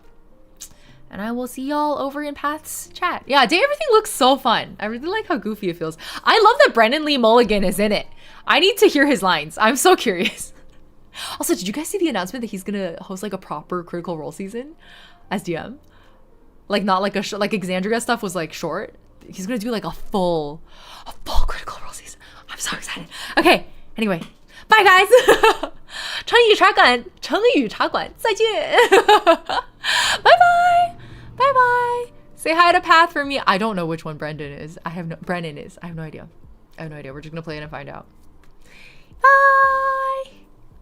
And I will see y'all over in Path's chat. Yeah, Day Everything looks so fun. I really like how goofy it feels. I love that Brennan Lee Mulligan is in it. I need to hear his lines. I'm so curious. Also, did you guys see the announcement that he's gonna host like a proper Critical Role season as DM? Like not like like Exandria stuff was like short. He's gonna do like a full Critical Role season. I'm so excited. Okay, anyway. Bye guys. 成语茶馆再见. Bye bye. Bye bye. Say hi to Path for me. I don't know which one Brendan is. Brennan is. I have no idea. We're just gonna play it and find out. Bye.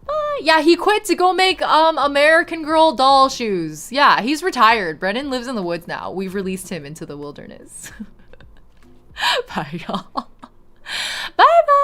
Bye. Yeah, he quit to go make American Girl doll shoes. Yeah, he's retired. Brennan lives in the woods now. We've released him into the wilderness. Bye y'all. Bye bye.